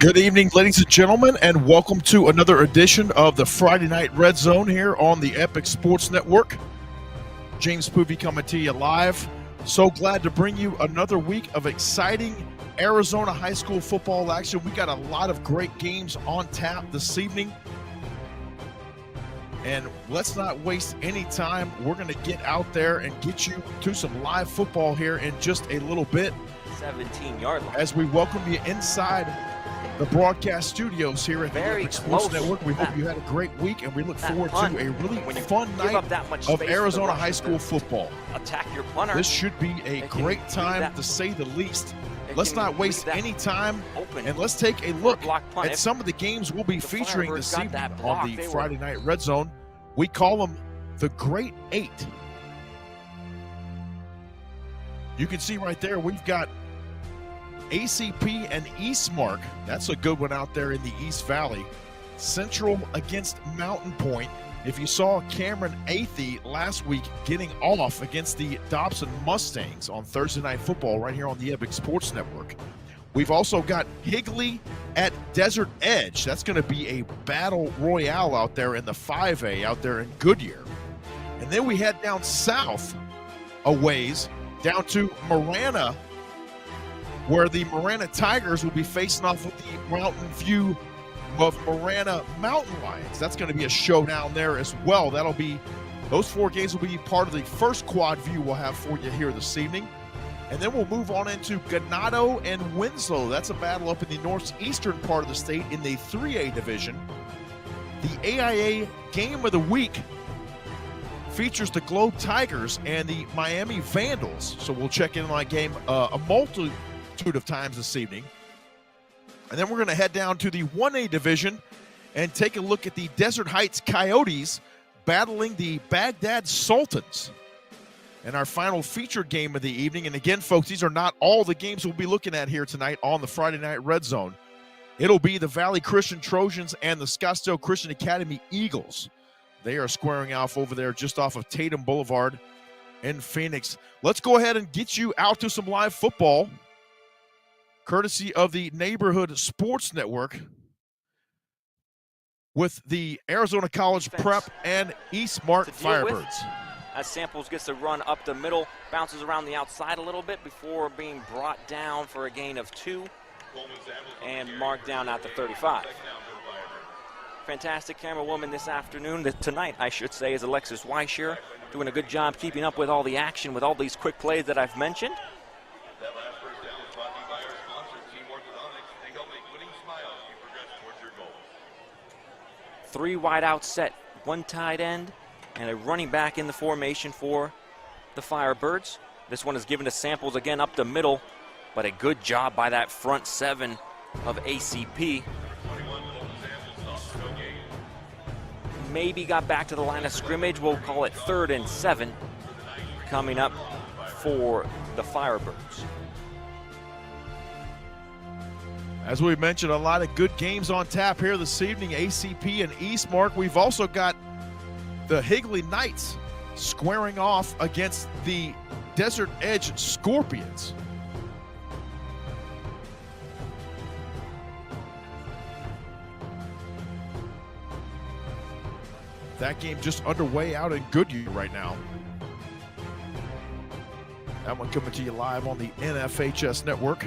Good evening, ladies and gentlemen, and welcome to another edition of the Friday Night Red Zone here on the Epic Sports Network. James Poovey coming to you live. So glad to bring you another week of exciting Arizona high school football action. We got a lot of great games on tap this evening. And let's not waste any time. We're going to get out there and get you to some live football here in just a little bit. 17-yard line. As we welcome you inside the broadcast studios here at the Epic Sports Network. We hope you had a great week, and we look forward to a really fun night of Arizona high school football. Attack your punter. This should be a great time, to say the least. Let's not waste any time, and let's take a look at some of the games we'll be featuring this evening on the Friday Night Red Zone. We call them the Great Eight. You can see right there we've got ACP and Eastmark. That's a good one out there in the East Valley. Central against Mountain Point. If you saw Cameron Athey last week getting off against the Dobson Mustangs on Thursday Night Football right here on the Epic Sports Network. We've also got Higley at Desert Edge. That's going to be a battle royale out there in the 5A out there in Goodyear. And then we head down south a ways down to Marana, where the Marana Tigers will be facing off with the Mountain View of Marana Mountain Lions. That's going to be a showdown there as well. Those four games will be part of the first quad view we'll have for you here this evening. And then we'll move on into Ganado and Winslow. That's a battle up in the northeastern part of the state in the 3A division. The AIA Game of the Week features the Globe Tigers and the Miami Vandals. So we'll check in on that game a multitude of times this evening. And then we're going to head down to the 1A division and take a look at the Desert Heights Coyotes battling the Baghdad Sultans. And our final featured game of the evening. And again, folks, these are not all the games we'll be looking at here tonight on the Friday Night Red Zone. It'll be the Valley Christian Trojans and the Scottsdale Christian Academy Eagles. They are squaring off over there just off of Tatum Boulevard in Phoenix. Let's go ahead and get you out to some live football, courtesy of the Neighborhood Sports Network, with the Arizona College Prep and Eastmark Firebirds. As Samples gets to run up the middle, bounces around the outside a little bit before being brought down for a gain of 2 and marked down at the 35. Fantastic camera woman this afternoon, tonight I should say, is Alexis Weischer, doing a good job keeping up with all the action with all these quick plays that I've mentioned. 3 wide out set, 1 tight end, and a running back in the formation for the Firebirds. This one is given to Samples again up the middle, but a good job by that front 7 of ACP. Maybe got back to the line of scrimmage. We'll call it 3rd and 7 coming up for the Firebirds. As we mentioned, a lot of good games on tap here this evening, ACP and Eastmark. We've also got the Higley Knights squaring off against the Desert Edge Scorpions. That game just underway out in Goodyear right now. That one coming to you live on the NFHS Network.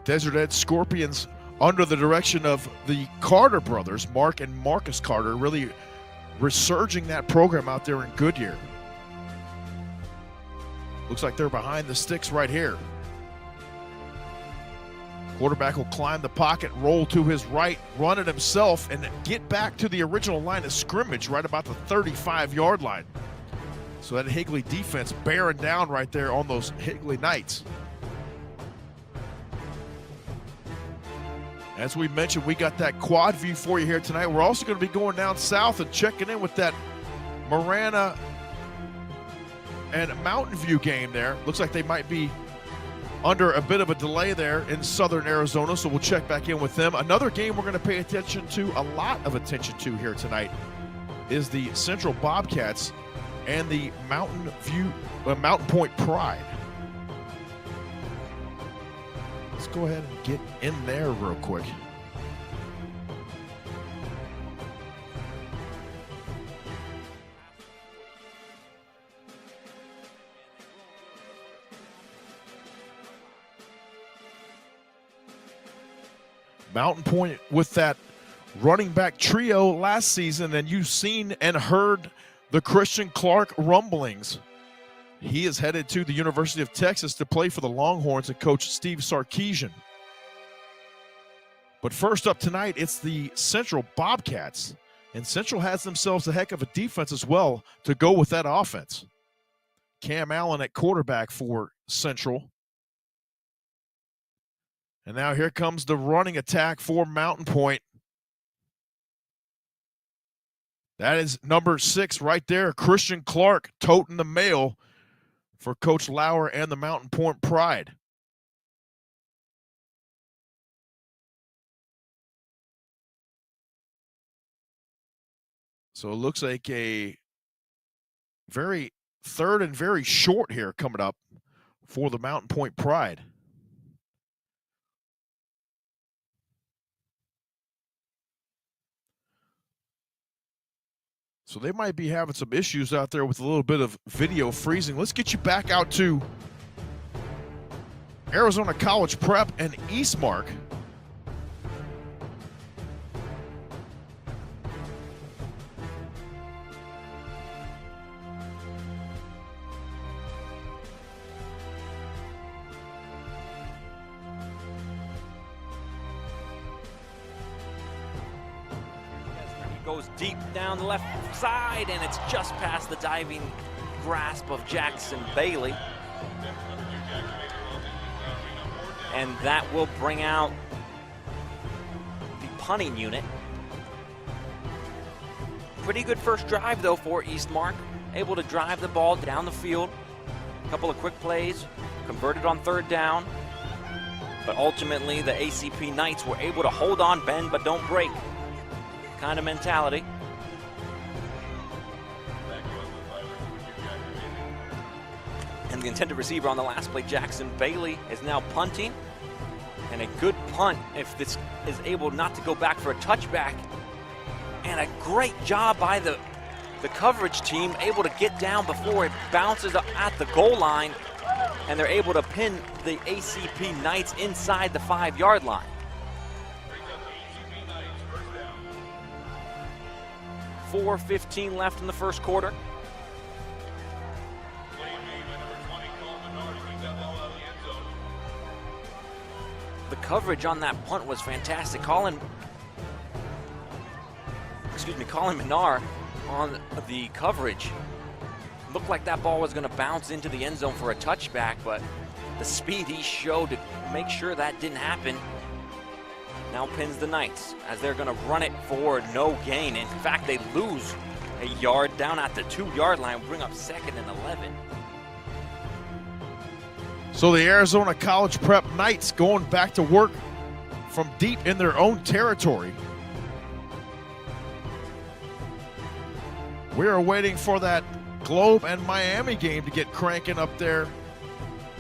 Desert Edge Scorpions, under the direction of the Carter brothers, Mark and Marcus Carter, really resurging that program out there in Goodyear. Looks like they're behind the sticks right here. Quarterback will climb the pocket, roll to his right, run it himself, and get back to the original line of scrimmage right about the 35-yard line. So that Higley defense bearing down right there on those Higley Knights. As we mentioned, we got that quad view for you here tonight. We're also going to be going down south and checking in with that Marana and Mountain View game there. Looks like they might be under a bit of a delay there in southern Arizona, so we'll check back in with them. Another game we're going to pay attention to, a lot of attention to here tonight, is the Central Bobcats and the Mountain Point Pride. Let's go ahead and get in there real quick. Mountain Point with that running back trio last season, and you've seen and heard the Christian Clark rumblings. He is headed to the University of Texas to play for the Longhorns and coach Steve Sarkisian. But first up tonight, it's the Central Bobcats. And Central has themselves a heck of a defense as well to go with that offense. Cam Allen at quarterback for Central. And now here comes the running attack for Mountain Point. That is number 6 right there, Christian Clark, toting the mail for Coach Lauer and the Mountain Point Pride. So it looks like a very third and very short here coming up for the Mountain Point Pride. So they might be having some issues out there with a little bit of video freezing. Let's get you back out to Arizona College Prep and Eastmark. Goes deep down the left side, and it's just past the diving grasp of Jackson Bailey. And that will bring out the punting unit. Pretty good first drive, though, for Eastmark. Able to drive the ball down the field. A couple of quick plays, converted on third down. But ultimately, the ACP Knights were able to hold on, bend, but don't break kind of mentality. And the intended receiver on the last play, Jackson Bailey, is now punting. And a good punt if this is able not to go back for a touchback. And a great job by the coverage team, able to get down before it bounces at the goal line. And they're able to pin the ACP Knights inside the 5-yard line. 4:15 left in the first quarter. The coverage on that punt was fantastic. Colin Minar on the coverage. Looked like that ball was going to bounce into the end zone for a touchback, but the speed he showed to make sure that didn't happen now pins the Knights as they're going to run it for no gain. In fact, they lose a yard down at the 2-yard line, bring up 2nd and 11. So the Arizona College Prep Knights going back to work from deep in their own territory. We are waiting for that Globe and Miami game to get cranking up there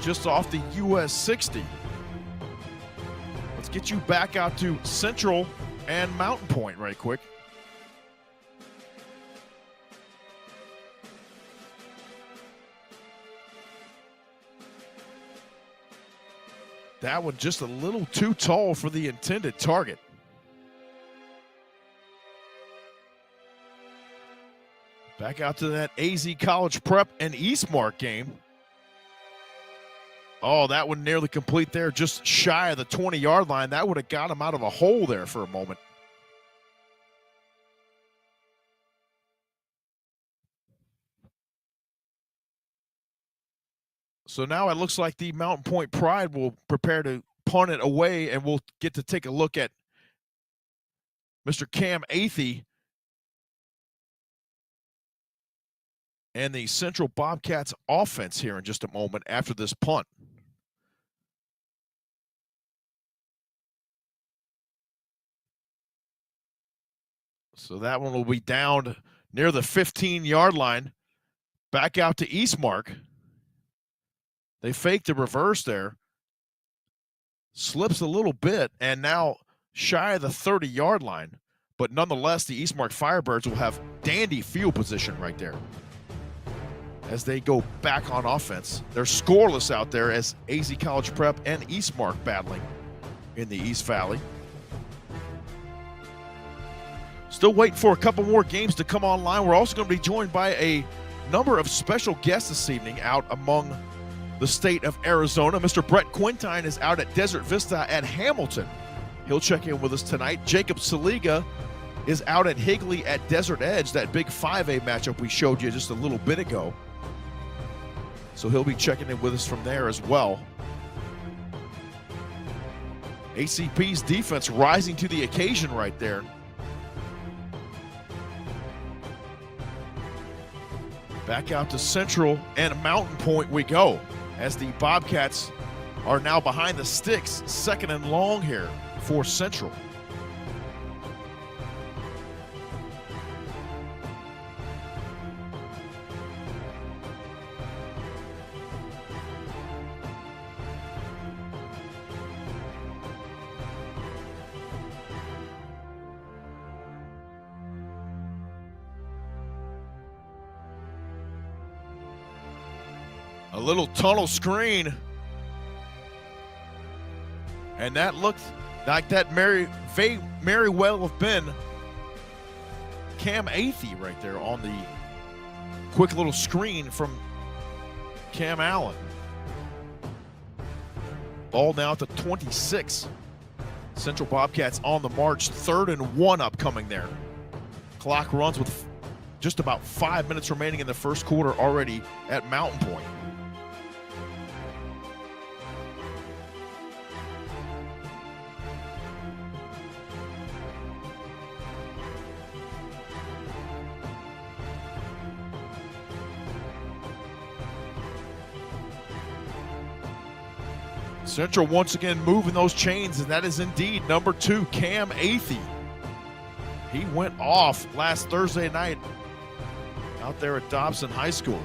just off the US 60. Let's get you back out to Central and Mountain Point right quick. That one just a little too tall for the intended target. Back out to that AZ College Prep and Eastmark game. Oh, that one nearly complete there, just shy of the 20-yard line. That would have got him out of a hole there for a moment. So now it looks like the Mountain Point Pride will prepare to punt it away, and we'll get to take a look at Mr. Cam Athey and the Central Bobcats offense here in just a moment after this punt. So that one will be down near the 15-yard line. Back out to Eastmark. They faked the reverse there. Slips a little bit, and now shy of the 30-yard line. But nonetheless, the Eastmark Firebirds will have dandy field position right there as they go back on offense. They're scoreless out there as AZ College Prep and Eastmark battling in the East Valley. Still waiting for a couple more games to come online. We're also going to be joined by a number of special guests this evening out among the state of Arizona. Mr. Brett Quintine is out at Desert Vista at Hamilton. He'll check in with us tonight. Jacob Saliga is out at Higley at Desert Edge, that big 5A matchup we showed you just a little bit ago. So he'll be checking in with us from there as well. ACP's defense rising to the occasion right there. Back out to Central and Mountain Point we go, as the Bobcats are now behind the sticks, 2nd and long here for Central. A little tunnel screen. And that looked like that may well have been Cam Athey right there on the quick little screen from Cam Allen. Ball now at the 26. Central Bobcats on the march, 3rd and 1 upcoming there. Clock runs with just about 5 minutes remaining in the first quarter already at Mountain Point. Central once again moving those chains, and that is indeed number 2, Cam Athey. He went off last Thursday night out there at Dobson High School.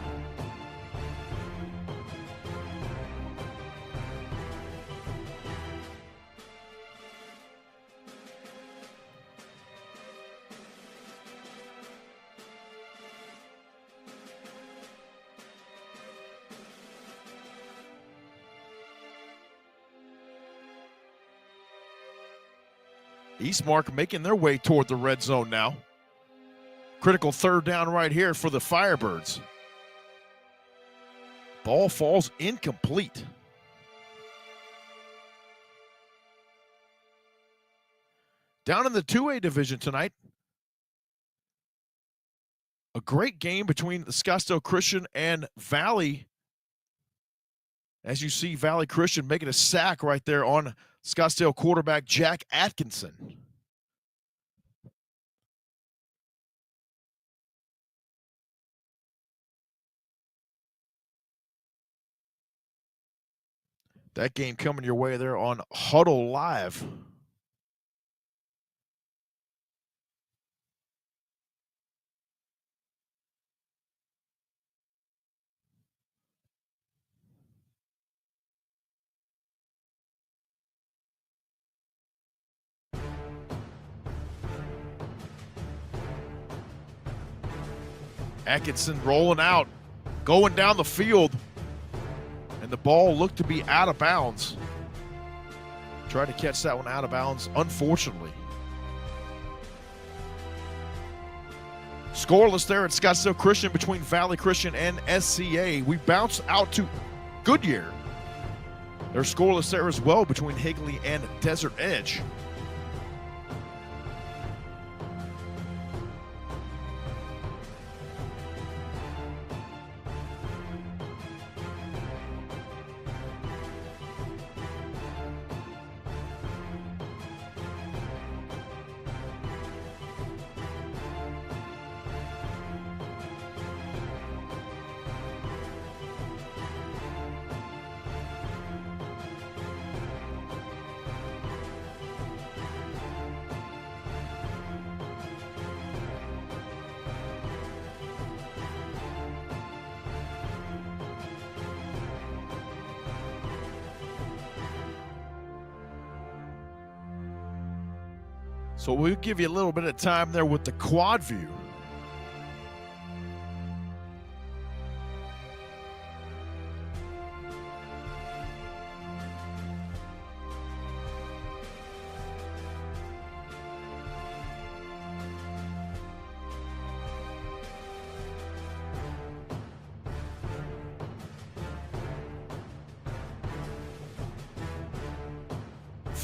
Eastmark making their way toward the red zone now. Critical 3rd down right here for the Firebirds. Ball falls incomplete. Down in the 2A division tonight, a great game between Scottsdale Christian and Valley. As you see, Valley Christian making a sack right there on Scottsdale quarterback Jack Atkinson. That game coming your way there on Huddle Live. Atkinson rolling out, going down the field, and the ball looked to be out of bounds. Tried to catch that one out of bounds, unfortunately. Scoreless there at Scottsdale Christian between Valley Christian and SCA. We bounce out to Goodyear. They're scoreless there as well between Higley and Desert Edge. So we'll give you a little bit of time there with the quad view.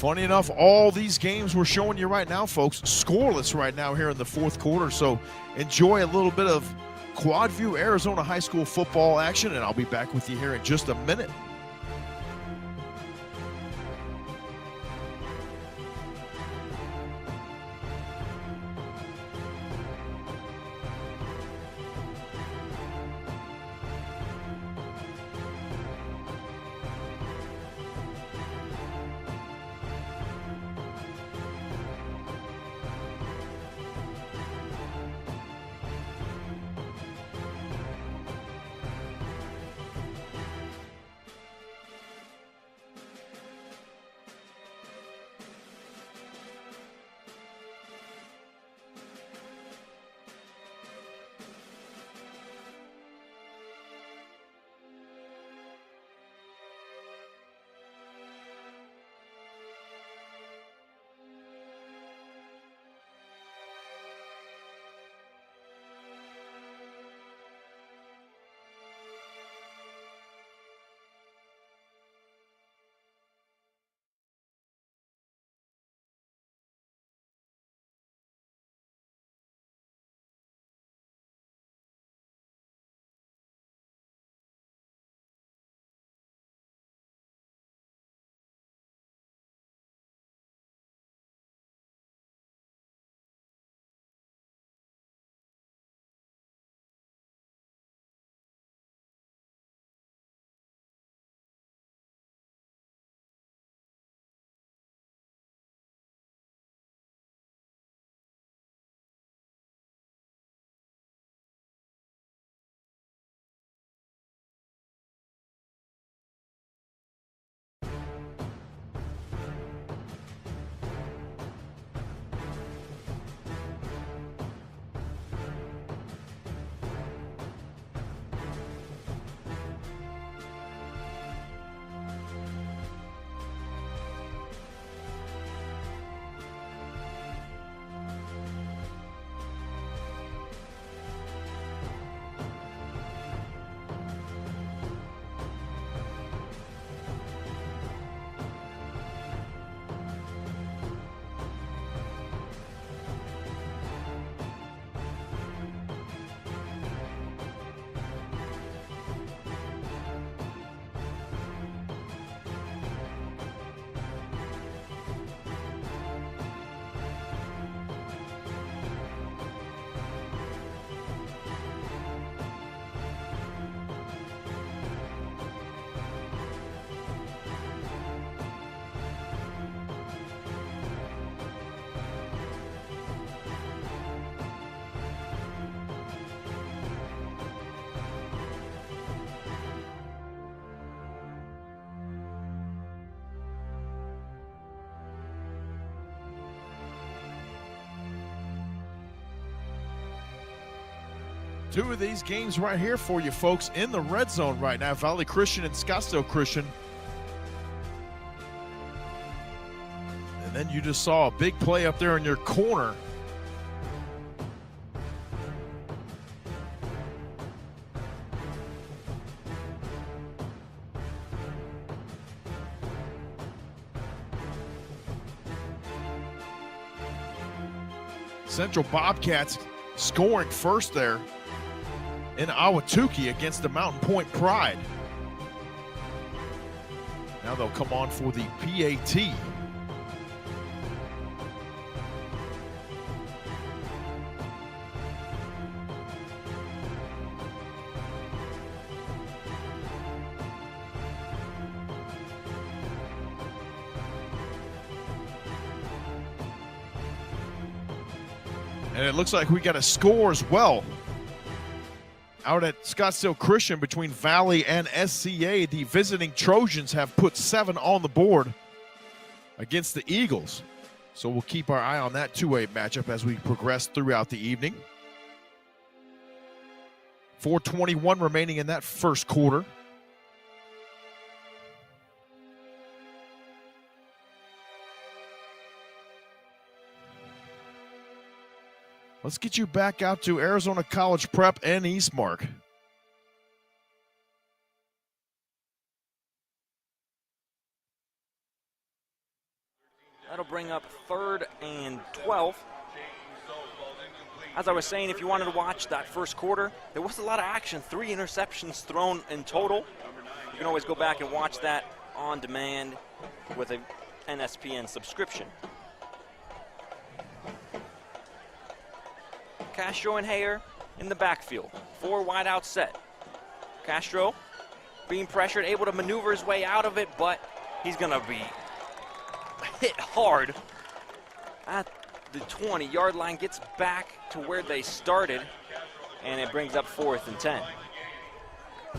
Funny enough, all these games we're showing you right now, folks, scoreless right now here in the fourth quarter. So enjoy a little bit of quad view Arizona high school football action, and I'll be back with you here in just a minute. Two of these games right here for you folks in the red zone right now. Valley Christian and Scottsdale Christian. And then you just saw a big play up there in your corner. Central Bobcats scoring first there in Ahwatukee against the Mountain Point Pride. Now they'll come on for the PAT. And it looks like we got a score as well out at Scottsdale Christian between Valley and SCA. The visiting Trojans have put 7 on the board against the Eagles. So we'll keep our eye on that two-way matchup as we progress throughout the evening. 4:21 remaining in that first quarter. Let's get you back out to Arizona College Prep and Eastmark. That'll bring up 3rd and 12. As I was saying, if you wanted to watch that first quarter, there was a lot of action. 3 interceptions thrown in total. You can always go back and watch that on demand with a NSPN subscription. Castro and Hayer in the backfield. 4 wide out set. Castro being pressured, able to maneuver his way out of it, but he's going to be hit hard at the 20-yard line, gets back to where they started, and it brings up 4th and 10.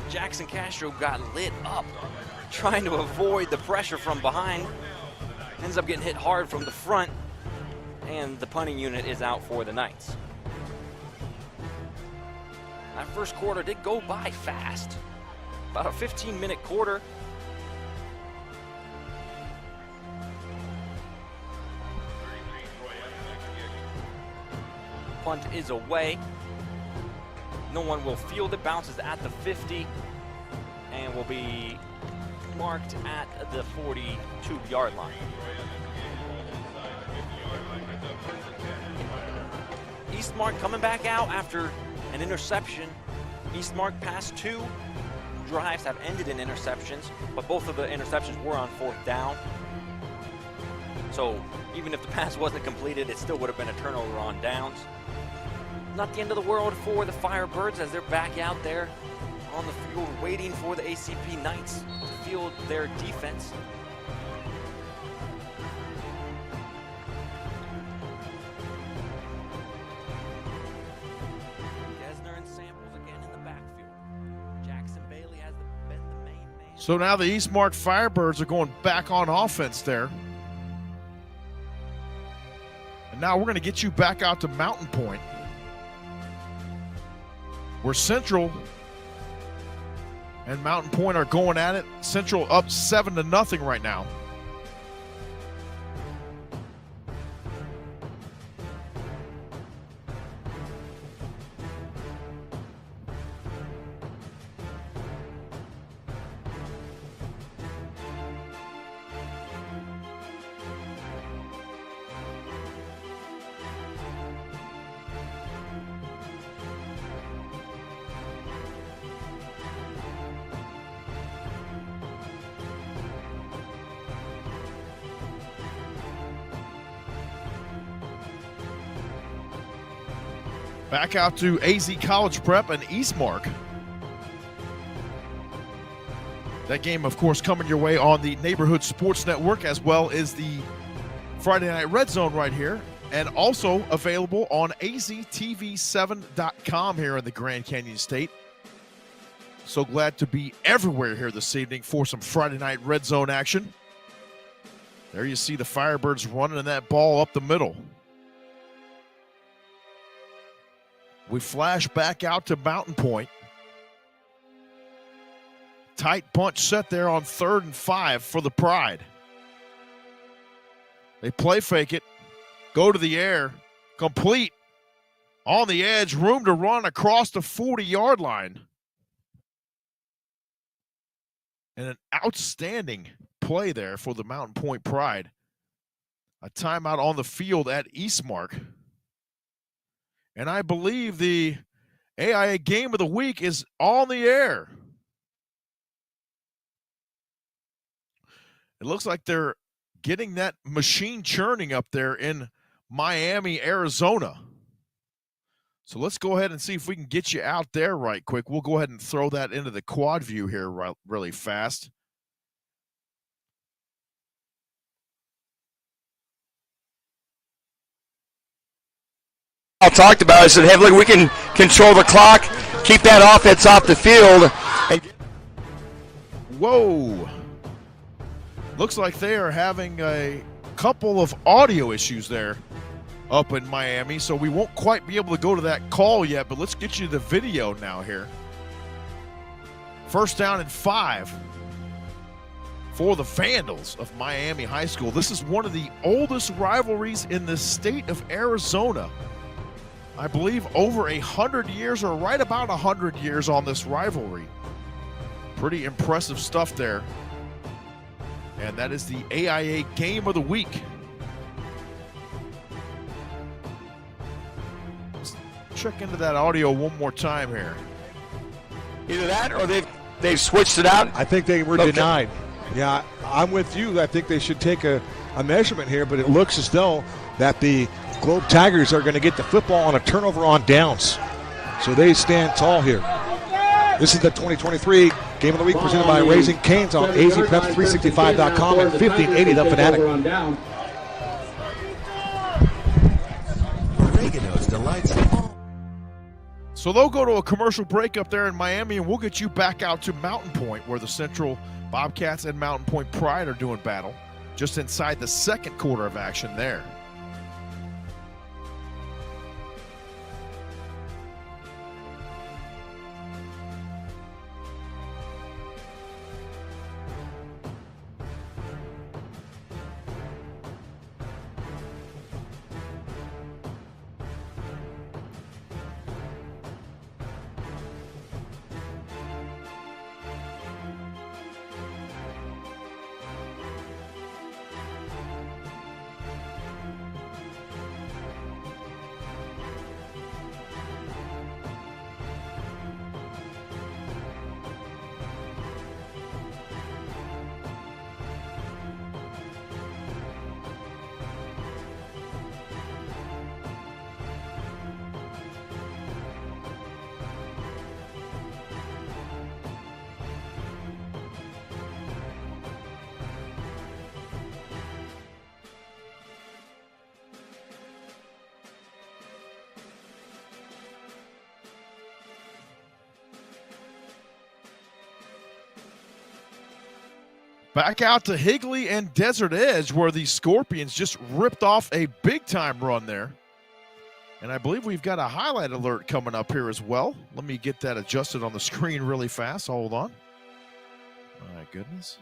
Jackson Castro got lit up trying to avoid the pressure from behind. Ends up getting hit hard from the front, and the punting unit is out for the Knights. That first quarter did go by fast. About a 15-minute quarter. Punt is away. No one will field it. Bounces at the 50 and will be marked at the 42-yard line. Eastmark coming back out after an interception. Eastmark past 2 drives have ended in interceptions, but both of the interceptions were on 4th down. So even if the pass wasn't completed, it still would have been a turnover on downs. Not the end of the world for the Firebirds as they're back out there on the field waiting for the ACP Knights to field their defense. Gesner and Samples again in the backfield. Jackson Bailey has been the main man. So now the Eastmark Firebirds are going back on offense there. And now we're going to get you back out to Mountain Point, where Central and Mountain Point are going at it. Central up 7-0 right now. Back out to AZ College Prep and Eastmark. That game, of course, coming your way on the Neighborhood Sports Network, as well as the Friday Night Red Zone right here, and also available on aztv7.com here in the Grand Canyon State. So glad to be everywhere here this evening for some Friday Night Red Zone action. There you see the Firebirds running that ball up the middle. We flash back out to Mountain Point. Tight punch set there on 3rd and 5 for the Pride. They play fake it, go to the air, complete, on the edge, room to run across the 40-yard line. And an outstanding play there for the Mountain Point Pride. A timeout on the field at Eastmark. And I believe the AIA Game of the Week is on the air. It looks like they're getting that machine churning up there in Miami, Arizona. So let's go ahead and see if we can get you out there right quick. We'll go ahead and throw that into the quad view here really fast. I talked about it. I said, hey, look, we can control the clock, keep that offense off the field. Whoa. Looks like they are having a couple of audio issues there up in Miami, so we won't quite be able to go to that call yet, but let's get you the video now here. First down and 5 for the Vandals of Miami High School. This is one of the oldest rivalries in the state of Arizona. I believe over 100 years, or right about 100 years on this rivalry. Pretty impressive stuff there. And that is the AIA Game of the Week. Let's check into that audio one more time here. Either that or they've switched it out. I think they were denied. Yeah, I'm with you. I think they should take a measurement here, but it looks as though that the Globe Tigers are going to get the football on a turnover on downs. So they stand tall here. This is the 2023 Game of the Week presented by Raising Cane's on azpreps365.com and 1580 The Fanatic. Oregano's delights. So they'll go to a commercial break up there in Miami, and we'll get you back out to Mountain Point, where the Central Bobcats and Mountain Point Pride are doing battle, just inside the second quarter of action there. Back out to Higley and Desert Edge, where the Scorpions just ripped off a big-time run there. And I believe we've got a highlight alert coming up here as well. Let me get that adjusted on the screen really fast. Hold on. My goodness.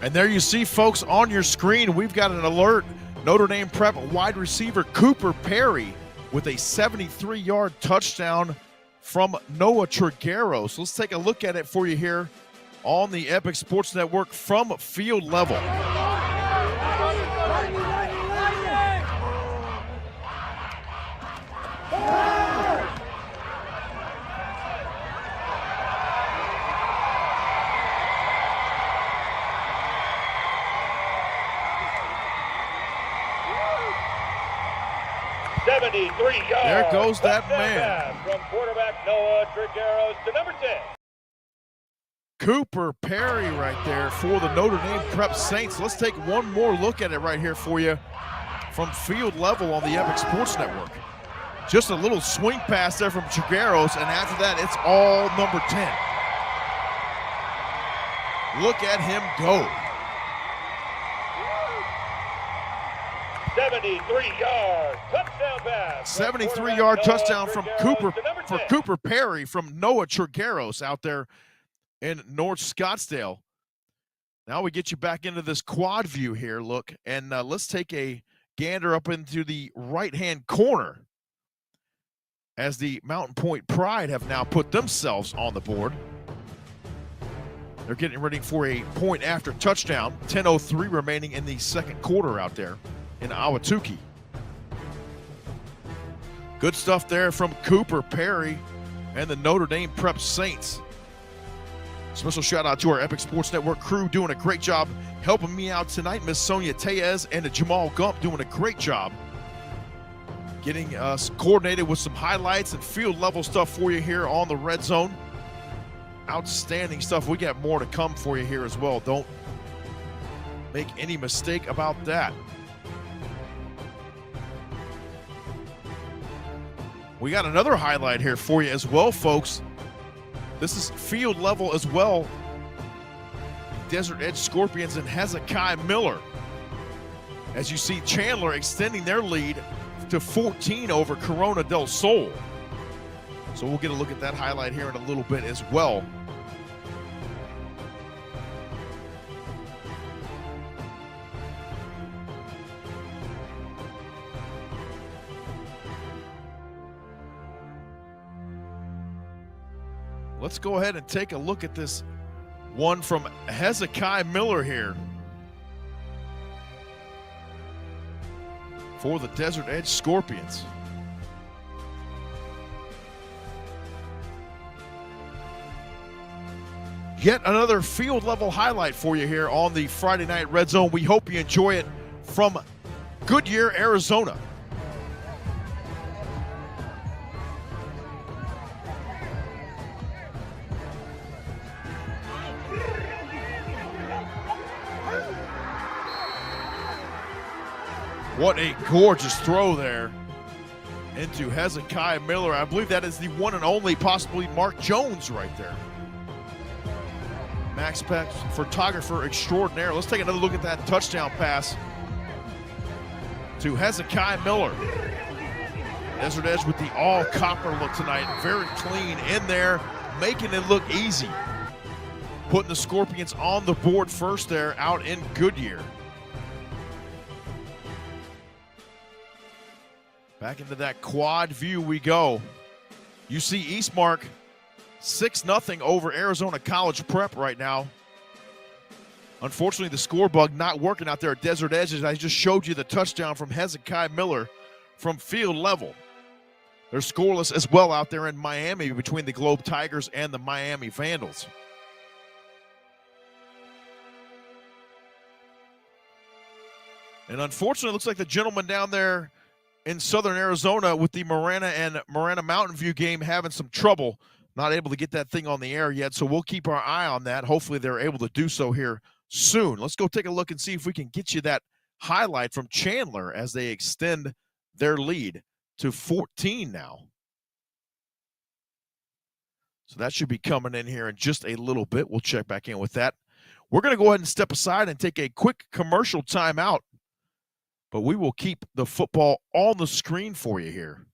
And there you see, folks, on your screen, we've got an alert. Notre Dame Prep wide receiver Cooper Perry with a 73-yard touchdown from Noah Trigueros. Let's take a look at it for you here on the Epic Sports Network from field level. There goes that man. From quarterback Noah Trigueros to number 10. Cooper Perry right there for the Notre Dame Prep Saints. Let's take one more look at it right here for you from field level on the Epic Sports Network. Just a little swing pass there from Trigueros, and after that, it's all number 10. Look at him go. 73-yard touchdown pass. 73-yard touchdown from Cooper Perry from Noah Trigueros out there in North Scottsdale. Now we get you back into this quad view here, look, and let's take a gander up into the right-hand corner as the Mountain Point Pride have now put themselves on the board. They're getting ready for a point after touchdown. 10:03 remaining in the second quarter out there in Ahwatukee. Good stuff there from Cooper Perry and the Notre Dame Prep Saints. Special shout out to our Epic Sports Network crew doing a great job helping me out tonight. Miss Sonia Tellez and Jamal Gump doing a great job getting us coordinated with some highlights and field level stuff for you here on the Red Zone. Outstanding stuff. We got more to come for you here as well. Don't make any mistake about that. We got another highlight here for you as well, folks. This is field level as well. Desert Edge Scorpions and Hezekiah Miller. As you see, Chandler extending their lead to 14 over Corona del Sol. So we'll get a look at that highlight here in a little bit as well. Let's go ahead and take a look at this one from Hezekiah Miller here for the Desert Edge Scorpions. Yet another field level highlight for you here on the Friday Night Red Zone. We hope you enjoy it from Goodyear, Arizona. What a gorgeous throw there into Hezekiah Miller. I believe that is the one and only, possibly Mark Jones right there. Max Peck, photographer extraordinaire. Let's take another look at that touchdown pass to Hezekiah Miller. Desert Edge with the all copper look tonight. Very clean in there, making it look easy. Putting the Scorpions on the board first there out in Goodyear. Back into that quad view we go. You see Eastmark 6-0 over Arizona College Prep right now. Unfortunately, the score bug not working out there at Desert Edge. I just showed you the touchdown from Hezekiah Miller from field level. They're scoreless as well out there in Miami between the Globe Tigers and the Miami Vandals. And unfortunately, it looks like the gentleman down there in southern Arizona with the Marana and Marana Mountain View game having some trouble, not able to get that thing on the air yet, so we'll keep our eye on that. Hopefully they're able to do so here soon. Let's go take a look and see if we can get you that highlight from Chandler as they extend their lead to 14 now. So that should be coming in here in just a little bit. We'll check back in with that. We're going to go ahead and step aside and take a quick commercial timeout, but we will keep the football on the screen for you here.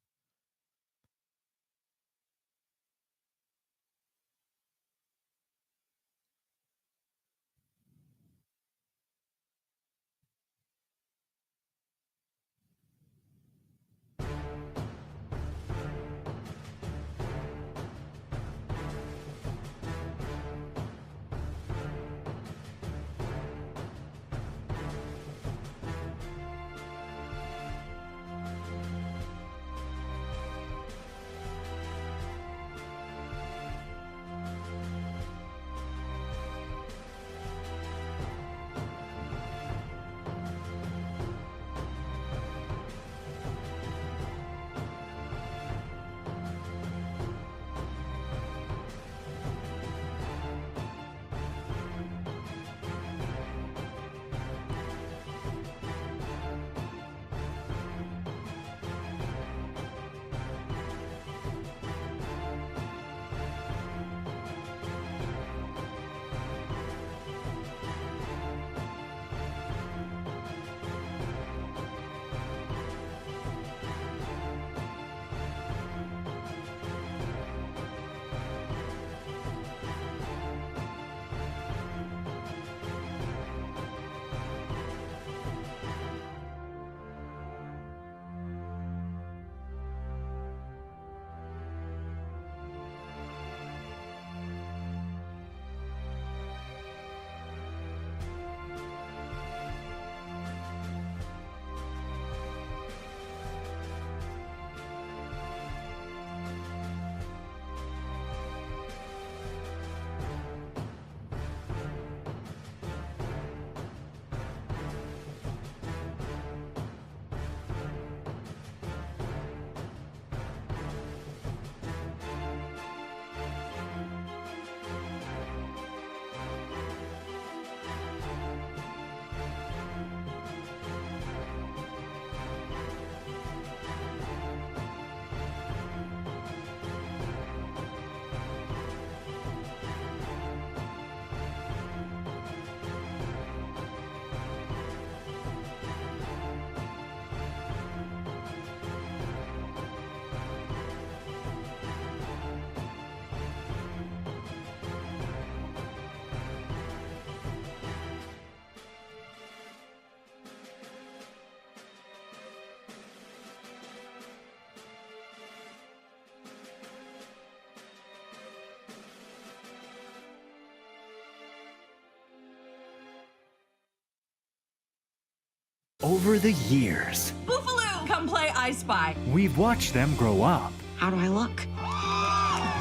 Over the years, Boogaloo, come play I Spy. we've watched them grow up. How do I look?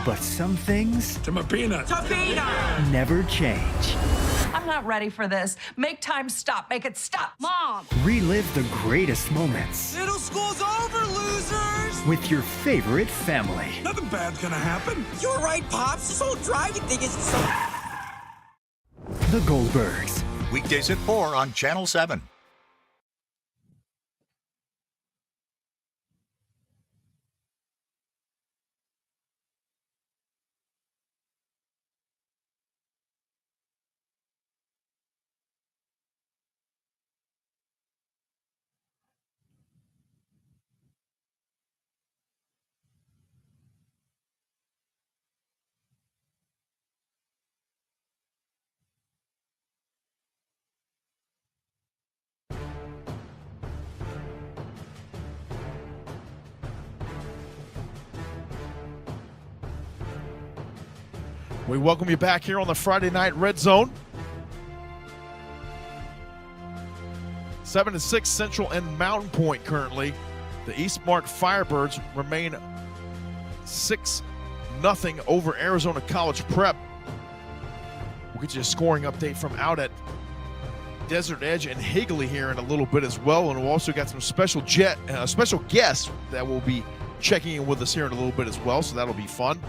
But some things Tabina! never change. I'm not ready for this. Make time stop. Make it stop. Mom! Relive the greatest moments Middle school's over, losers! with your favorite family. Nothing bad's gonna happen. You're right, Pops. This whole driving thing is so... The Goldbergs. Weekdays at 4 on Channel 7. We welcome you back here on the Friday Night Red Zone. 7-6 Central and Mountain Point currently. The Eastmark Firebirds remain 6-0 over Arizona College Prep. We'll get you a scoring update from out at Desert Edge and Higley here in a little bit as well. And we've also got some special guests that will be checking in with us here in a little bit as well, so that'll be fun.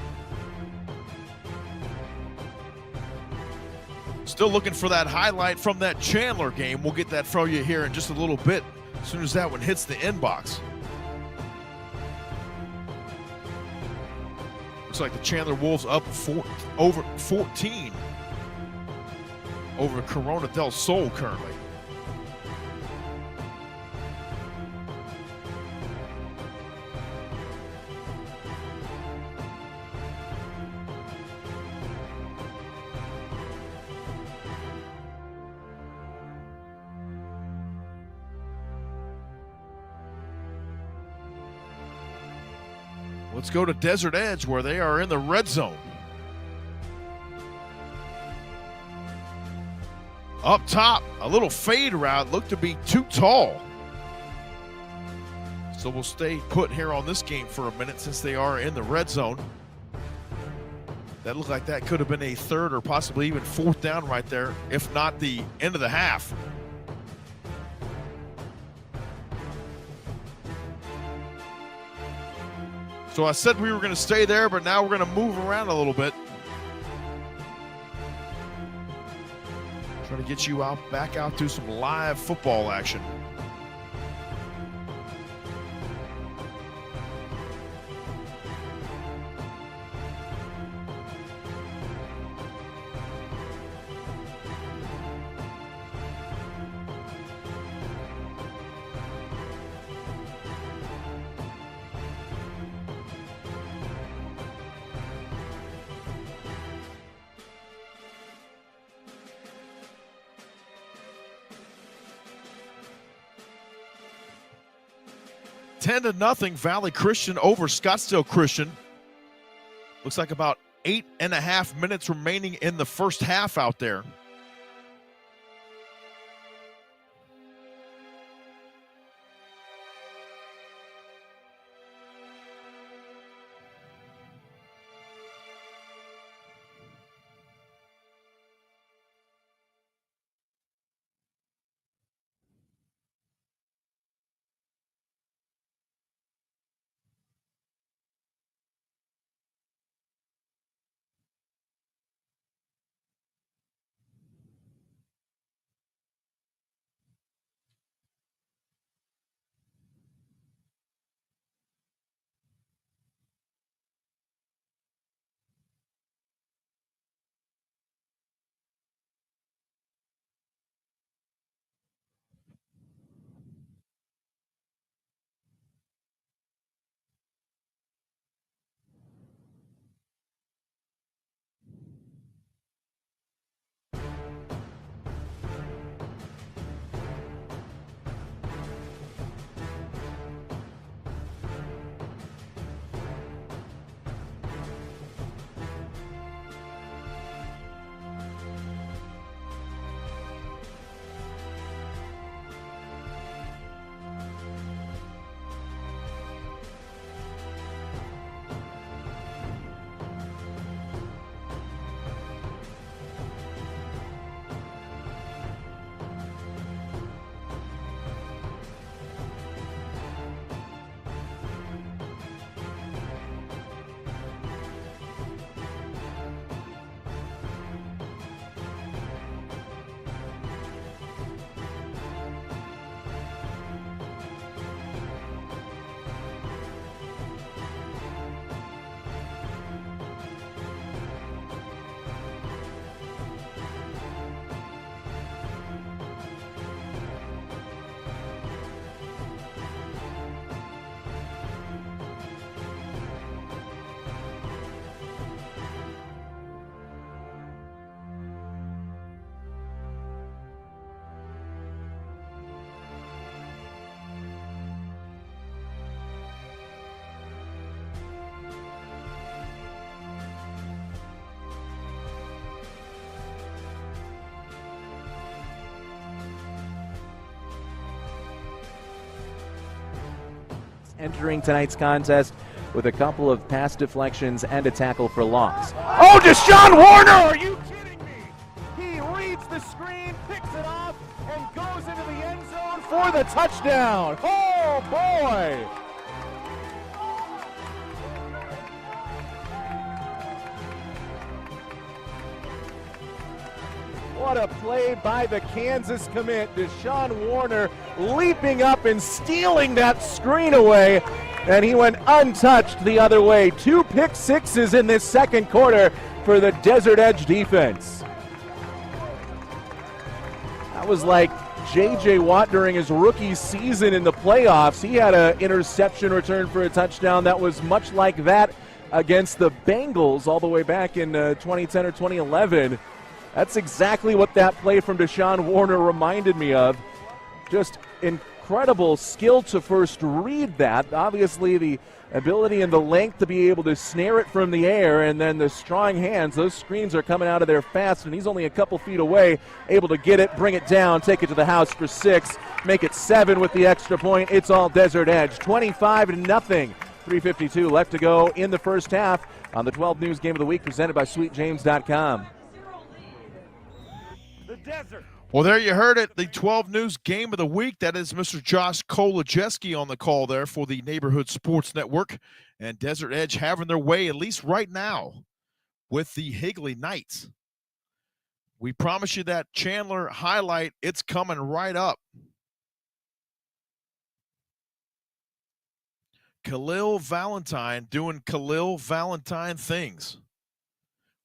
Still looking for that highlight from that Chandler game. We'll get that from you here in just a little bit as soon as that one hits the inbox. Looks like the Chandler Wolves up over 14 over Corona del Sol currently. Let's go to Desert Edge where they are in the red zone. Up top, a little fade route looked to be too tall. So we'll stay put here on this game for a minute since they are in the red zone. That looked like that could have been a third or possibly even fourth down right there, if not the end of the half. So I said we were going to stay there, but now we're going to move around a little bit. Trying to get you back out to some live football action. Ten to nothing, Valley Christian over Scottsdale Christian. Looks like about 8.5 minutes remaining in the first half out there. entering tonight's contest with a couple of pass deflections and a tackle for loss. Oh, Deshaun Warner, are you kidding me? He reads the screen, picks it off, and goes into the end zone for the touchdown. Oh, boy. What a play by the Kansas commit. Deshaun Warner leaping up and stealing that screen away, and he went untouched the other way. 2 pick sixes in this second quarter for the Desert Edge defense. That was like J.J. Watt during his rookie season in the playoffs. He had an interception return for a touchdown that was much like that against the Bengals all the way back in 2010 or 2011. That's exactly what that play from Deshaun Warner reminded me of. Just incredible skill to first read that. Obviously, the ability and the length to be able to snare it from the air, and then the strong hands. Those screens are coming out of there fast, and he's only a couple feet away, able to get it, bring it down, take it to the house for 6, make it 7 with the extra point. It's all Desert Edge, 25-0. 3:52 left to go in the first half on the 12 News Game of the Week, presented by SweetJames.com. Well, there you heard it. The 12 News Game of the Week. That is Mr. Josh Kolajeski on the call there for the Neighborhood Sports Network. And Desert Edge having their way, at least right now, with the Higley Knights. We promise you that Chandler highlight. It's coming right up. Khalil Valentine doing Khalil Valentine things.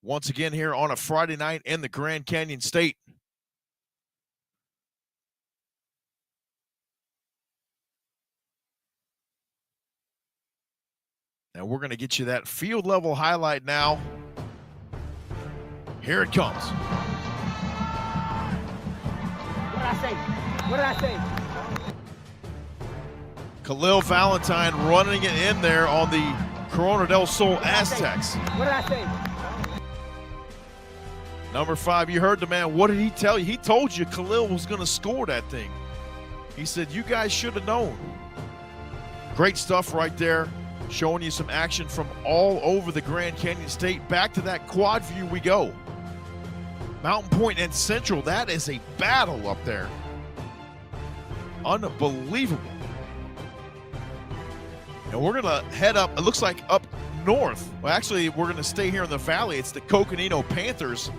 Once again here on a Friday night in the Grand Canyon State. And we're going to get you that field level highlight now. Here it comes. What did I say? What did I say? Khalil Valentine running it in there on the Corona del Sol Aztecs. What did I say? Number 5, you heard the man. What did he tell you? He told you Khalil was going to score that thing. He said, you guys should have known. Great stuff right there. Showing you some action from all over the Grand Canyon State. Back to that quad view we go. Mountain Point and Central, that is a battle up there. Unbelievable. And we're going to head up, it looks like up north. Well, actually, we're going to stay here in the valley. It's the Coconino Panthers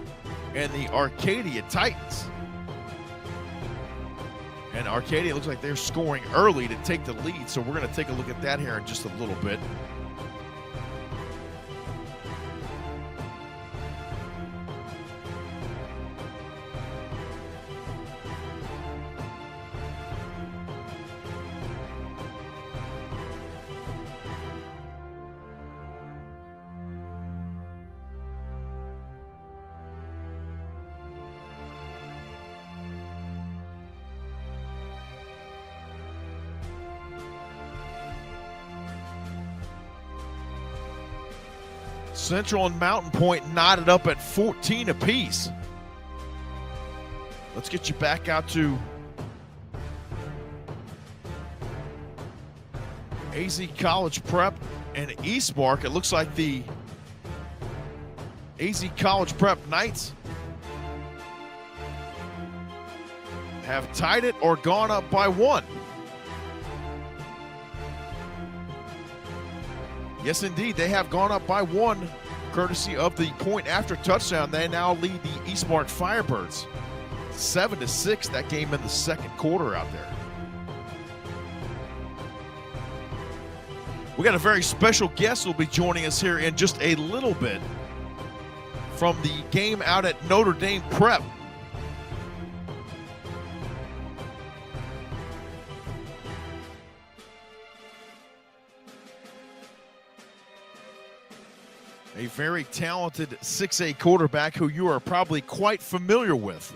and the Arcadia Titans. And Arcadia looks like they're scoring early to take the lead, so we're going to take a look at that here in just a little bit. Central and Mountain Point knotted up at 14 apiece. Let's get you back out to AZ College Prep and Eastmark. It looks like the AZ College Prep Knights have tied it or gone up by 1. Yes, indeed. They have gone up by 1, courtesy of the point after touchdown. They now lead the Eastmark Firebirds 7-6. That game in the second quarter out there. We got a very special guest who will be joining us here in just a little bit from the game out at Notre Dame Prep. A very talented 6A quarterback who you are probably quite familiar with.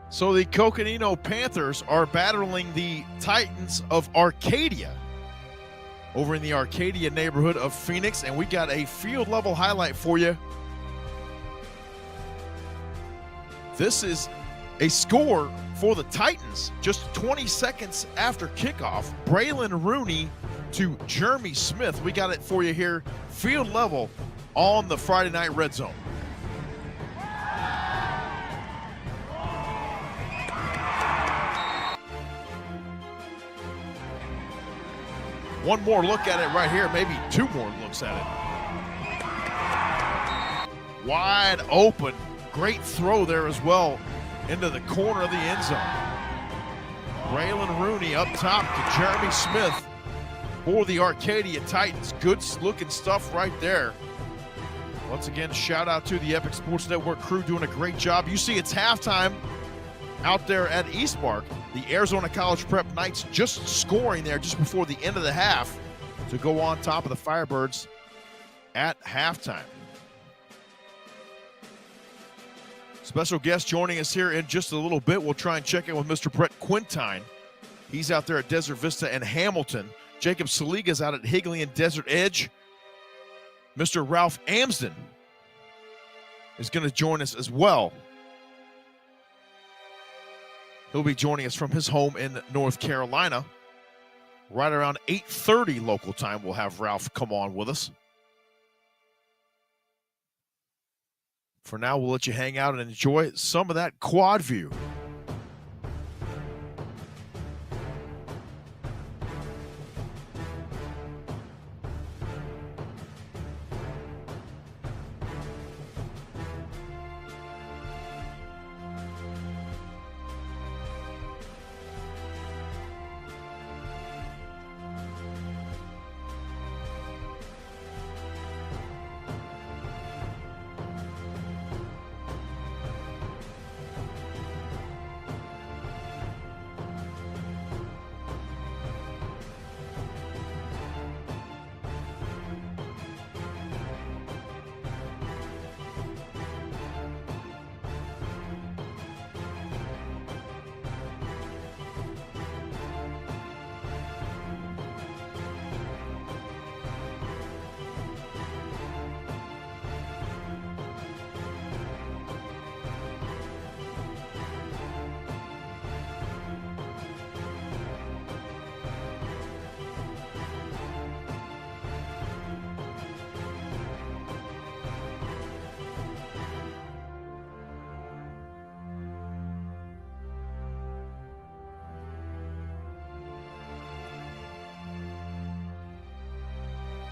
So the Coconino Panthers are battling the Titans of Arcadia over in the Arcadia neighborhood of Phoenix, and we got a field level highlight for you. This is a score for the Titans just 20 seconds after kickoff. Braylon Rooney to Jeremy Smith. We got it for you here, field level on the Friday Night Red Zone. One more look at it right here, maybe two more looks at it. Wide open, great throw there as well into the corner of the end zone. Braylon Rooney up top to Jeremy Smith for the Arcadia Titans. Good looking stuff right there. Once again, shout out to the Epic Sports Network crew doing a great job. You see it's halftime out there at Eastmark. The Arizona College Prep Knights just scoring there just before the end of the half to go on top of the Firebirds at halftime. Special guest joining us here in just a little bit. We'll try and check in with Mr. Brett Quintine. He's out there at Desert Vista and Hamilton. Jacob Saliga's out at Higley and Desert Edge. Mr. Ralph Amsden is going to join us as well. He'll be joining us from his home in North Carolina. Right around 8:30 local time, we'll have Ralph come on with us. For now, we'll let you hang out and enjoy some of that quad view.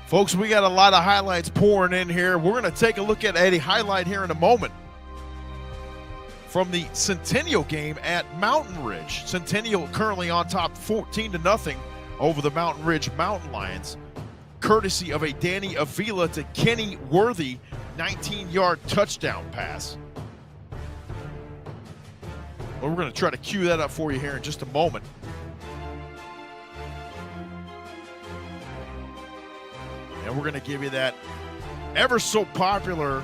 Folks, we got a lot of highlights pouring in here. We're going to take a look at a highlight here in a moment from the Centennial game at Mountain Ridge. Centennial currently on top 14-0 over the Mountain Ridge Mountain Lions, courtesy of a Danny Avila to Kenny Worthy 19-yard touchdown pass. Well, we're going to try to cue that up for you here in just a moment. And we're going to give you that ever so popular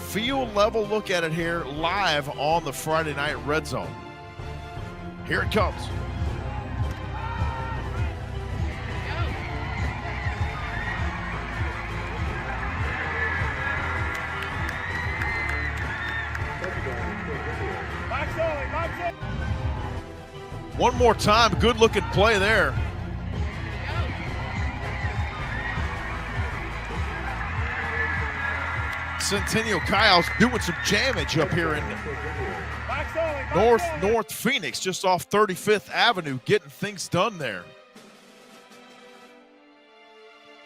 field level look at it here live on the Friday Night Red Zone. Here it comes. One more time, good looking play there. Centennial Kyle's doing some damage up here in North Phoenix, just off 35th Avenue, getting things done there.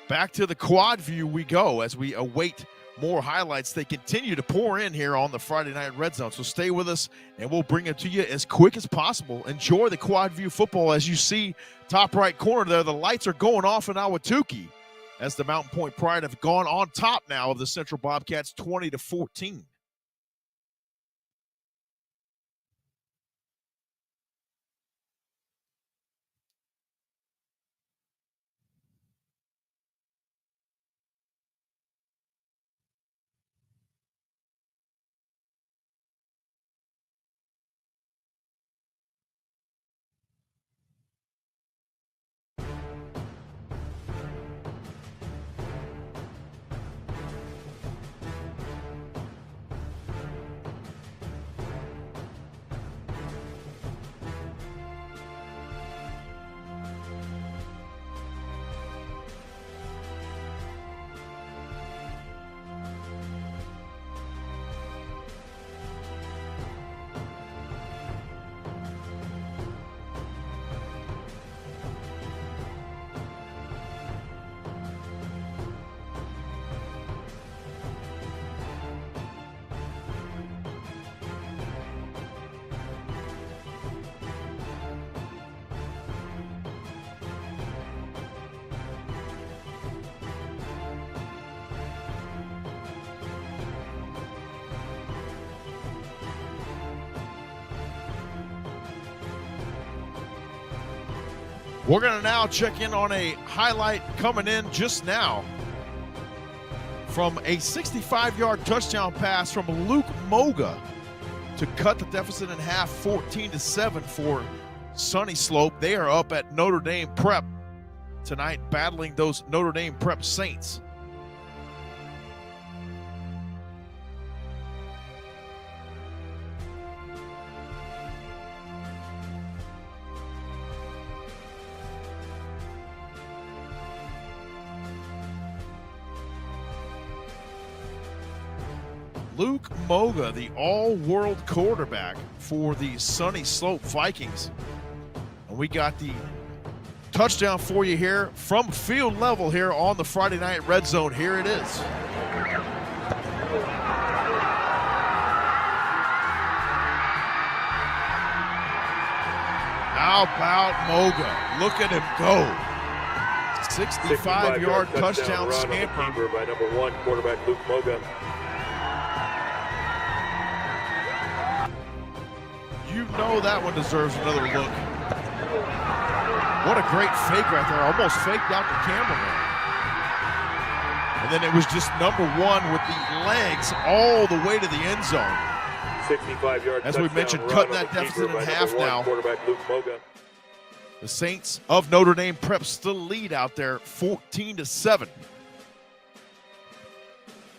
Back to the quad view we go as we await more highlights. They continue to pour in here on the Friday Night Red Zone, so stay with us and we'll bring it to you as quick as possible. Enjoy the quad view football. As you see, top right corner there, the lights are going off in Ahwatukee as the Mountain Point Pride have gone on top now of the Central Bobcats 20-14. We're going to now check in on a highlight coming in just now from a 65-yard touchdown pass from Luke Moga to cut the deficit in half, 14-7 for Sunny Slope. They are up at Notre Dame Prep tonight, battling those Notre Dame Prep Saints. Luke Moga, the all-world quarterback for the Sunny Slope Vikings. And we got the touchdown for you here from field level here on the Friday Night Red Zone. Here it is. How about Moga? Look at him go. 65-yard touchdown scamper by number 1 quarterback Luke Moga. You know that one deserves another look. What a great fake right there. Almost faked out the cameraman. And then it was just number 1 with the legs all the way to the end zone. 65-yard As we mentioned, cutting that deficit in half now. Quarterback Luke Moga. The Saints of Notre Dame Prep still lead out there 14-7.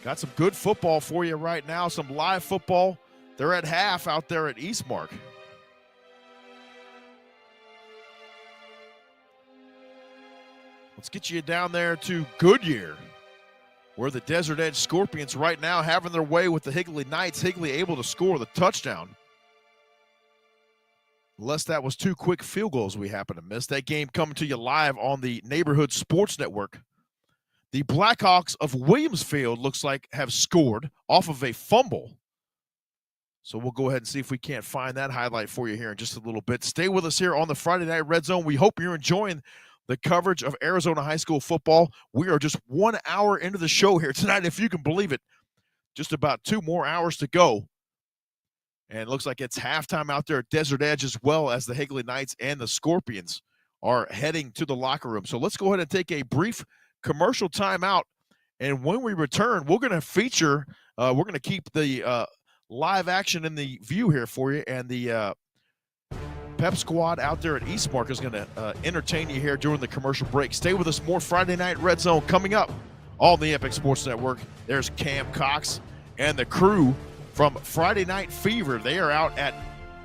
Got some good football for you right now, some live football. They're at half out there at Eastmark. Let's get you down there to Goodyear, where the Desert Edge Scorpions right now having their way with the Higley Knights. Higley able to score the touchdown. Unless that was 2 quick field goals we happen to miss. That game coming to you live on the Neighborhood Sports Network. The Blackhawks of Williamsfield looks like have scored off of a fumble. So we'll go ahead and see if we can't find that highlight for you here in just a little bit. Stay with us here on the Friday Night Red Zone. We hope you're enjoying the coverage of Arizona high school football. We are just 1 hour into the show here tonight, if you can believe it. Just about 2 more hours to go. And it looks like it's halftime out there at Desert Edge, as well as the Higley Knights and the Scorpions are heading to the locker room. So let's go ahead and take a brief commercial timeout. And when we return, we're going to feature, we're going to keep the live action in the view here for you. And the Pep Squad out there at Eastmark is going to entertain you here during the commercial break. Stay with us. More Friday Night Red Zone coming up on the Epic Sports Network. There's Cam Cox and the crew from Friday Night Fever. They are out at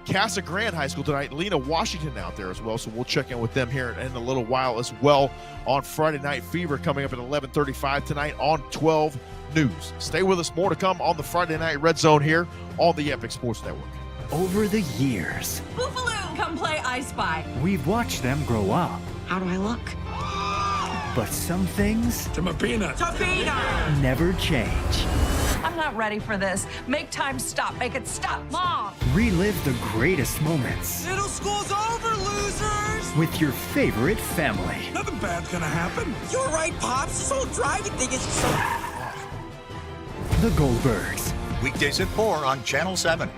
Casa Grande High School tonight. Lena Washington out there as well, so we'll check in with them here in a little while as well on Friday Night Fever coming up at 11:35 tonight on 12 News. Stay with us. More to come on the Friday Night Red Zone here on the Epic Sports Network. Over the years, Boofaloo, come play I Spy. we've watched them grow up. How do I look? But some things Tafina! never change. I'm not ready for this. Make time stop. Make it stop. Mom! Relive the greatest moments Middle school's over, losers! with your favorite family. Nothing bad's gonna happen. You're right, Pops. This whole driving thing is so... The Goldbergs. Weekdays at 4 on Channel 7.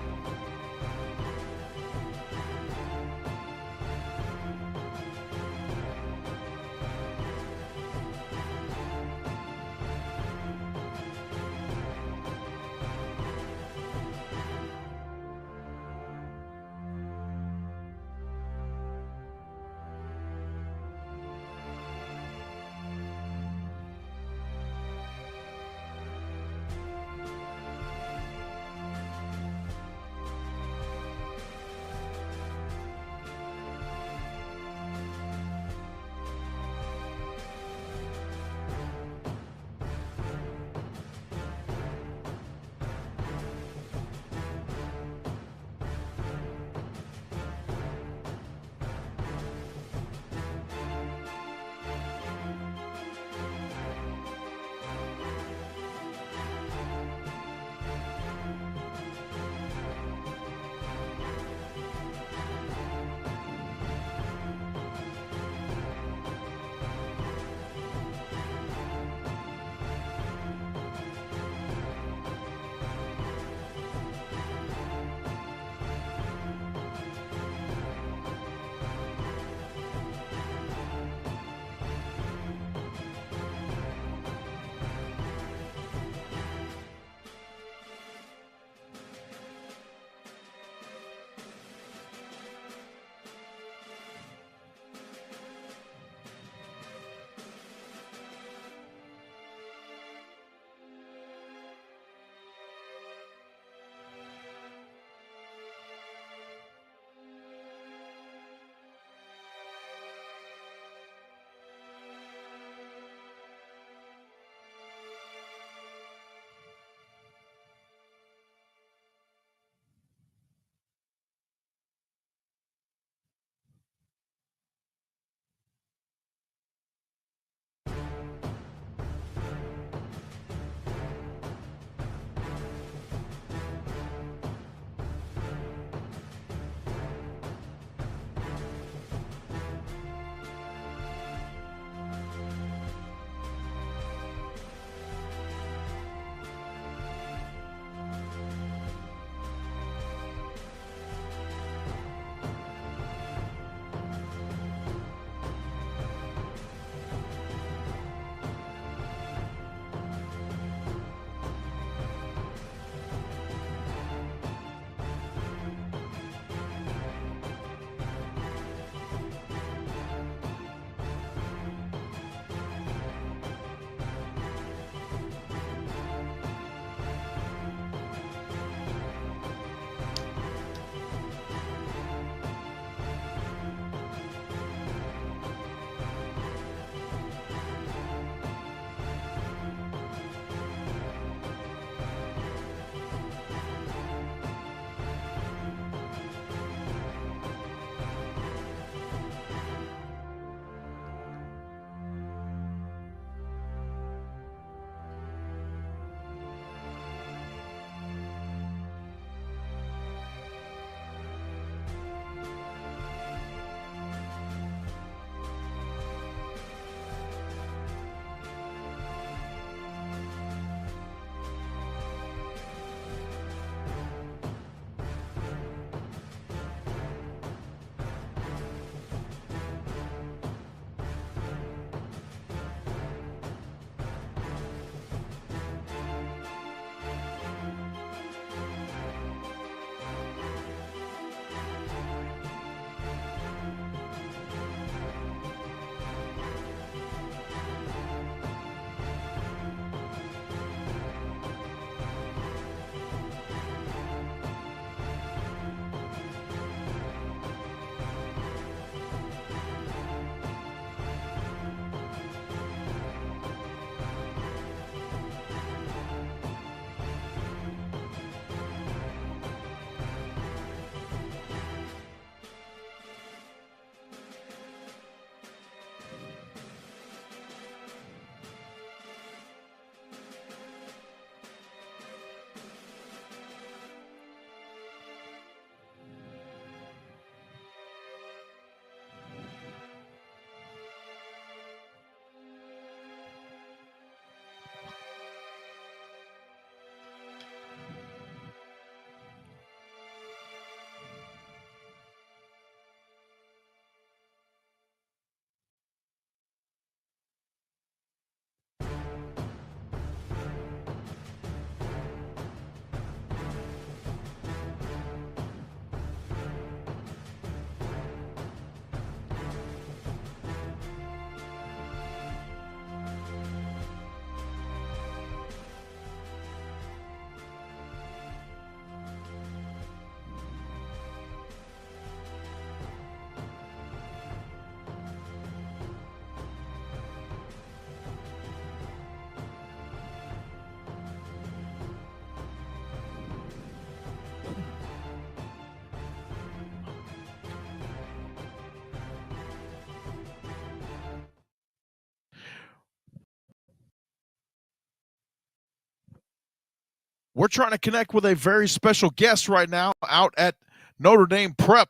We're trying to connect with a very special guest right now out at Notre Dame Prep.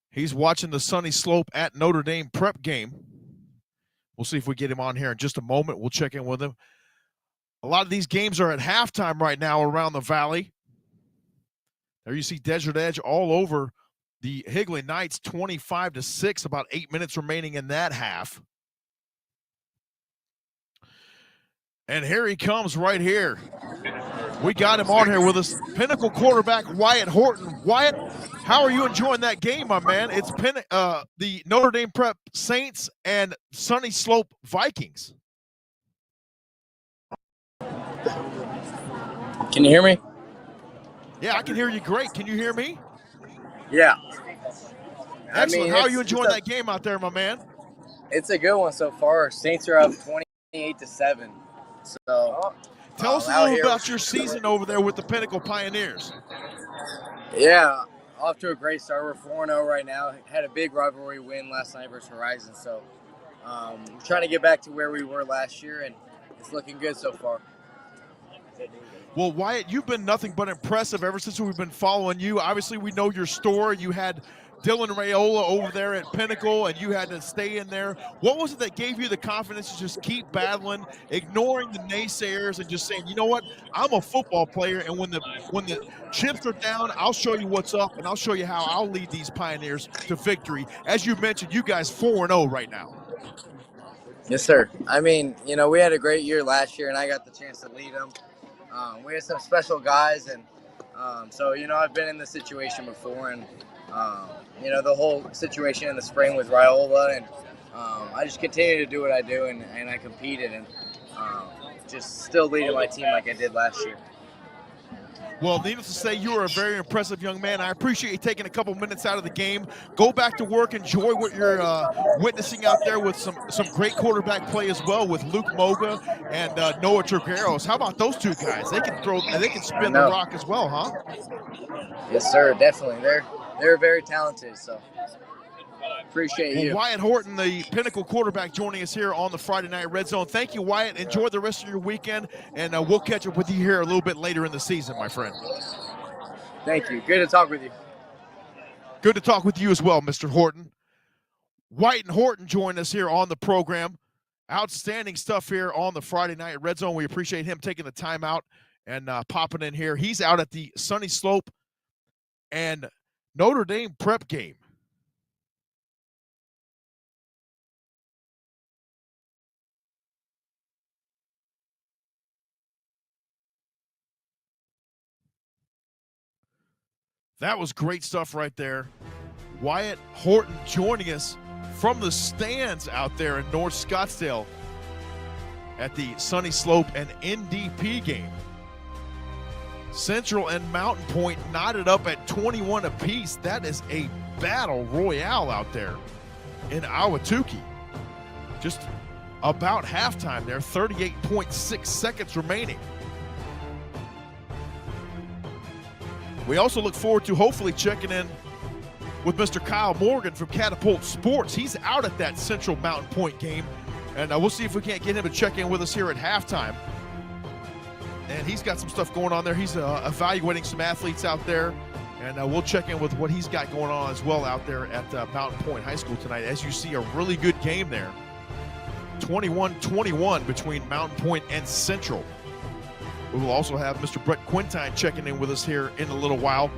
He's watching the Sunny Slope at Notre Dame Prep game. We'll see if we get him on here in just a moment. We'll check in with him. A lot of these games are at halftime right now around the Valley. There you see Desert Edge all over the Higley Knights, 25-6, about 8 minutes remaining in that half. And here he comes right here. We got him on here with us, Pinnacle quarterback Wyatt Horton. Wyatt, how are you enjoying that game, my man? It's the Notre Dame Prep Saints and Sunny Slope Vikings. Can you hear me? Yeah, I can hear you great. Can you hear me? Yeah. Excellent. How are you enjoying that game out there, my man? It's a good one so far. Saints are up 28-7. So tell us a little about your season over there with the Pinnacle Pioneers. Yeah, off to a great start. We're 4-0 right now. Had a big rivalry win last night versus Horizon. So we're trying to get back to where we were last year, and it's looking good so far. Well, Wyatt, you've been nothing but impressive ever since we've been following you. Obviously, we know your story. You had Dylan Raiola over there at Pinnacle, and you had to stay in there. What was it that gave you the confidence to just keep battling, ignoring the naysayers, and just saying, you know what, I'm a football player, and when the chips are down, I'll show you what's up, and I'll show you how I'll lead these Pioneers to victory. As you mentioned, you guys 4-0 right now. Yes, sir. I mean, you know, we had a great year last year, and I got the chance to lead them. We had some special guys, and so, you know, I've been in this situation before, and you know, the whole situation in the spring with Raiola, and I just continue to do what I do, and I competed, and just still leading my team like I did last year. Well, needless to say, you are a very impressive young man. I appreciate you taking a couple minutes out of the game. Go back to work. Enjoy what you're witnessing out there with some great quarterback play as well with Luke Moga and Noah Trigueros. How about those two guys? They can throw and they can spin the rock as well, huh? Yes, sir. Definitely. They're very talented. So appreciate you. Wyatt Horton, the Pinnacle quarterback, joining us here on the Friday Night Red Zone. Thank you, Wyatt. Enjoy the rest of your weekend, and we'll catch up with you here a little bit later in the season, my friend. Thank you. Good to talk with you. Good to talk with you as well, Mr. Horton. Wyatt and Horton join us here on the program. Outstanding stuff here on the Friday Night Red Zone. We appreciate him taking the time out and popping in here. He's out at the Sunny Slope and Notre Dame Prep game. That was great stuff right there. Wyatt Horton joining us from the stands out there in North Scottsdale at the Sunny Slope and NDP game. Central and Mountain Point knotted up at 21 apiece. That is a battle royale out there in Ahwatukee. Just about halftime there, 38.6 seconds remaining. We also look forward to hopefully checking in with Mr. Kyle Morgan from Catapult Sports. He's out at that Central Mountain Point game, and we'll see if we can't get him to check in with us here at halftime. And he's got some stuff going on there. He's evaluating some athletes out there, and we'll check in with what he's got going on as well out there at Mountain Point High School tonight. As you see, a really good game there. 21-21 between Mountain Point and Central. We will also have Mr. Brett Quintine checking in with us here in a little while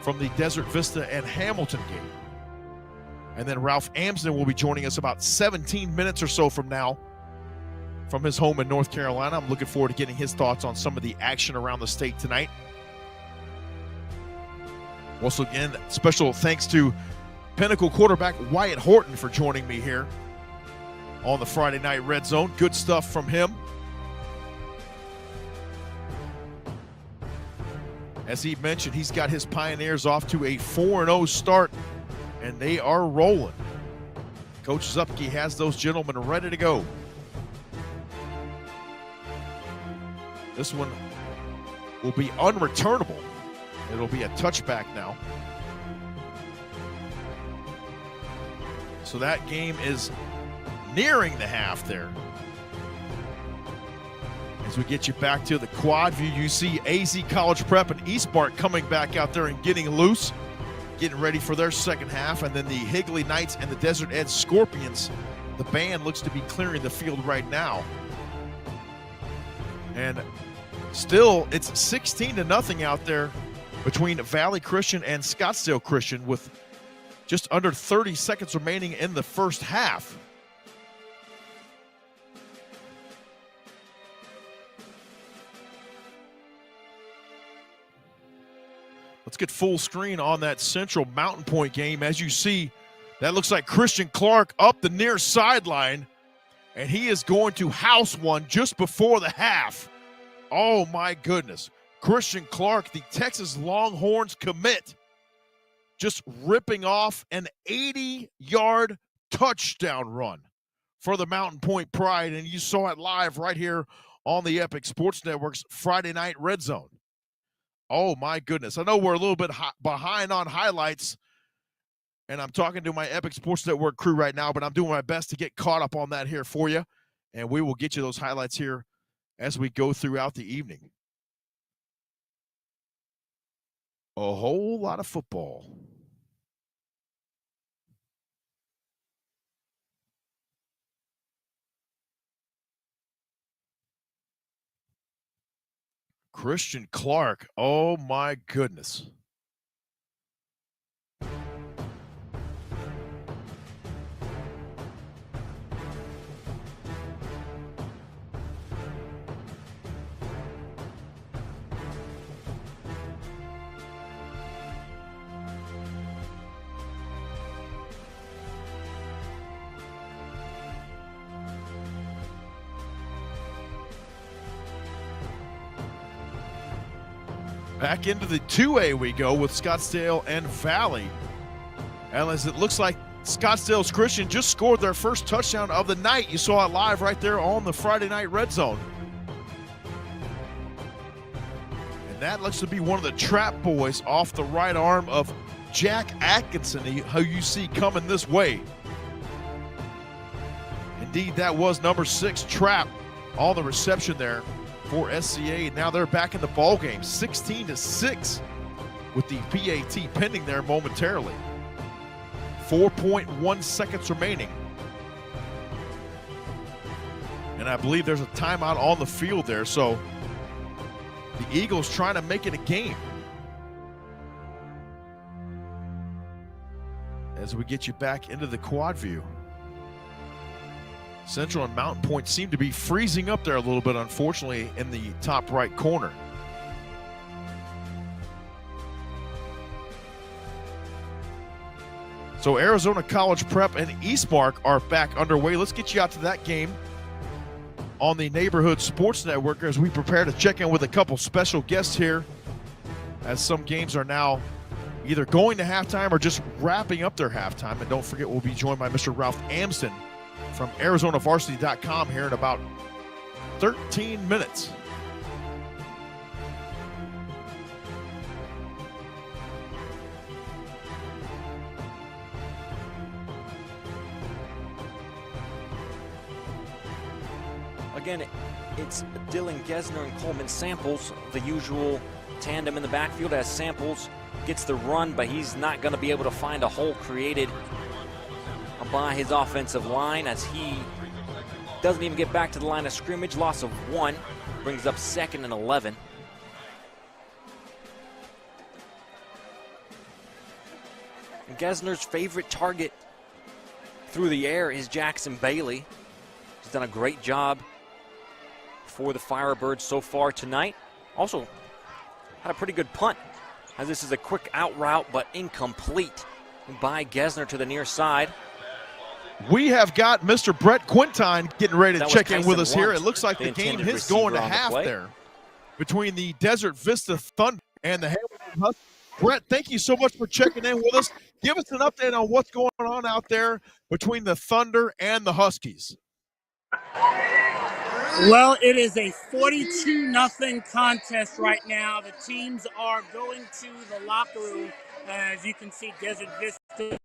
from the Desert Vista and Hamilton game. And then Ralph Amsden will be joining us about 17 minutes or so from now from his home in North Carolina. I'm looking forward to getting his thoughts on some of the action around the state tonight. Also, again, special thanks to Pinnacle quarterback Wyatt Horton for joining me here on the Friday Night Red Zone. Good stuff from him. As he mentioned, he's got his Pioneers off to a 4-0 start, and they are rolling. Coach Zupke has those gentlemen ready to go. This one will be unreturnable. It'll be a touchback now. So that game is nearing the half there. As we get you back to the quad view, you see AZ College Prep and Eastmark coming back out there and getting loose, getting ready for their second half. And then the Higley Knights and the Desert Edge Scorpions, the band looks to be clearing the field right now. And still, it's 16-0 out there between Valley Christian and Scottsdale Christian with just under 30 seconds remaining in the first half. Let's get full screen on that Central Mountain Point game. As you see, that looks like Christian Clark up the near sideline, and he is going to house one just before the half. Oh, my goodness. Christian Clark, the Texas Longhorns commit, just ripping off an 80-yard touchdown run for the Mountain Point Pride, and you saw it live right here on the Epic Sports Network's Friday Night Red Zone. Oh, my goodness. I know we're a little bit behind on highlights, and I'm talking to my Epic Sports Network crew right now, but I'm doing my best to get caught up on that here for you, and we will get you those highlights here as we go throughout the evening. A whole lot of football. Christian Clark, oh my goodness. Back into the 2A we go with Scottsdale and Valley. And as it looks like Scottsdale's Christian just scored their first touchdown of the night. You saw it live right there on the Friday Night Red Zone. And that looks to be one of the trap boys off the right arm of Jack Atkinson, who you see coming this way. Indeed, that was number 6, Trap, on the reception there for SCA. Now they're back in the ball game, 16-6, with the PAT pending there momentarily. 4.1 seconds remaining. And I believe there's a timeout on the field there, so the Eagles trying to make it a game. As we get you back into the quad view. Central and Mountain Point seem to be freezing up there a little bit, unfortunately, in the top right corner. So Arizona College Prep and Eastmark are back underway. Let's get you out to that game on the Neighborhood Sports Network as we prepare to check in with a couple special guests here, as some games are now either going to halftime or just wrapping up their halftime. And don't forget, we'll be joined by Mr. Ralph Amsden from ArizonaVarsity.com here in about 13 minutes. Again, it's Dylan Gesner and Coleman Samples, the usual tandem in the backfield, as Samples gets the run, but he's not going to be able to find a hole created by his offensive line, as he doesn't even get back to the line of scrimmage. Loss of 1 brings up 2nd and 11. And Gesner's favorite target through the air is Jackson Bailey. He's done a great job for the Firebirds so far tonight. Also had a pretty good punt, as this is a quick out route but incomplete by Gesner to the near side. We have got Mr. Brett Quintine getting ready to check in with us here. It looks like the the game intended is going to receiver on the half play there between the Desert Vista Thunder and the Hamilton Huskies. Brett, thank you so much for checking in with us. Give us an update on what's going on out there between the Thunder and the Huskies. Well, it is a 42-0 contest right now. The teams are going to the locker room. As you can see, Desert Vista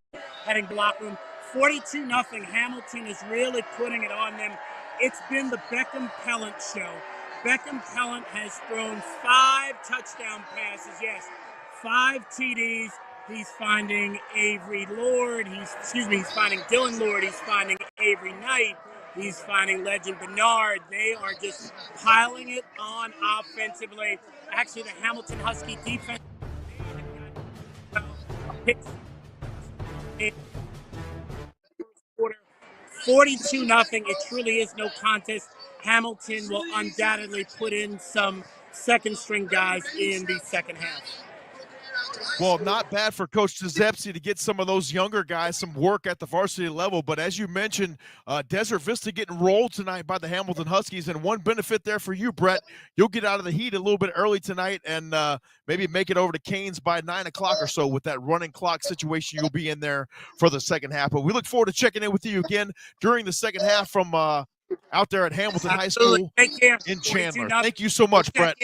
heading to the locker room. 42-0. Hamilton is really putting it on them. It's been the Beckham Pellant show. Beckham Pellant has thrown 5 touchdown passes. Yes, 5 TDs. He's finding Avery Lord. He's finding Dylan Lord. He's finding Avery Knight. He's finding Legend Bernard. They are just piling it on offensively. Actually, the Hamilton Husky defense picks in the first quarter. 42-0. It truly is no contest. Hamilton will undoubtedly put in some second-string guys in the second half. Well, not bad for Coach Giuseppe to get some of those younger guys some work at the varsity level. But as you mentioned, Desert Vista getting rolled tonight by the Hamilton Huskies. And one benefit there for you, Brett, you'll get out of the heat a little bit early tonight and maybe make it over to Canes by 9 o'clock or so with that running clock situation. You'll be in there for the second half. But we look forward to checking in with you again during the second half from out there at Hamilton High School in Chandler. Thank you so much, Brett.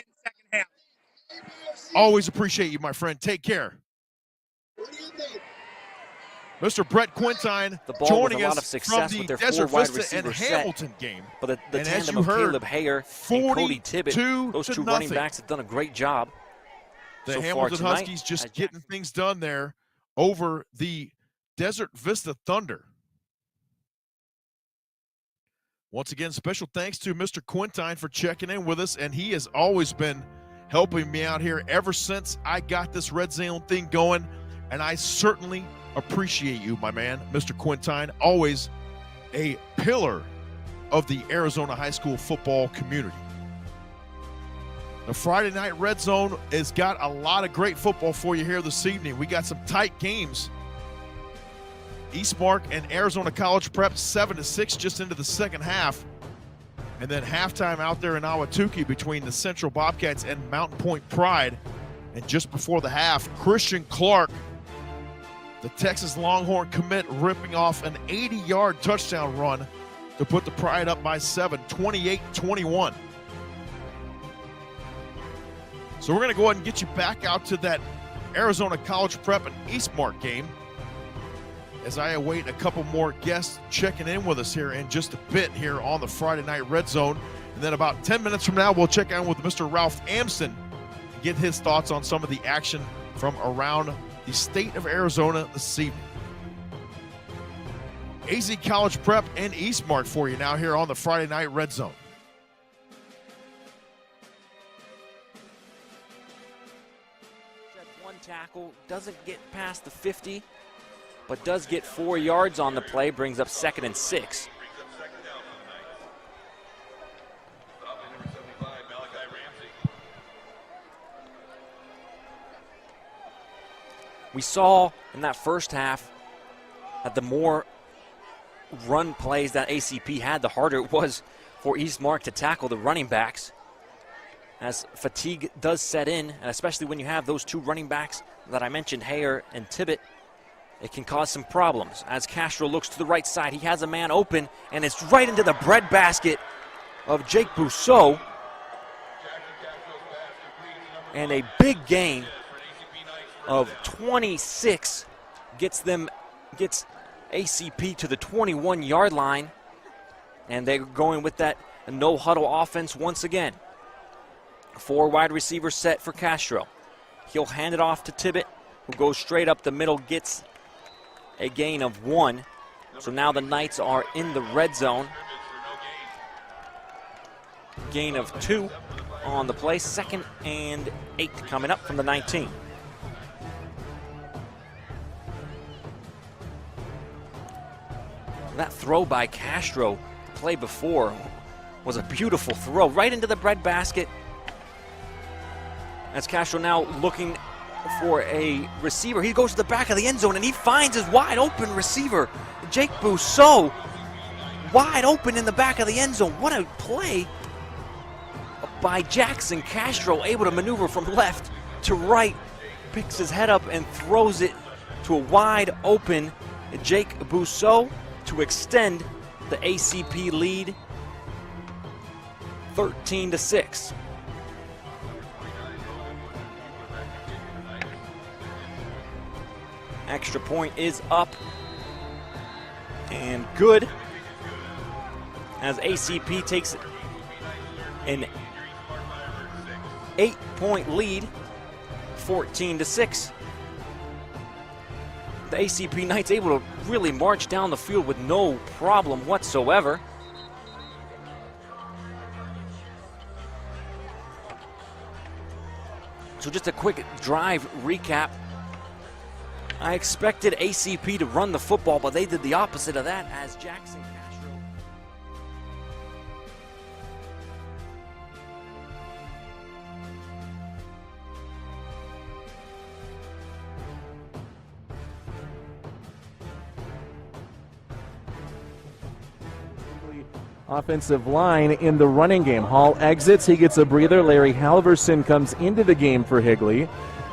Always appreciate you, my friend. Take care. Mr. Brett Quintine joining us from the Desert Vista and Hamilton game. But the tandem of Caleb Hayer and Cody Tibbett, those two running backs have done a great job. The Hamilton Huskies just getting things done there over the Desert Vista Thunder. Once again, special thanks to Mr. Quintine for checking in with us, and he has always been helping me out here ever since I got this Red Zone thing going, and I certainly appreciate you, my man, Mr. Quintine, always a pillar of the Arizona high school football community. The Friday Night Red Zone has got a lot of great football for you here this evening. We got some tight games. Eastmark and Arizona College Prep 7-6 just into the second half. And then halftime out there in Ahwatukee between the Central Bobcats and Mountain Point Pride. And just before the half, Christian Clark, the Texas Longhorn commit, ripping off an 80-yard touchdown run to put the Pride up by 7, 28-21. So we're going to go ahead and get you back out to that Arizona College Prep and Eastmark game as I await a couple more guests checking in with us here in just a bit here on the Friday Night Red Zone. And then about 10 minutes from now, we'll check in with Mr. Ralph Amston and get his thoughts on some of the action from around the state of Arizona this evening. AZ College Prep and Eastmark for you now here on the Friday Night Red Zone. One tackle, doesn't get past the 50. But does get 4 yards on the play, brings up 2nd and 6. We saw in that first half that the more run plays that ACP had, the harder it was for Eastmark to tackle the running backs, as fatigue does set in, and especially when you have those two running backs that I mentioned, Hayer and Tibbett, it can cause some problems. As Castro looks to the right side, he has a man open, and it's right into the breadbasket of Jake Bousseau. And a big gain of 26 gets ACP to the 21-yard line. And they're going with that no-huddle offense once again. 4 wide receivers set for Castro. He'll hand it off to Tibbett, who goes straight up the middle, gets a gain of 1. So now the Knights are in the red zone. Gain of 2 on the play. 2nd and 8 coming up from the 19. That throw by Castro, the play before, was a beautiful throw right into the breadbasket. As Castro now looking for a receiver. He goes to the back of the end zone and he finds his wide open receiver, Jake Bousseau, wide open in the back of the end zone. What a play by Jackson Castro, able to maneuver from left to right, picks his head up and throws it to a wide open Jake Bousseau to extend the ACP lead 13-6. Extra point is up and good as ACP takes an 8-point lead, 14-6. The ACP Knights able to really march down the field with no problem whatsoever. So just a quick drive recap. I expected ACP to run the football, but they did the opposite of that as Jackson Castro. Offensive line in the running game. Hall exits, he gets a breather. Larry Halverson comes into the game for Higley.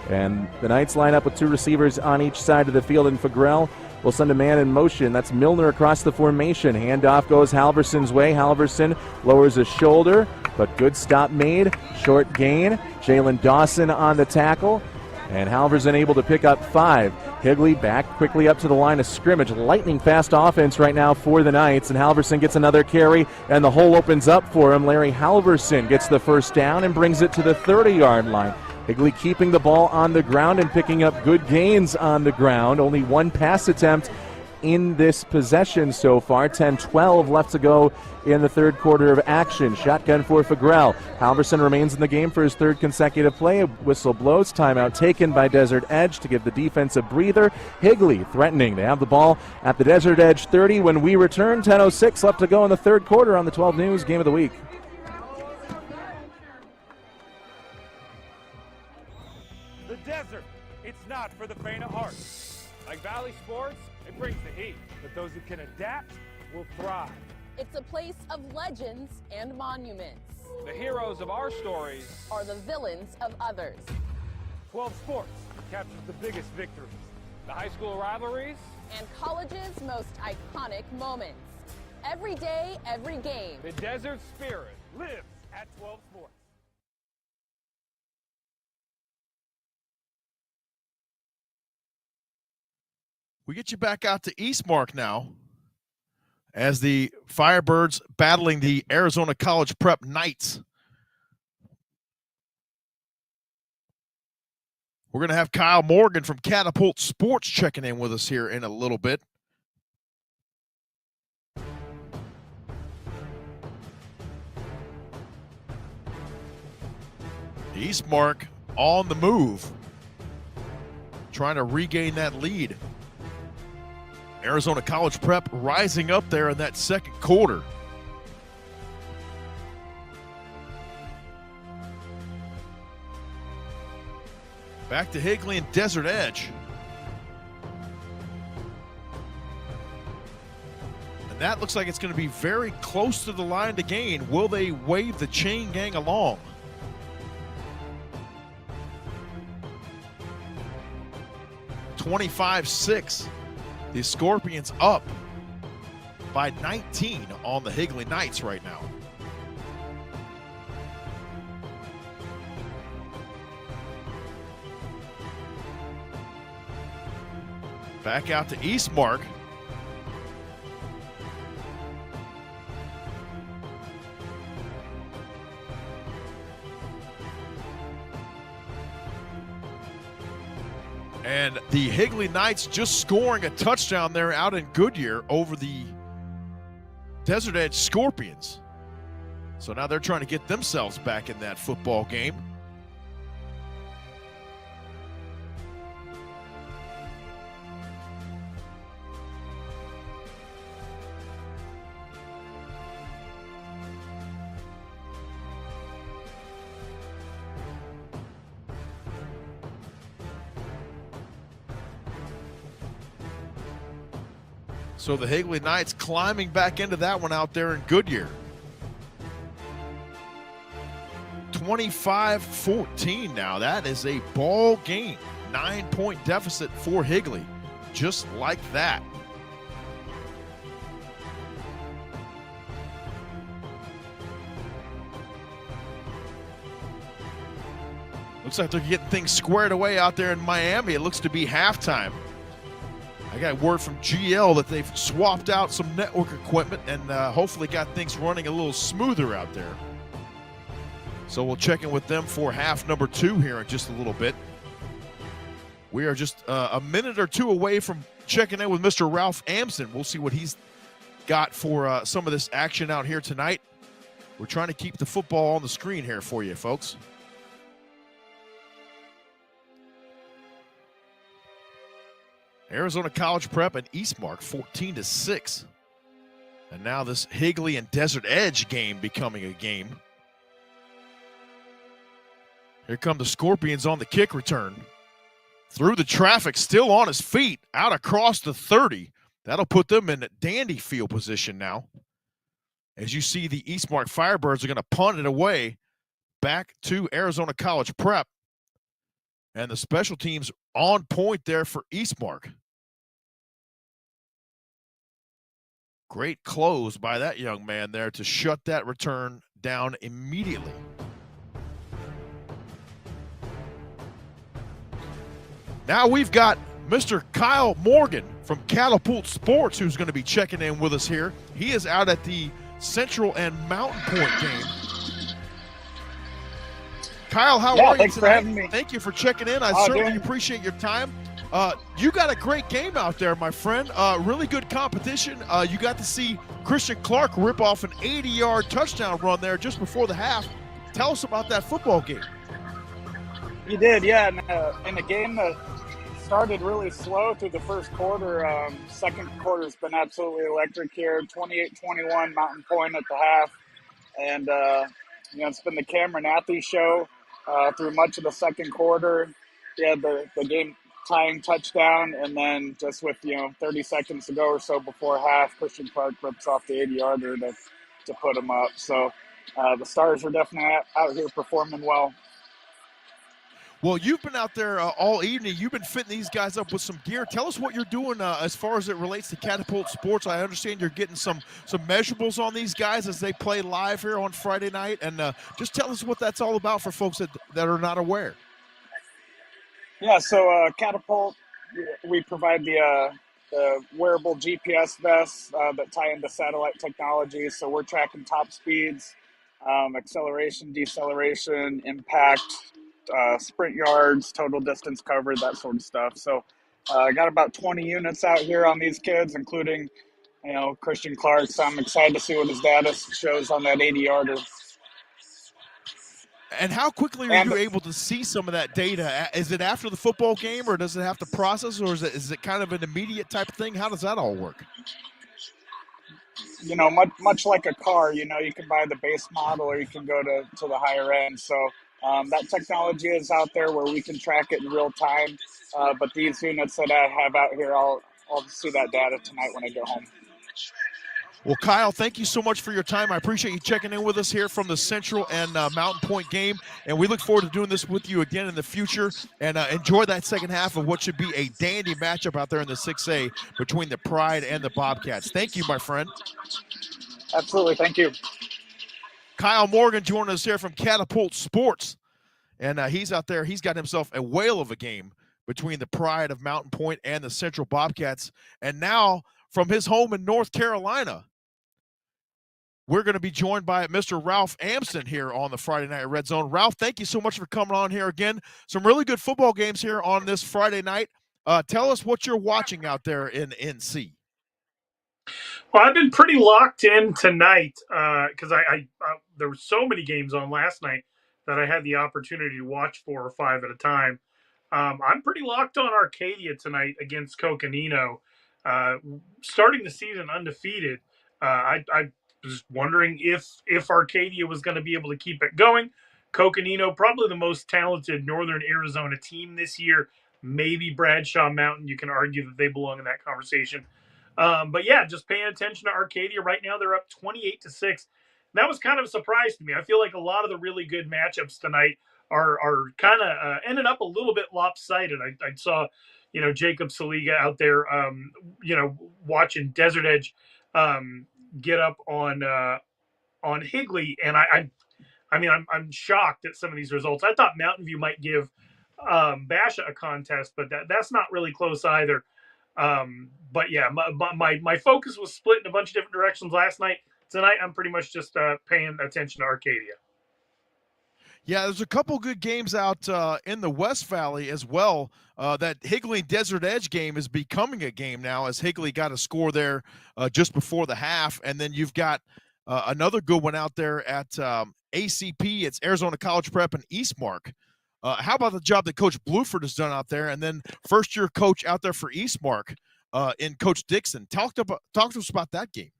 And the Knights line up with two receivers on each side of the field, and Fagrell will send a man in motion. That's Milner across the formation. Handoff goes Halverson's way. Halverson lowers his shoulder, but good stop made. Short gain. Jalen Dawson on the tackle, and Halverson able to pick up 5. Higley back quickly up to the line of scrimmage. Lightning fast offense right now for the Knights, and Halverson gets another carry, and the hole opens up for him. Larry Halverson gets the first down and brings it to the 30-yard line. Higley keeping the ball on the ground and picking up good gains on the ground. Only one pass attempt in this possession so far. 10-12 left to go in the third quarter of action. Shotgun for Fagrell. Halverson remains in the game for his third consecutive play. A whistle blows. Timeout taken by Desert Edge to give the defense a breather. Higley threatening. They have the ball at the Desert Edge 30 when we return. 10:06 left to go in the third quarter on the 12 News Game of the Week. The desert, it's not for the faint of heart. Like Valley Sports, it brings the heat, but those who can adapt will thrive. It's a place of legends and monuments. The heroes of our stories are the villains of others. 12 Sports captures the biggest victories, the high school rivalries, and college's most iconic moments. Every day, every game. The desert spirit lives at 12 Sports. We get you back out to Eastmark now as the Firebirds battling the Arizona College Prep Knights. We're going to have Kyle Morgan from Catapult Sports checking in with us here in a little bit. Eastmark on the move, trying to regain that lead. Arizona College Prep rising up there in that second quarter. Back to Higley and Desert Edge. And that looks like it's going to be very close to the line to gain. Will they wave the chain gang along? (25-6). The Scorpions up by 19 on the Higley Knights right now. Back out to Eastmark. And the Higley Knights just scoring a touchdown there out in Goodyear over the Desert Edge Scorpions. So now they're trying to get themselves back in that football game. So the Higley Knights climbing back into that one out there in Goodyear. 25-14 now. That is a ball game. 9-point deficit for Higley. Just like that. Looks like they're getting things squared away out there in Miami. It looks to be halftime. I got word from GL that they've swapped out some network equipment and hopefully got things running a little smoother out there. So we'll check in with them for half number 2 here in just a little bit. We are just a minute or two away from checking in with Mr. Ralph Amson. We'll see what he's got for some of this action out here tonight. We're trying to keep the football on the screen here for you, folks. Arizona College Prep and Eastmark 14-6. And now this Higley and Desert Edge game becoming a game. Here come the Scorpions on the kick return. Through the traffic, still on his feet, out across the 30. That'll put them in dandy field position now. As you see, the Eastmark Firebirds are going to punt it away back to Arizona College Prep. And the special teams on point there for Eastmark. Great close by that young man there to shut that return down immediately. Now we've got Mr. Kyle Morgan from Catapult Sports who's going to be checking in with us here. He is out at the Central and Mountain Point game. Kyle, how are you thanks tonight? for having me. Thank you for checking in. I certainly appreciate your time. You got a great game out there, my friend. Really good competition. You got to see Christian Clark rip off an 80-yard touchdown run there just before the half. Tell us about that football game. You did, yeah. In a game that started really slow through the first quarter, second quarter's been absolutely electric here. 28-21 Mountain Point at the half. And, it's been the Cameron Athey show through much of the second quarter. We had the game tying touchdown, and then just with 30 seconds to go or so before half, Christian Clark rips off the 80-yarder to put him up. So the Stars are definitely out here performing well. Well, you've been out there all evening. You've been fitting these guys up with some gear. Tell us what you're doing as far as it relates to Catapult Sports. I understand you're getting some measurables on these guys as they play live here on Friday night. And just tell us what that's all about for folks that are not aware. Yeah, so Catapult, we provide the wearable GPS vests that tie into satellite technology. So we're tracking top speeds, acceleration, deceleration, impact, sprint yards, total distance covered, that sort of stuff. So I got about 20 units out here on these kids, including, Christian Clark. So I'm excited to see what his data shows on that 80-yarder. And how quickly are you able to see some of that data? Is it after the football game, or does it have to process, or is it kind of an immediate type of thing? How does that all work? Much like a car, you can buy the base model or you can go to the higher end. So that technology is out there where we can track it in real time. But these units that I have out here, I'll see that data tonight when I get home. Well, Kyle, thank you so much for your time. I appreciate you checking in with us here from the Central and Mountain Point game. And we look forward to doing this with you again in the future. And enjoy that second half of what should be a dandy matchup out there in the 6A between the Pride and the Bobcats. Thank you, my friend. Absolutely. Thank you. Kyle Morgan joining us here from Catapult Sports. And he's out there. He's got himself a whale of a game between the Pride of Mountain Point and the Central Bobcats. And now from his home in North Carolina, we're going to be joined by Mr. Ralph Amson here on the Friday Night Red Zone. Ralph, thank you so much for coming on here again. Some really good football games here on this Friday night. Tell us what you're watching out there in NC. Well, I've been pretty locked in tonight because I there were so many games on last night that I had the opportunity to watch 4 or 5 at a time. I'm pretty locked on Arcadia tonight against Coconino. Starting the season undefeated, I was wondering if Arcadia was going to be able to keep it going. Coconino, probably the most talented Northern Arizona team this year. Maybe Bradshaw Mountain. You can argue that they belong in that conversation. But yeah, just paying attention to Arcadia right now. They're up 28-6. That was kind of a surprise to me. I feel like a lot of the really good matchups tonight are kind of ended up a little bit lopsided. I saw, Jacob Saliga out there, watching Desert Edge get up on Higley, and I'm shocked at some of these results. I thought Mountain View might give Basha a contest, but that's not really close either. But yeah, my focus was split in a bunch of different directions last night. Tonight, I'm pretty much just paying attention to Arcadia. Yeah, there's a couple good games out in the West Valley as well. That Higley Desert Edge game is becoming a game now, as Higley got a score there just before the half. And then you've got another good one out there at ACP. It's Arizona College Prep and Eastmark. How about the job that Coach Bluford has done out there? And then first-year coach out there for Eastmark in Coach Dixon. Talk to us about that game.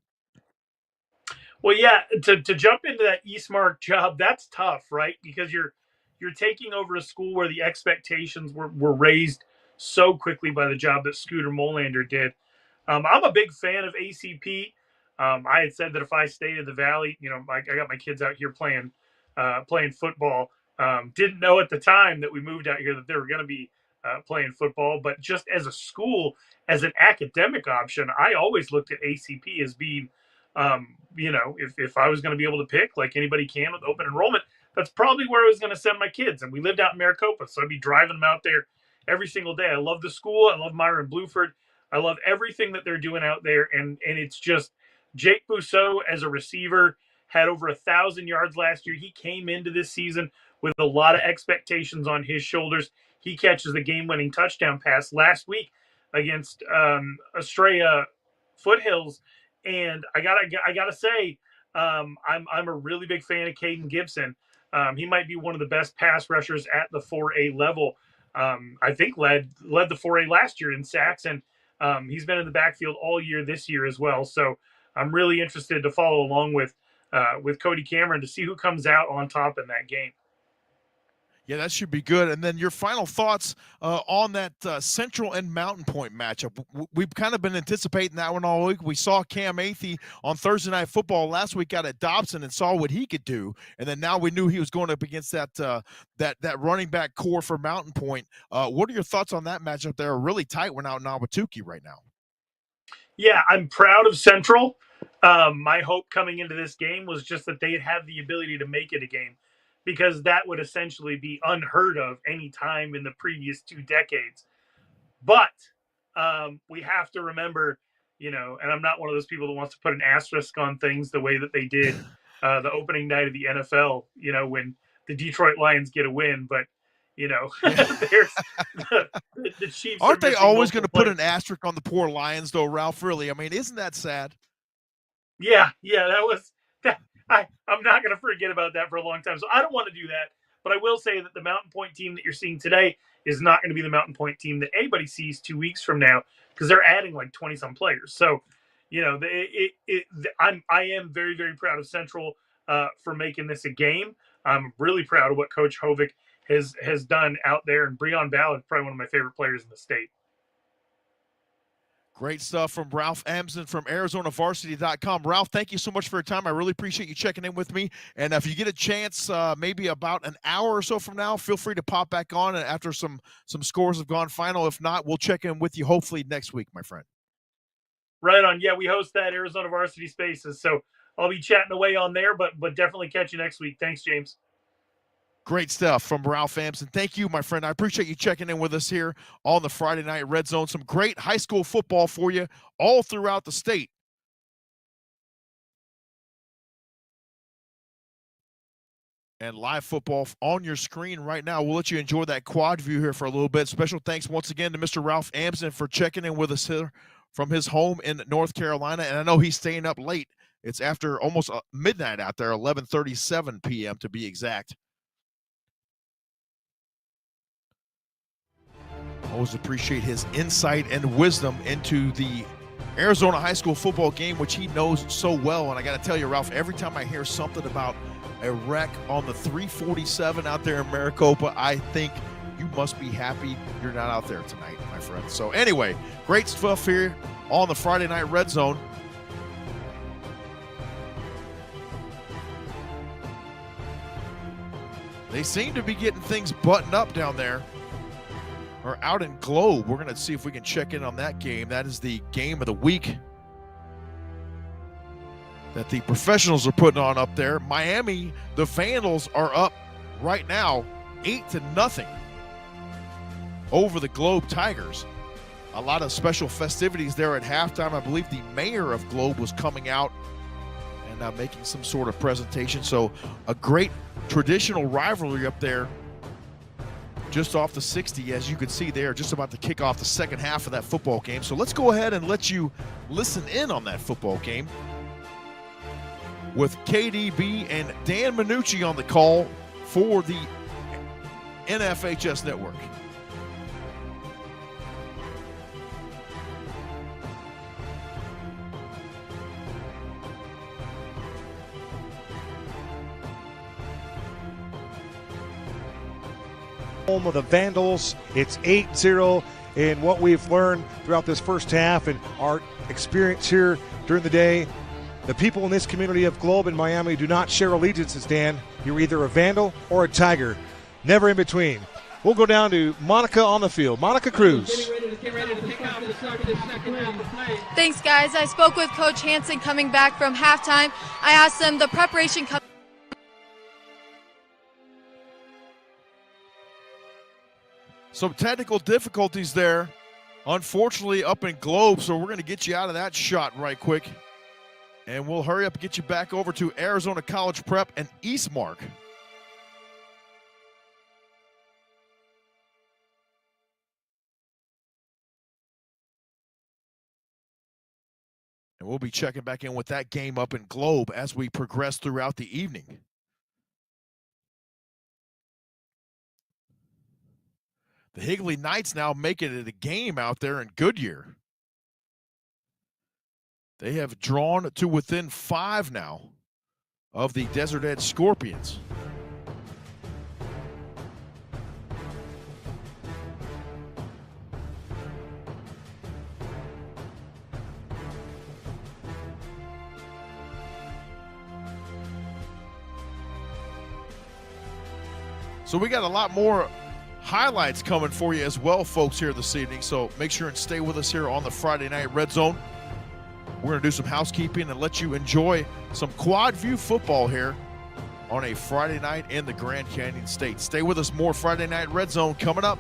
Well, yeah, to jump into that Eastmark job, that's tough, right? Because you're taking over a school where the expectations were raised so quickly by the job that Scooter Molander did. I'm a big fan of ACP. I had said that if I stayed in the Valley, I got my kids out here playing football. Didn't know at the time that we moved out here that they were going to be playing football, but just as a school, as an academic option, I always looked at ACP as being if I was going to be able to pick like anybody can with open enrollment, that's probably where I was going to send my kids. And we lived out in Maricopa, so I'd be driving them out there every single day. I love the school. I love Myron Bluford. I love everything that they're doing out there. And it's just Jake Bousseau as a receiver had over 1,000 yards last year. He came into this season with a lot of expectations on his shoulders. He catches the game-winning touchdown pass last week against Estrella Foothills. And I gotta say, I'm a really big fan of Caden Gibson. He might be one of the best pass rushers at the 4A level. I think led the 4A last year in sacks, and he's been in the backfield all year this year as well. So I'm really interested to follow along with Cody Cameron to see who comes out on top in that game. Yeah, that should be good. And then your final thoughts on that Central and Mountain Point matchup. We've kind of been anticipating that one all week. We saw Cam Athey on Thursday Night Football last week out at Dobson and saw what he could do. And then now we knew he was going up against that running back core for Mountain Point. What are your thoughts on that matchup? They're a really tight one out in Ahwatukee right now. Yeah, I'm proud of Central. My hope coming into this game was just that they'd have the ability to make it a game, because that would essentially be unheard of any time in the previous 2 decades. But we have to remember, and I'm not one of those people that wants to put an asterisk on things the way that they did the opening night of the NFL, when the Detroit Lions get a win. But, there's the Chiefs. Aren't they always going to put an asterisk on the poor Lions, though, Ralph? Really? I mean, isn't that sad? Yeah, that was that. I'm not going to forget about that for a long time. So I don't want to do that. But I will say that the Mountain Point team that you're seeing today is not going to be the Mountain Point team that anybody sees 2 weeks from now, because they're adding like 20-some players. So, I am very, very proud of Central for making this a game. I'm really proud of what Coach Hovick has done out there. And Breon Ballard, probably one of my favorite players in the state. Great stuff from Ralph Amsden from ArizonaVarsity.com. Ralph, thank you so much for your time. I really appreciate you checking in with me. And if you get a chance, maybe about an hour or so from now, feel free to pop back on after some scores have gone final. If not, we'll check in with you hopefully next week, my friend. Right on. Yeah, we host that Arizona Varsity Spaces, so I'll be chatting away on there, but definitely catch you next week. Thanks, James. Great stuff from Ralph Amsden. Thank you, my friend. I appreciate you checking in with us here on the Friday Night Red Zone. Some great high school football for you all throughout the state. And live football on your screen right now. We'll let you enjoy that quad view here for a little bit. Special thanks once again to Mr. Ralph Amsden for checking in with us here from his home in North Carolina. And I know he's staying up late. It's after almost midnight out there, 11:37 p.m. to be exact. Always appreciate his insight and wisdom into the Arizona high school football game, which he knows so well. And I got to tell you, Ralph, every time I hear something about a wreck on the 347 out there in Maricopa, I think you must be happy you're not out there tonight, my friend. So anyway, great stuff here on the Friday Night Red Zone. They seem to be getting things buttoned up down there. Or out in Globe. We're going to see if we can check in on that game. That is the game of the week that the professionals are putting on up there. Miami, the Vandals are up right now 8-0 over the Globe Tigers. A lot of special festivities there at halftime. I believe the mayor of Globe was coming out and now making some sort of presentation. So a great traditional rivalry up there just off the 60, as you can see there, just about to kick off the second half of that football game. So let's go ahead and let you listen in on that football game with KDB and Dan Minucci on the call for the NFHS Network. Home of the Vandals. It's 8-0 in what we've learned throughout this first half and our experience here during the day. The people in this community of Globe in Miami do not share allegiances, Dan. You're either a Vandal or a Tiger, never in between. We'll go down to Monica on the field. Monica Cruz. Thanks, guys. I spoke with Coach Hansen coming back from halftime. I asked him the preparation. Some technical difficulties there, unfortunately, up in Globe, so we're going to get you out of that shot right quick. And we'll hurry up and get you back over to Arizona College Prep and Eastmark. And we'll be checking back in with that game up in Globe as we progress throughout the evening. The Higley Knights now making it a game out there in Goodyear. They have drawn to within 5 now of the Desert Edge Scorpions. So we got a lot more highlights coming for you as well, folks, here this evening. So make sure and stay with us here on the Friday Night Red Zone. We're going to do some housekeeping and let you enjoy some quad view football here on a Friday night in the Grand Canyon State. Stay with us. More Friday Night Red Zone coming up.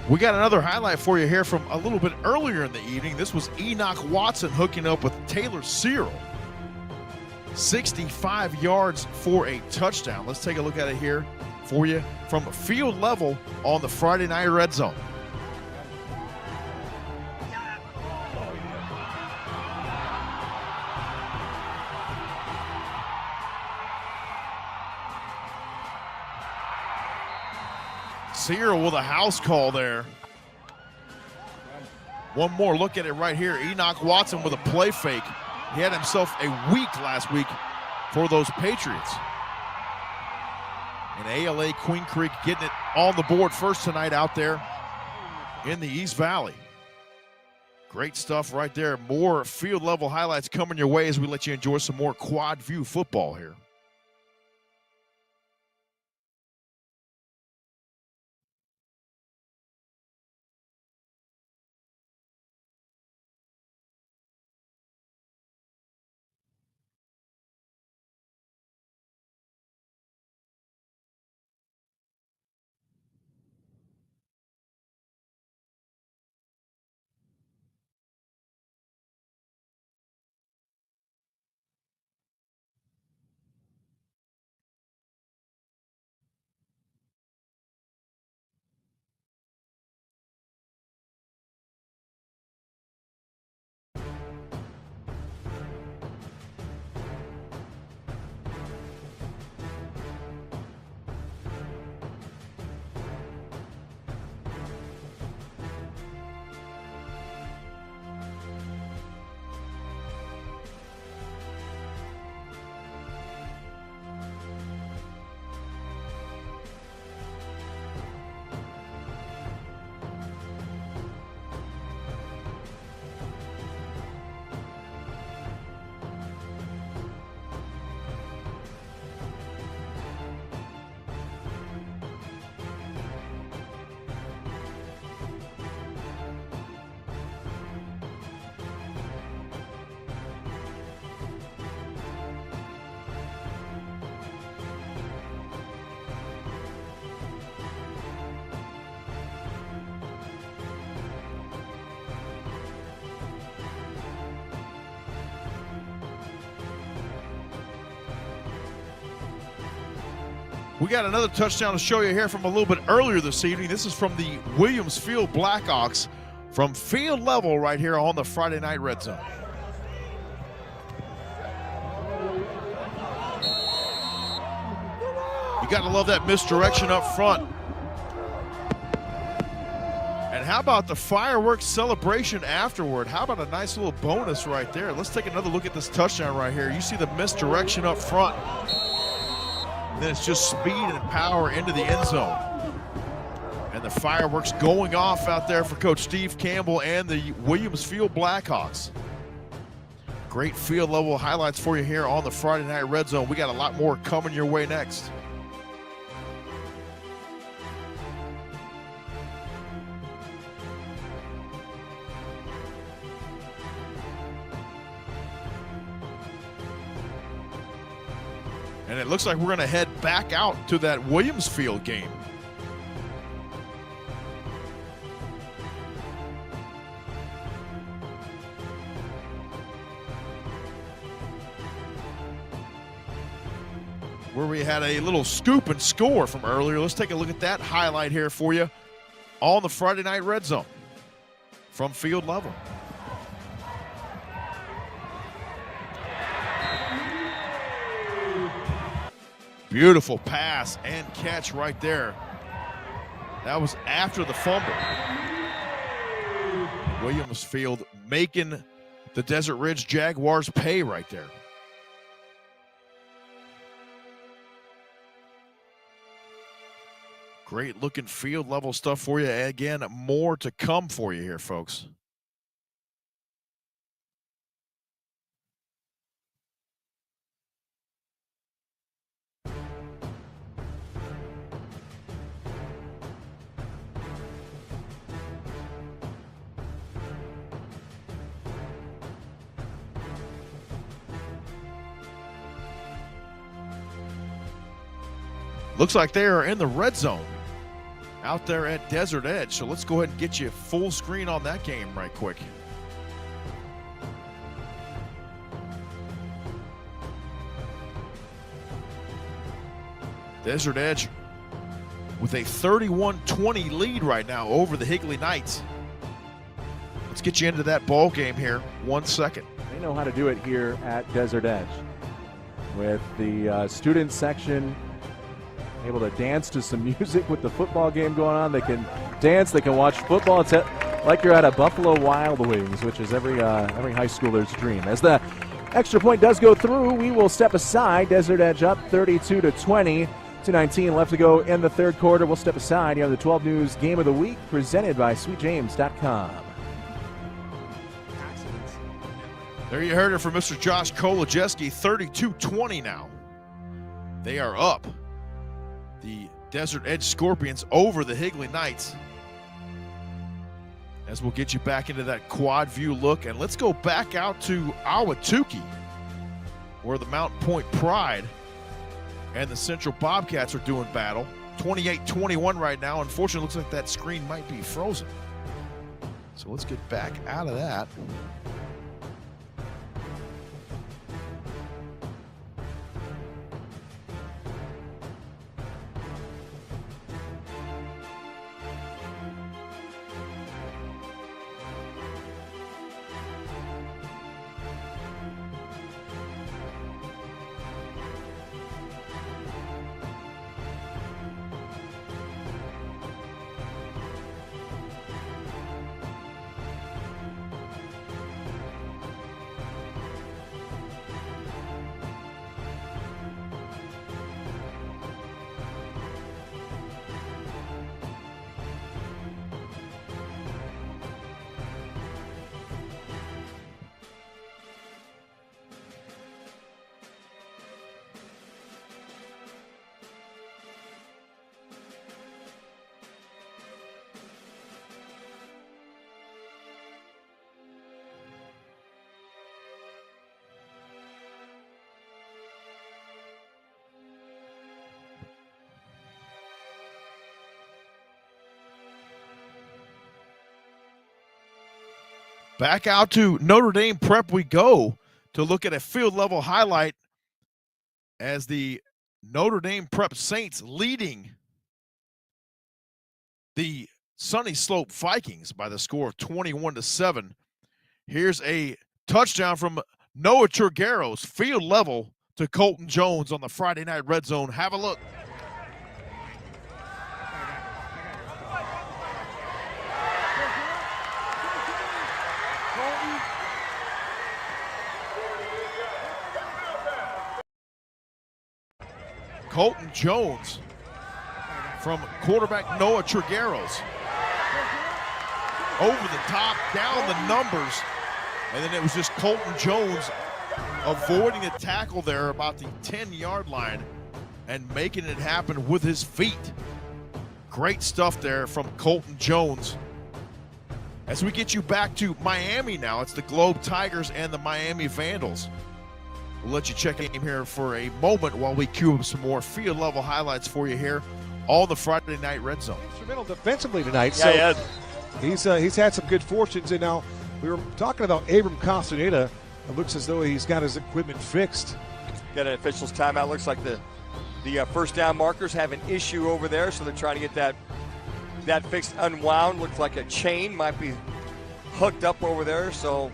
We got another highlight for you here from a little bit earlier in the evening. This was Enoch Watson hooking up with Taylor Cyril. 65 yards for a touchdown. Let's take a look at it here for you from field level on the Friday Night Red Zone. Cyril with a house call there. One more look at it right here. Enoch Watson with a play fake. He had himself a week last week for those Patriots. And ALA Queen Creek getting it on the board first tonight out there in the East Valley. Great stuff right there. More field level highlights coming your way as we let you enjoy some more quad view football here. We got another touchdown to show you here from a little bit earlier this evening. This is from the Williams Field Blackhawks from field level right here on the Friday Night Red Zone. You got to love that misdirection up front. And how about the fireworks celebration afterward? How about a nice little bonus right there? Let's take another look at this touchdown right here. You see the misdirection up front. And then it's just speed and power into the end zone. And the fireworks going off out there for Coach Steve Campbell and the Williams Field Blackhawks. Great field level highlights for you here on the Friday Night Red Zone. We got a lot more coming your way next. And it looks like we're going to head back out to that Williams Field game. Where we had a little scoop and score from earlier. Let's take a look at that highlight here for you on the Friday Night Red Zone from field level. Beautiful pass and catch right there. That was after the fumble. Williams Field making the Desert Ridge Jaguars pay right there. Great looking field level stuff for you. Again, more to come for you here, folks. Looks like they are in the red zone out there at Desert Edge. So let's go ahead and get you full screen on that game right quick. Desert Edge with a 31-20 lead right now over the Higley Knights. Let's get you into that ball game here. 1 second. They know how to do it here at Desert Edge with the student section able to dance to some music with the football game going on. They can dance, they can watch football. It's like you're at a Buffalo Wild Wings, which is every high schooler's dream. As the extra point does go through, we will step aside. Desert Edge up 32-20. 2:19 left to go in the third quarter. We'll step aside. You have the 12 News Game of the Week presented by SweetJames.com. There you heard it from Mr. Josh Kolojeski, 32-20 now. They are up. The Desert Edge Scorpions over the Higley Knights. As we'll get you back into that quad view look. And let's go back out to Ahwatukee, where the Mountain Point Pride and the Central Bobcats are doing battle. 28-21 right now. Unfortunately, it looks like that screen might be frozen. So let's get back out of that. Back out to Notre Dame Prep we go to look at a field level highlight as the Notre Dame Prep Saints leading the Sunny Slope Vikings by the score of 21-7. Here's a touchdown from Noah Trigueros, field level to Colton Jones on the Friday Night Red Zone. Have a look. Colton Jones from quarterback Noah Trigueros. Over the top, down the numbers, and then it was just Colton Jones avoiding the tackle there about the 10-yard line and making it happen with his feet. Great stuff there from Colton Jones. As we get you back to Miami now, it's the Globe Tigers and the Miami Vandals. We'll let you check in here for a moment while we cue up some more field level highlights for you here on the Friday Night Red Zone. Instrumental defensively tonight. Yeah, so he's had some good fortunes. And now we were talking about Abram Castaneda. It looks as though he's got his equipment fixed. Got an official's timeout. Looks like the first down markers have an issue over there, so they're trying to get that fixed, unwound. Looks like a chain might be hooked up over there. So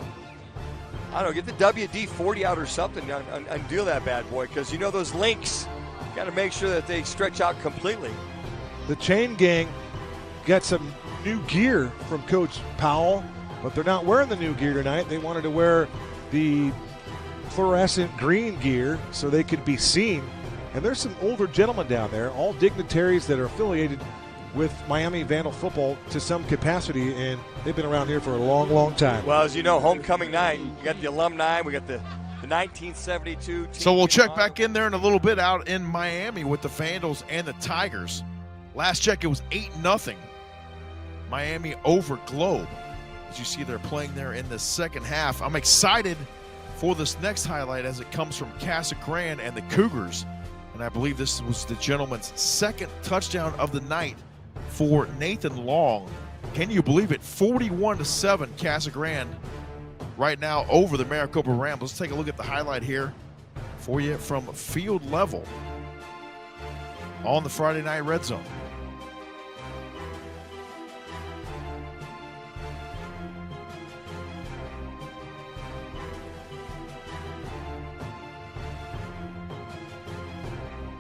I don't know, get the WD-40 out or something, undo that bad boy, because you know those links, got to make sure that they stretch out completely. The chain gang got some new gear from Coach Powell, but they're not wearing the new gear tonight. They wanted to wear the fluorescent green gear so they could be seen. And there's some older gentlemen down there, all dignitaries that are affiliated with Miami Vandal football to some capacity, and they've been around here for a long, long time. Well, as you know, homecoming night, you got the alumni, we got the 1972 team. So we'll check back in there in a little bit out in Miami with the Vandals and the Tigers. Last check, it was 8-0. Miami over Globe. As you see, they're playing there in the second half. I'm excited for this next highlight as it comes from Casa Grande and the Cougars. And I believe this was the gentleman's second touchdown of the night for Nathan Long. Can you believe it? 41-7 Casa Grande right now over the Maricopa Rams. Let's take a look at the highlight here for you from field level on the Friday Night Red Zone.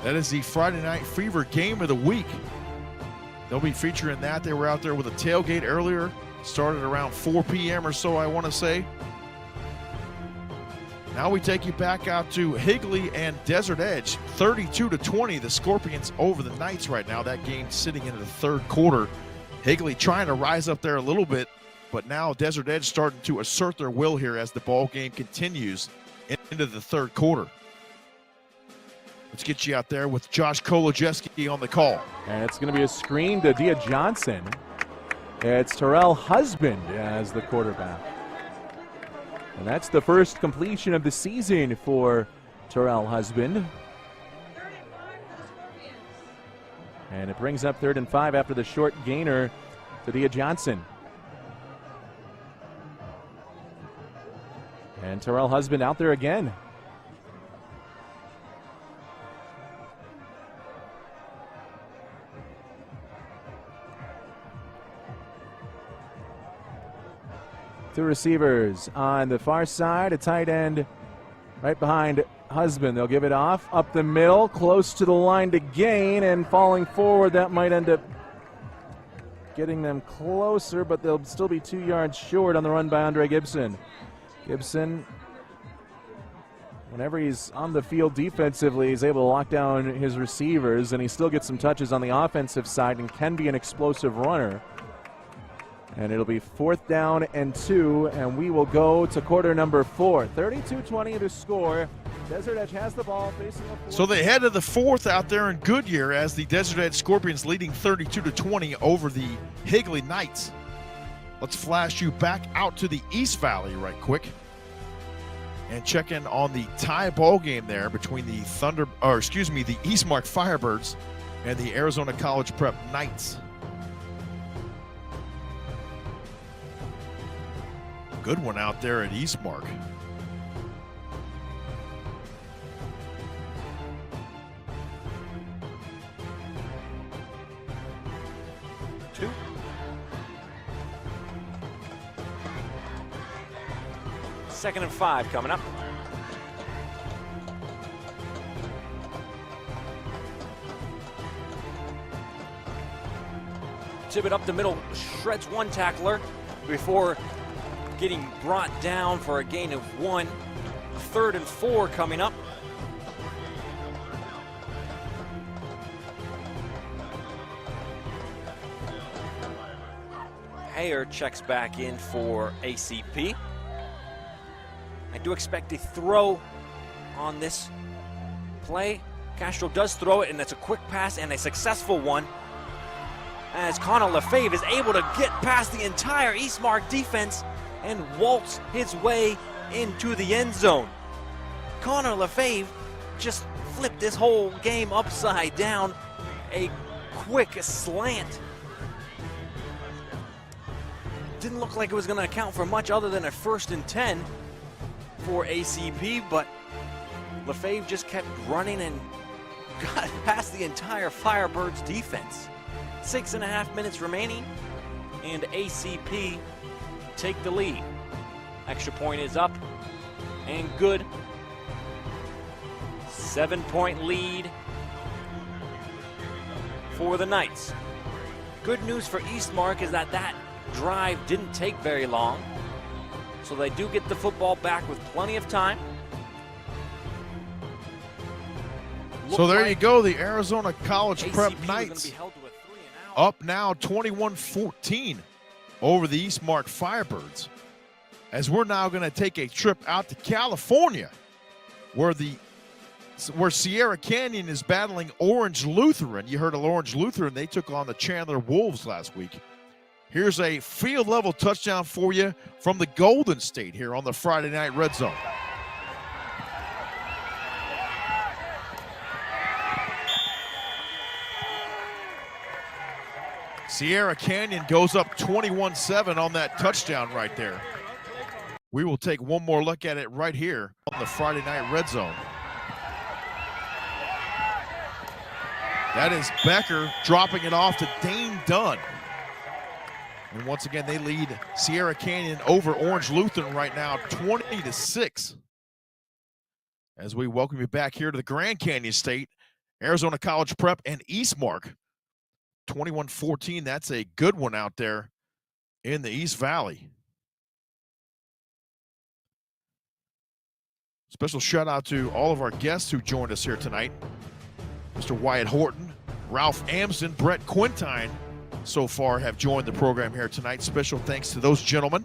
That is the Friday Night Fever Game of the Week. They'll be featuring that. They were out there with a tailgate earlier. Started around 4 p.m. or so, I want to say. Now we take you back out to Higley and Desert Edge. 32-20, the Scorpions over the Knights right now. That game sitting into the third quarter. Higley trying to rise up there a little bit, but now Desert Edge starting to assert their will here as the ball game continues into the third quarter. Let's get you out there with Josh Kolodziejski on the call. And it's going to be a screen to Dia Johnson. It's Terrell Husband as the quarterback. And that's the first completion of the season for Terrell Husband. And it brings up 3rd and 5 after the short gainer to Dia Johnson. And Terrell Husband out there again. Two receivers on the far side, a tight end right behind Husband. They'll give it off up the middle, close to the line to gain, and falling forward. That might end up getting them closer, but they'll still be 2 yards short on the run by Andre Gibson. Gibson, whenever he's on the field defensively, he's able to lock down his receivers, and he still gets some touches on the offensive side and can be an explosive runner. And it'll be 4th down and 2, and we will go to quarter number 4. 32-20 to score. Desert Edge has the ball facing the fourth. So they head to the fourth out there in Goodyear as the Desert Edge Scorpions leading 32-20 over the Higley Knights. Let's flash you back out to the East Valley right quick and check in on the tie ball game there between the the Eastmark Firebirds and the Arizona College Prep Knights. Good one out there at Eastmark. 2nd and 5 coming up. Tibbet up the middle, shreds one tackler before getting brought down for a gain of 1. 3rd and 4 coming up. Hayer checks back in for ACP. I do expect a throw on this play. Castro does throw it, and it's a quick pass and a successful one, as Connor Lefebvre is able to get past the entire Eastmark defense and waltz his way into the end zone. Connor Lefebvre just flipped this whole game upside down. A quick slant. Didn't look like it was going to account for much other than a 1st and 10 for ACP, but Lefebvre just kept running and got past the entire Firebirds defense. 6.5 minutes remaining, and ACP take the lead. Extra point is up and good. 7-point lead for the Knights. Good news for Eastmark is that drive didn't take very long, so they do get the football back with plenty of time. So there you go, the Arizona College Prep Knights up now 21-14 over the Eastmark Firebirds, as we're now going to take a trip out to California, where Sierra Canyon is battling Orange Lutheran. You heard of Orange Lutheran. They took on the Chandler Wolves last week. Here's a field-level touchdown for you from the Golden State here on the Friday Night Red Zone. Sierra Canyon goes up 21-7 on that touchdown right there. We will take one more look at it right here on the Friday Night Red Zone. That is Becker dropping it off to Dane Dunn. And once again, they lead Sierra Canyon over Orange Lutheran right now, 20-6. As we welcome you back here to the Grand Canyon State, Arizona College Prep and Eastmark. 21-14, that's a good one out there in the East Valley. Special shout out to all of our guests who joined us here tonight. Mr. Wyatt Horton, Ralph Amsden, Brett Quintine so far have joined the program here tonight. Special thanks to those gentlemen.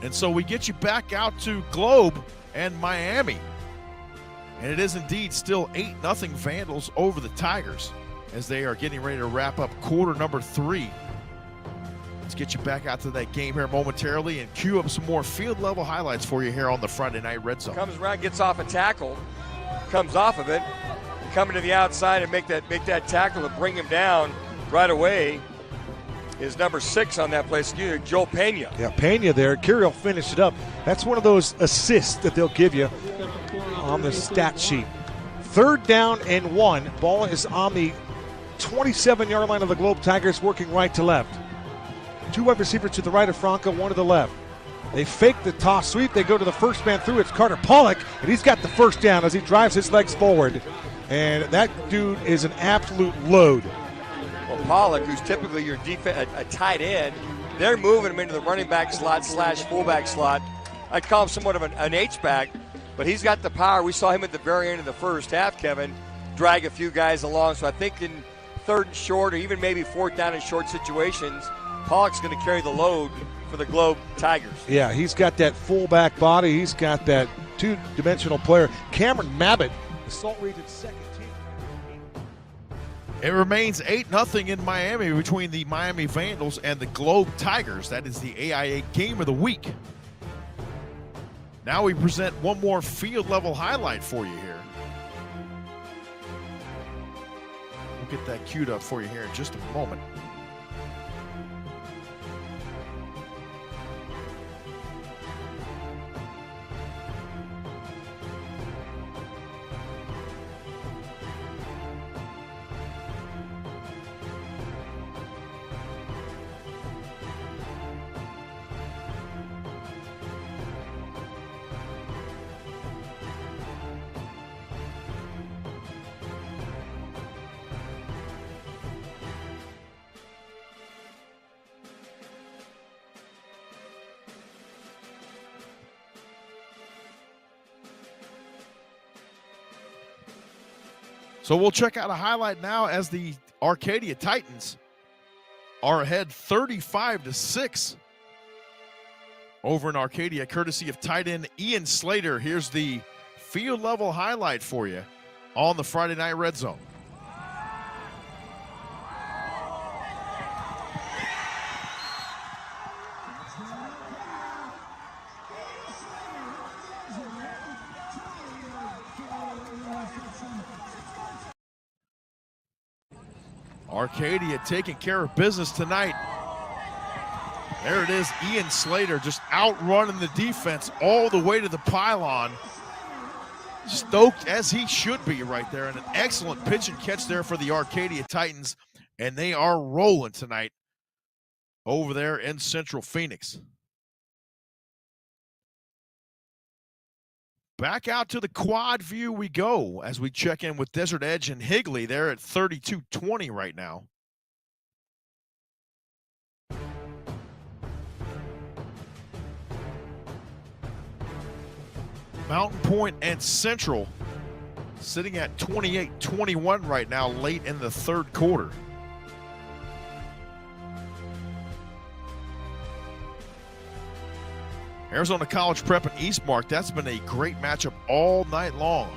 And so we get you back out to Globe and Miami. And it is indeed still 8-0 Vandals over the Tigers as they are getting ready to wrap up quarter number 3. Let's get you back out to that game here momentarily and cue up some more field-level highlights for you here on the Friday Night Red Zone. Comes around, gets off a tackle, comes off of it, coming to the outside and make that tackle to bring him down right away is number 6 on that play, Joel Pena. Yeah, Pena there. Kirill finished it up. That's one of those assists that they'll give you on the stat sheet. 3rd down and 1. Ball is on the 27-yard line of the Globe Tigers, working right to left. 2 wide receivers to the right of Franco, 1 to the left. They fake the toss sweep. They go to the first man through. It's Carter Pollock, and he's got the first down as he drives his legs forward. And that dude is an absolute load. Well, Pollock, who's typically your a tight end, they're moving him into the running back slot / fullback slot. I'd call him somewhat of an H-back, but he's got the power. We saw him at the very end of the first half, Kevin, drag a few guys along. So I think in 3rd and short or even maybe 4th down and short situations, Pollock's going to carry the load for the Globe Tigers. Yeah, he's got that fullback body. He's got that two-dimensional player. Cameron Mabbitt, the Salt Region's 2nd team. It remains 8-0 in Miami between the Miami Vandals and the Globe Tigers. That is the AIA Game of the Week. Now we present one more field-level highlight for you here. We'll get that queued up for you here in just a moment. So we'll check out a highlight now as the Arcadia Titans are ahead 35-6 over in Arcadia, courtesy of tight end Ian Slater. Here's the field level highlight for you on the Friday Night Red Zone. Arcadia taking care of business tonight. There it is, Ian Slater just outrunning the defense all the way to the pylon. Stoked as he should be right there, and an excellent pitch and catch there for the Arcadia Titans, and they are rolling tonight over there in Central Phoenix. Back out to the quad view we go as we check in with Desert Edge and Higley. They're at 32-20 right now. Mountain Point and Central sitting at 28-21 right now, late in the third quarter. Arizona College Prep and Eastmark, that's been a great matchup all night long.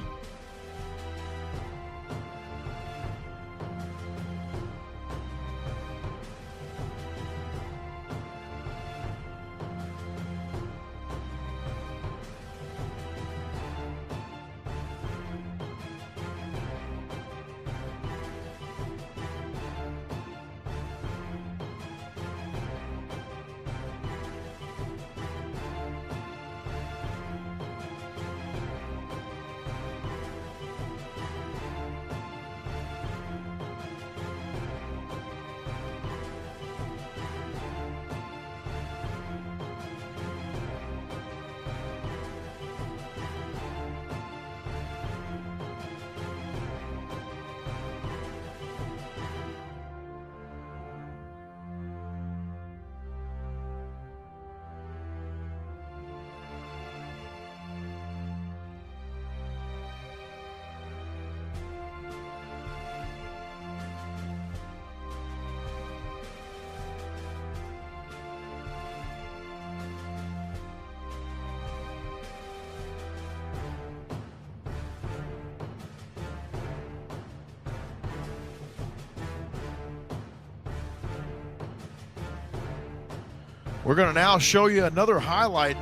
We're going to now show you another highlight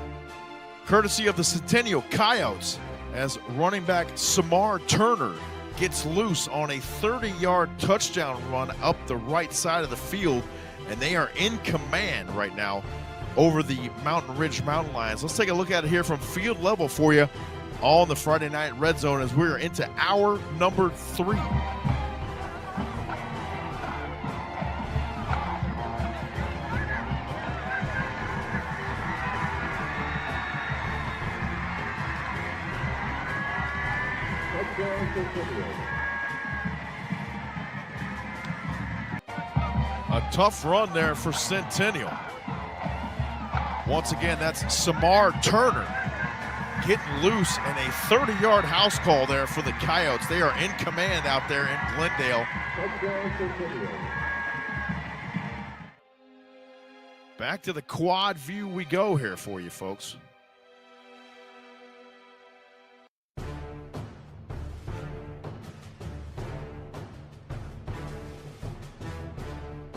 courtesy of the Centennial Coyotes as running back Samar Turner gets loose on a 30-yard touchdown run up the right side of the field, and they are in command right now over the Mountain Ridge Mountain Lions. Let's take a look at it here from field level for you on the Friday Night Red Zone as we're into hour number 3. A tough run there for Centennial. Once again, that's Samar Turner getting loose and a 30-yard house call there for the Coyotes. They are in command out there in Glendale. Back to the quad view we go here for you folks.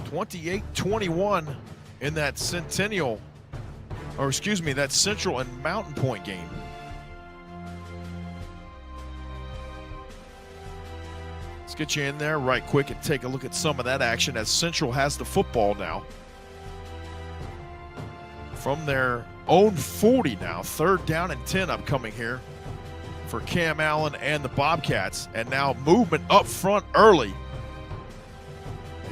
(28-21) in that Centennial, or excuse me, that Central and Mountain Point game. Let's get you in there right quick and take a look at some of that action as Central has the football now. From their own 40 now, 3rd down and 10 upcoming here for Cam Allen and the Bobcats. And now movement up front early.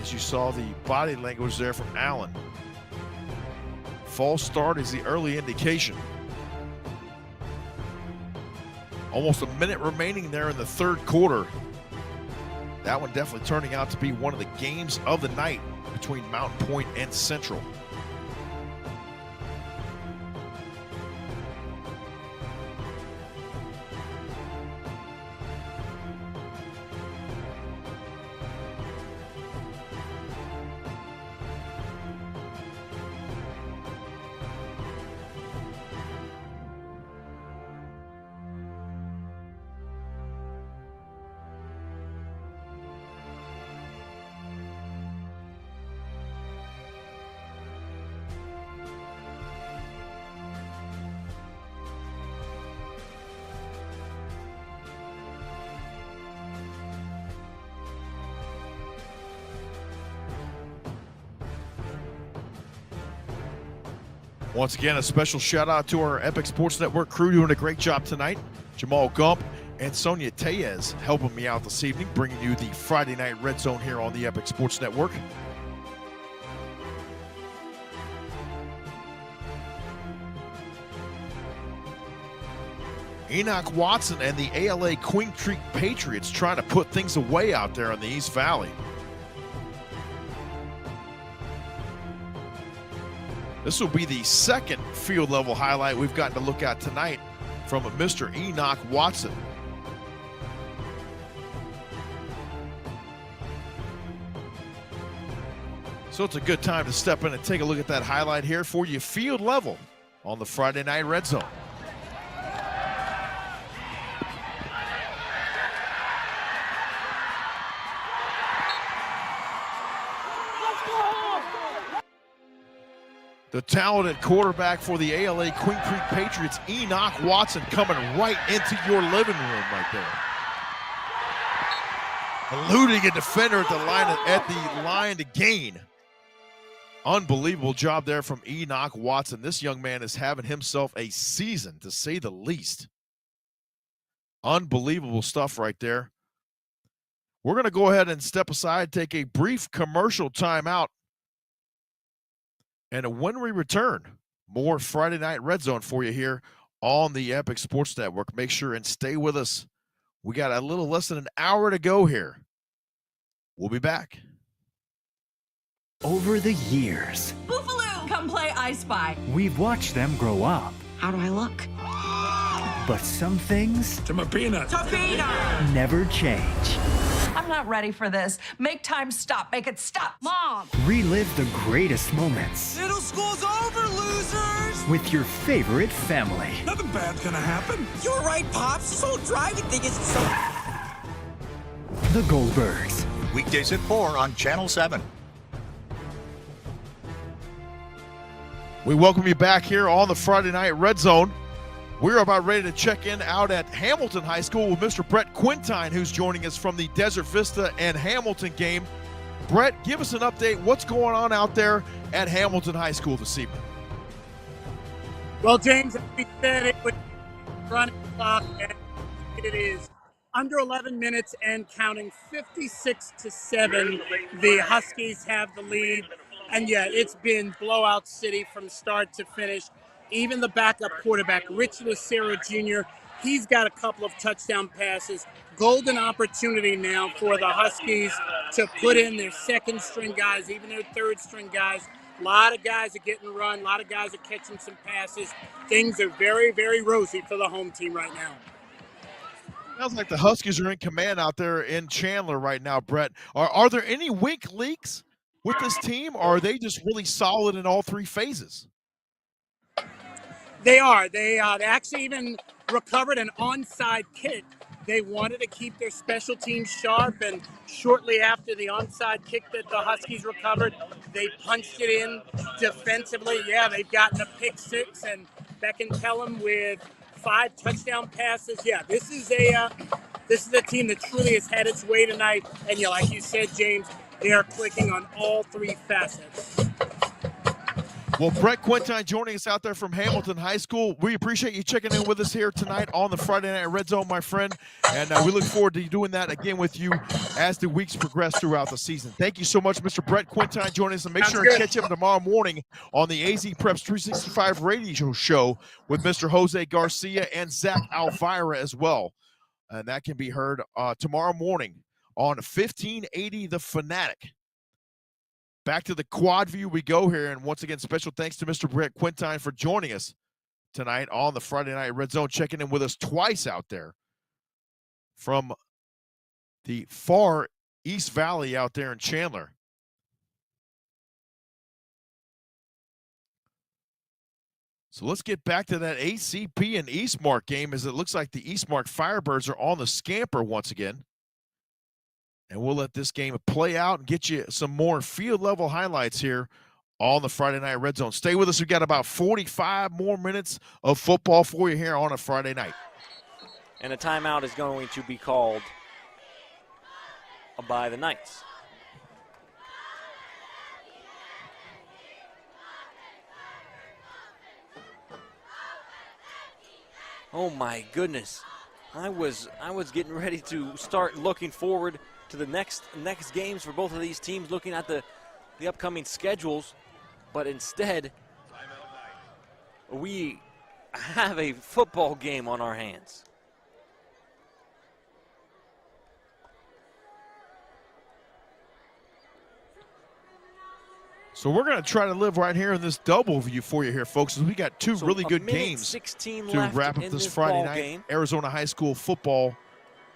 As you saw the body language there from Allen. False start is the early indication. Almost a minute remaining there in the third quarter. That one definitely turning out to be one of the games of the night between Mountain Point and Central. Once again, a special shout out to our Epic Sports Network crew doing a great job tonight. Jamal Gump and Sonia Tellez helping me out this evening, bringing you the Friday Night Red Zone here on the Epic Sports Network. Enoch Watson and the ALA Queen Creek Patriots trying to put things away out there in the East Valley. This will be the second field level highlight we've gotten to look at tonight from Mr. Enoch Watson. So it's a good time to step in and take a look at that highlight here for you, field level on the Friday Night Red Zone. The talented quarterback for the ALA Queen Creek Patriots, Enoch Watson, coming right into your living room right there. Eluding a defender at the line to gain. Unbelievable job there from Enoch Watson. This young man is having himself a season, to say the least. Unbelievable stuff right there. We're going to go ahead and step aside, take a brief commercial timeout. And when we return, more Friday Night Red Zone for you here on the Epic Sports Network. Make sure and stay with us. We got a little less than an hour to go here. We'll be back. Over the years, Buffalo, come play I Spy. we've watched them grow up. How do I look? But some things To my peanut. To peanut. never change. I'm not ready for this. Make time stop. Make it stop. Mom! Relive the greatest moments Middle school's over, losers. with your favorite family. Nothing bad's gonna happen. You're right, Pops. This whole driving thing is so... The Goldbergs. Weekdays at 4 on Channel 7. We welcome you back here on the Friday Night Red Zone. We're about ready to check in out at Hamilton High School with Mr. Brett Quintine, who's joining us from the Desert Vista and Hamilton game. Brett, give us an update. What's going on out there at Hamilton High School this evening? Well, James, as we said, it was running clock, and it is under 11 minutes and counting, 56-7. The Huskies have the lead. And yeah, it's been blowout city from start to finish. Even the backup quarterback, Rich Lucero Jr., he's got a couple of touchdown passes. Golden opportunity now for the Huskies to put in their second string guys, even their third string guys. A lot of guys are getting run. A lot of guys are catching some passes. Things are very, very rosy for the home team right now. Sounds like the Huskies are in command out there in Chandler right now, Brett. Are there any weak leaks with this team, or are they just really solid in all three phases? They are. They actually even recovered an onside kick. They wanted to keep their special teams sharp, and shortly after the onside kick that the Huskies recovered, they punched it in defensively. Yeah, they've gotten a pick six, and Beckenham with 5 touchdown passes. Yeah, this is a team that truly has had its way tonight. And yeah, like you said, James, they are clicking on all three facets. Well, Brett Quintine joining us out there from Hamilton High School. We appreciate you checking in with us here tonight on the Friday Night Red Zone, my friend. And we look forward to doing that again with you as the weeks progress throughout the season. Thank you so much, Mr. Brett Quintine, joining us. And make sure to catch him tomorrow morning on the AZ Preps 365 radio show with Mr. Jose Garcia and Zach Alvira as well. And that can be heard tomorrow morning on 1580 The Fanatic. Back to the quad view we go here, and once again, special thanks to Mr. Brett Quintine for joining us tonight on the Friday Night Red Zone, checking in with us twice out there from the far East Valley out there in Chandler. So let's get back to that ACP and Eastmark game, as it looks like the Eastmark Firebirds are on the scamper once again. And we'll let this game play out and get you some more field-level highlights here on the Friday Night Red Zone. Stay with us. We've got about 45 more minutes of football for you here on a Friday night. And a timeout is going to be called by the Knights. Oh my goodness. I was getting ready to start looking forward to the next games for both of these teams, looking at the upcoming schedules, but instead we have a football game on our hands. So we're going to try to live right here in this double view for you here, folks, as we got two really good games 16 to left wrap up in this this Friday ball night. game. Arizona High School football,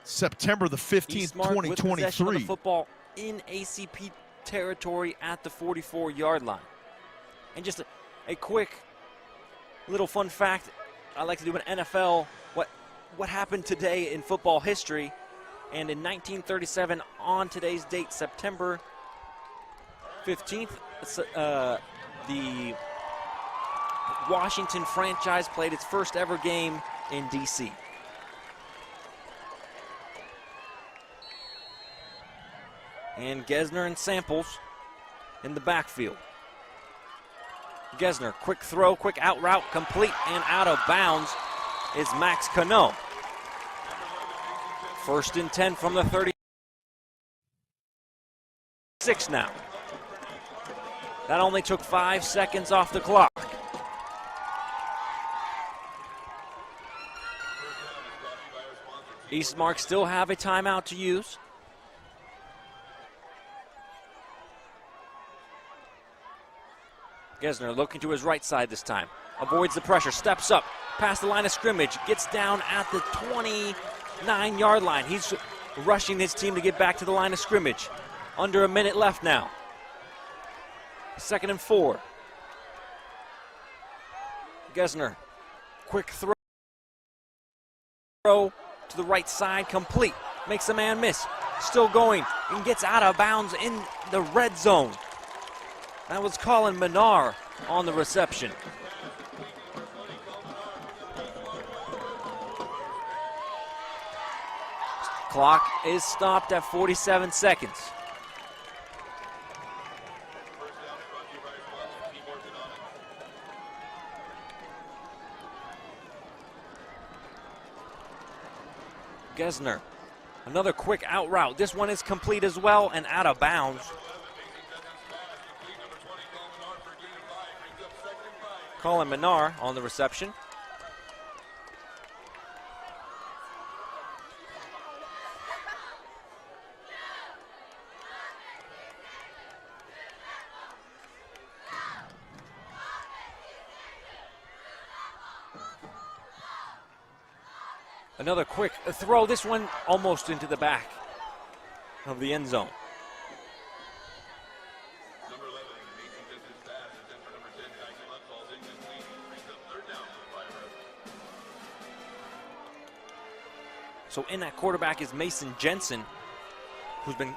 September the 15th, Eastmark with possession of the 2023. football in ACP territory at the 44-yard line. And just a quick little fun fact, I like to do an NFL, what happened today in football history. And in 1937, on today's date, September 15th, the Washington franchise played its first ever game in D.C. And Gesner and Samples in the backfield. Gesner, quick throw, quick out route, complete and out of bounds is Max Cano. 1st and 10 from the 36 now. That only took 5 seconds off the clock. Eastmark still have a timeout to use. Gesner looking to his right side this time. Avoids the pressure, steps up, past the line of scrimmage, gets down at the 29-yard line. He's rushing his team to get back to the line of scrimmage. Under a minute left now. 2nd and 4. Gesner, quick throw to the right side, complete. Makes a man miss. Still going and gets out of bounds in the red zone. That was Colin Minar on the reception. Clock is stopped at 47 seconds. Gesner, another quick out route. This one is complete as well and out of bounds. Colin Minar on the reception. Another quick throw, this one almost into the back of the end zone. So in at quarterback is Mason Jensen, who's been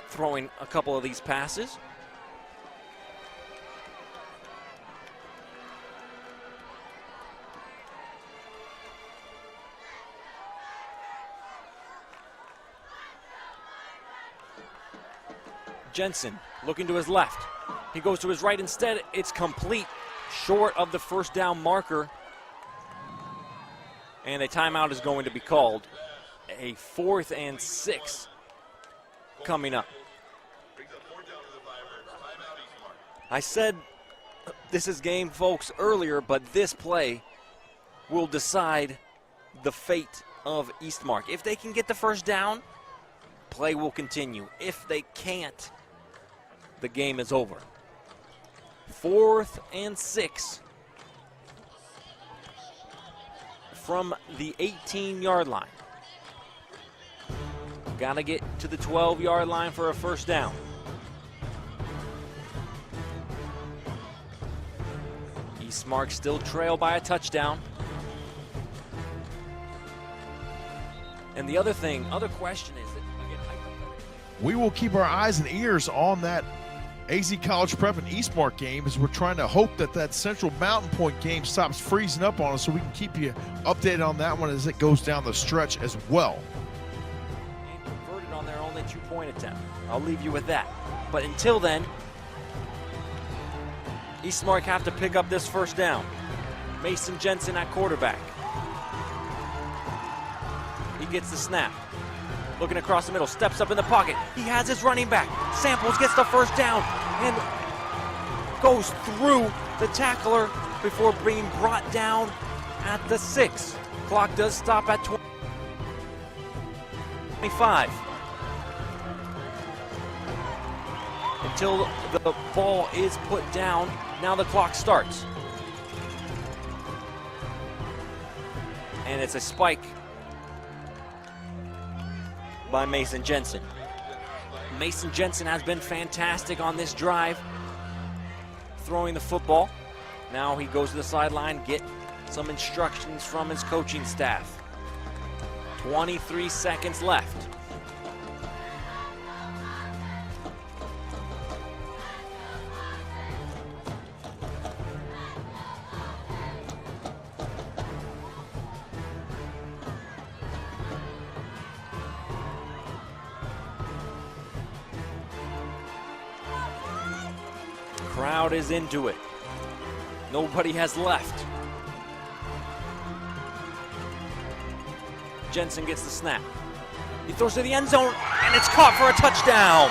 throwing a couple of these passes. Jensen looking to his left. He goes to his right instead. It's complete, short of the first down marker. And a timeout is going to be called. A 4th and 6 coming up. I said this is game, folks, earlier, but this play will decide the fate of Eastmark. If they can get the first down, play will continue. If they can't, the game is over. 4th and 6 from the 18-yard line. Gotta get to the 12-yard line for a first down. Eastmark still trail by a touchdown. And the other question is that, again, we will keep our eyes and ears on that AZ College Prep and Eastmark game as we're trying to hope that that Central Mountain Point game stops freezing up on us so we can keep you updated on that one as it goes down the stretch as well. And converted on their only 2-point attempt. I'll leave you with that. But until then, Eastmark have to pick up this first down. Mason Jensen at quarterback. He gets the snap. Looking across the middle, steps up in the pocket. He has his running back. Samples gets the first down and goes through the tackler before being brought down at the 6. Clock does stop at 25. Until the ball is put down, now the clock starts. And it's a spike by Mason Jensen. Mason Jensen has been fantastic on this drive, throwing the football. Now he goes to the sideline, get some instructions from his coaching staff. 23 seconds left. Crowd is into it. Nobody has left. Jensen gets the snap. He throws to the end zone, and it's caught for a touchdown.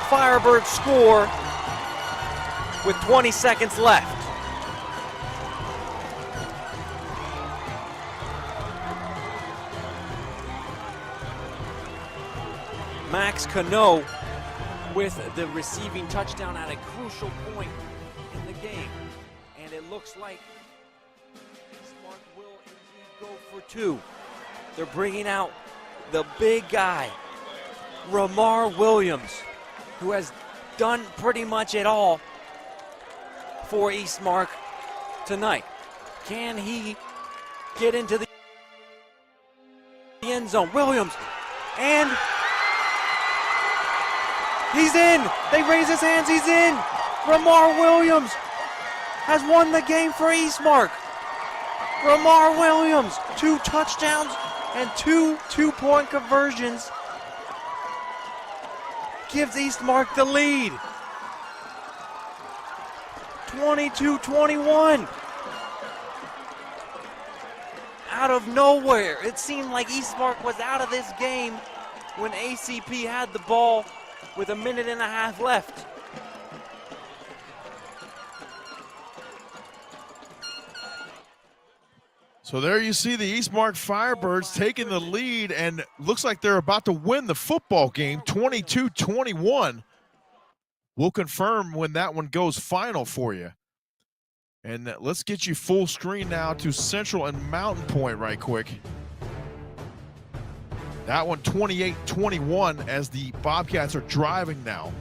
Firebirds score with 20 seconds left. Max Cano with the receiving touchdown at a crucial point in the game. And it looks like Smart will indeed go for 2. They're bringing out the big guy, Ramar Williams, who has done pretty much it all for Eastmark tonight. Can he get into the end zone? Williams, and he's in. They raise his hands. He's in. Ramar Williams has won the game for Eastmark. Ramar Williams, 2 touchdowns and 2 two-point conversions, gives Eastmark the lead. 22-21. Out of nowhere. It seemed like Eastmark was out of this game when ACP had the ball with 1.5 minutes left. So there you see the Eastmark Firebirds taking the lead, and looks like they're about to win the football game, 22-21. We'll confirm when that one goes final for you. And let's get you full screen now to Central and Mountain Point right quick. That one 28-21 as the Bobcats are driving now.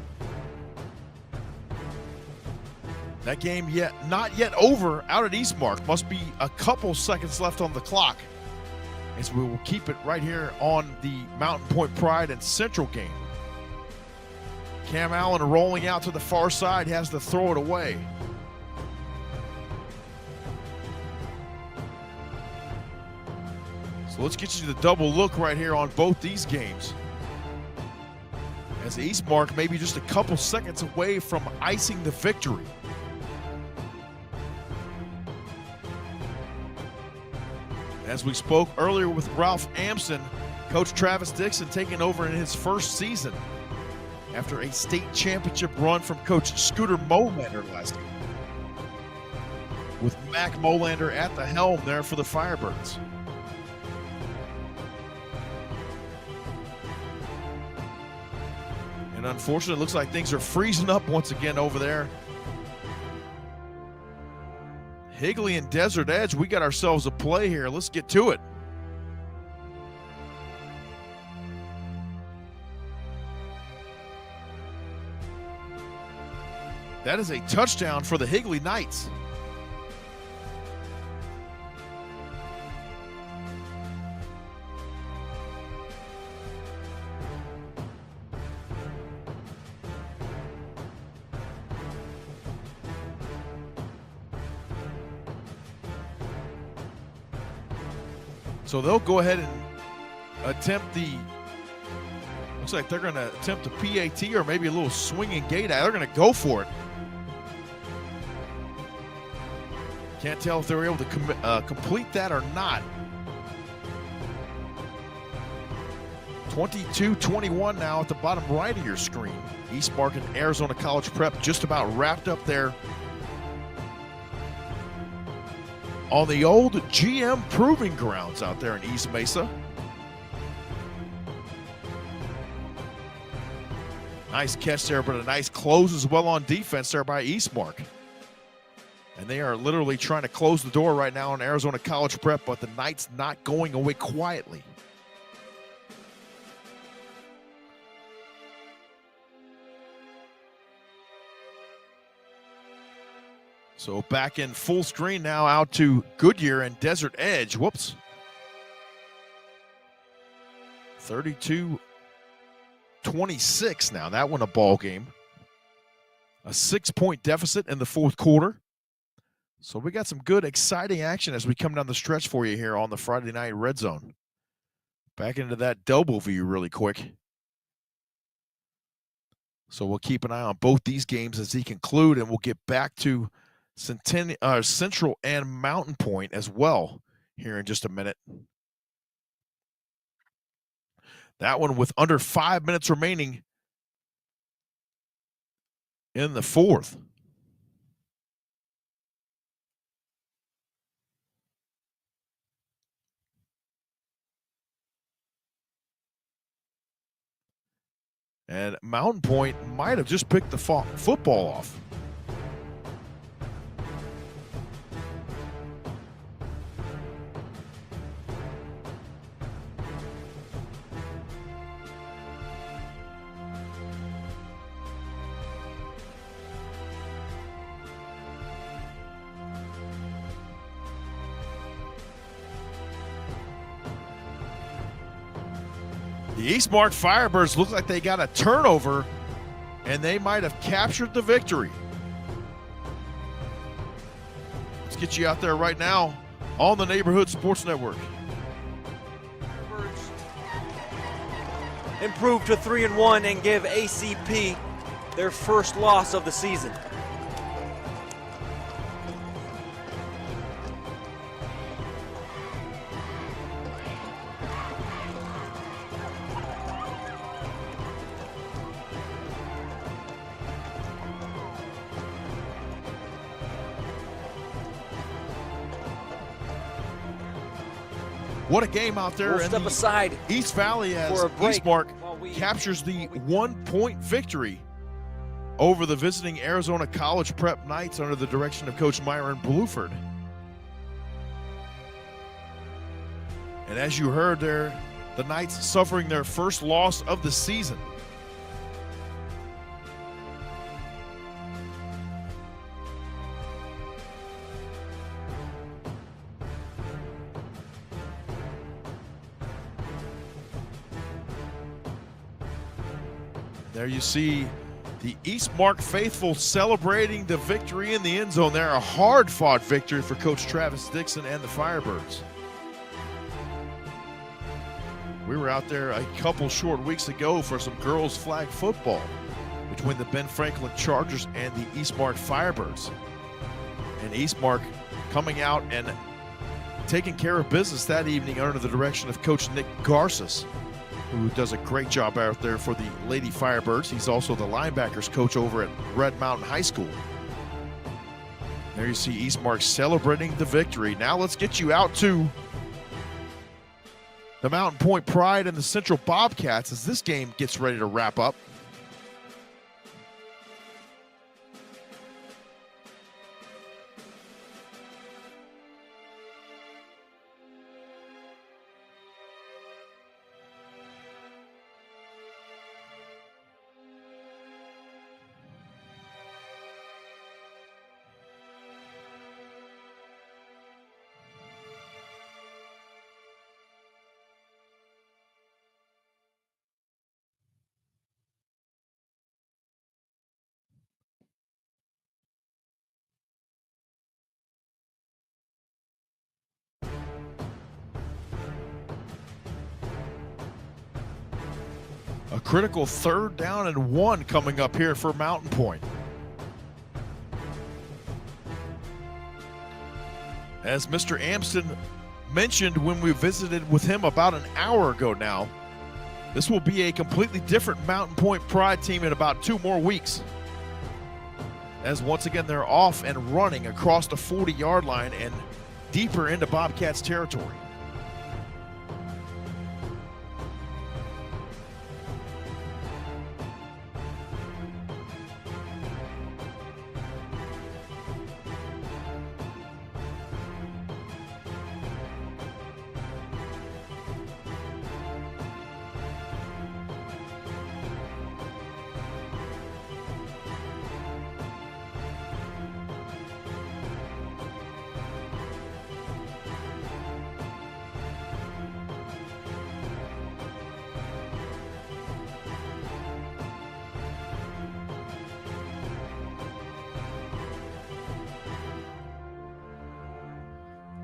That game not yet over out at Eastmark. Must be a couple seconds left on the clock, as we will keep it right here on the Mountain Point Pride and Central game. Cam Allen rolling out to the far side, has to throw it away. So let's get you the double look right here on both these games, as Eastmark maybe just a couple seconds away from icing the victory. As we spoke earlier with Ralph Amson, Coach Travis Dixon taking over in his first season after a state championship run from Coach Scooter Molander last year, with Mac Molander at the helm there for the Firebirds. And unfortunately, it looks like things are freezing up once again over there. Higley and Desert Edge, we got ourselves a play here. Let's get to it. That is a touchdown for the Higley Knights. So they'll go ahead and attempt looks like they're going to attempt a PAT or maybe a little swinging gate. They're going to go for it. Can't tell if they were able to complete that or not. 22-21 now at the bottom right of your screen. Eastmark and Arizona College Prep just about wrapped up there on the old GM Proving Grounds out there in East Mesa. Nice catch there, but a nice close as well on defense there by Eastmark. And they are literally trying to close the door right now on Arizona College Prep, but the Knights not going away quietly. So back in full screen now out to Goodyear and Desert Edge. Whoops. 32-26 now. That one a ball game. A 6-point deficit in the fourth quarter. So we got some good, exciting action as we come down the stretch for you here on the Friday Night Red Zone. Back into that double view really quick. So we'll keep an eye on both these games as they conclude, and we'll get back to Central and Mountain Point as well here in just a minute. That one with under 5 minutes remaining in the fourth. And Mountain Point might have just picked the football off. The Eastmark Firebirds look like they got a turnover, and they might have captured the victory. Let's get you out there right now on the Neighborhood Sports Network. Improve to 3-1 and give ACP their first loss of the season. What a game out there. We'll step aside East Valley as Eastmark captures the 1-point victory over the visiting Arizona College Prep Knights under the direction of Coach Myron Bluford. And as you heard there, the Knights suffering their first loss of the season. There you see the Eastmark faithful celebrating the victory in the end zone there. A hard-fought victory for Coach Travis Dixon and the Firebirds. We were out there a couple short weeks ago for some girls flag football between the Ben Franklin Chargers and the Eastmark Firebirds. And Eastmark coming out and taking care of business that evening under the direction of Coach Nick Garces, who does a great job out there for the Lady Firebirds. He's also the linebackers coach over at Red Mountain High School. There you see Eastmark celebrating the victory. Now let's get you out to the Mountain Point Pride and the Central Bobcats as this game gets ready to wrap up. A critical 3rd down and 1 coming up here for Mountain Point. As Mr. Amston mentioned when we visited with him about an hour ago now, this will be a completely different Mountain Point Pride team in about 2 more weeks. As once again, they're off and running across the 40-yard line and deeper into Bobcats territory.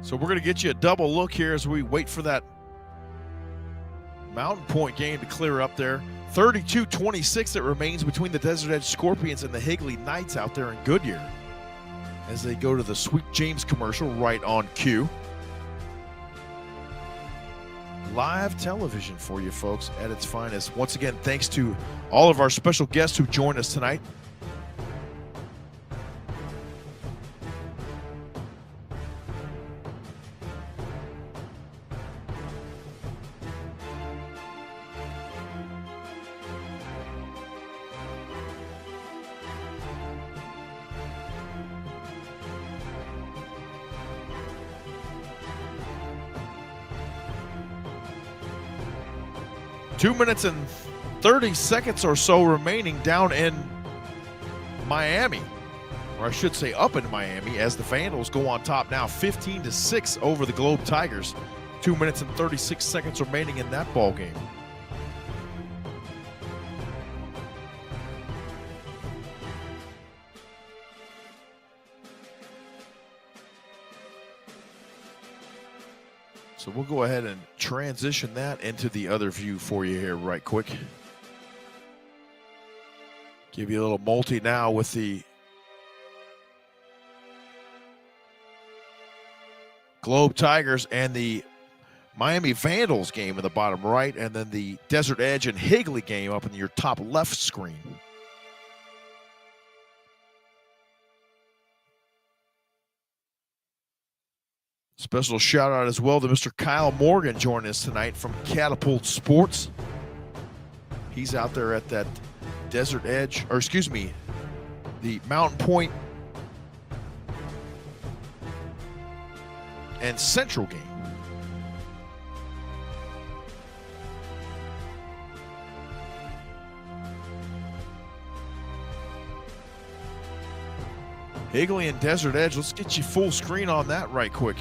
So we're going to get you a double look here as we wait for that Mountain Point game to clear up there. 32-26 it remains between the Desert Edge Scorpions and the Higley Knights out there in Goodyear as they go to the Sweet James commercial right on cue. Live television for you folks at its finest. Once again, thanks to all of our special guests who joined us tonight. Two minutes and 30 seconds or so remaining down in Miami, or I should say up in Miami, as the Vandals go on top now 15-6 over the Globe Tigers. 2 minutes and 36 seconds remaining in that ball game. So we'll go ahead and transition that into the other view for you here right quick. Give you a little multi now with the Globe Tigers and the Miami Vandals game in the bottom right, and then the Desert Edge and Higley game up in your top left screen. Special shout out as well to Mr. Kyle Morgan joining us tonight from Catapult Sports. He's out there at that Desert Edge, or excuse me, the Mountain Point and Central game. Higley and Desert Edge, let's get you full screen on that right quick.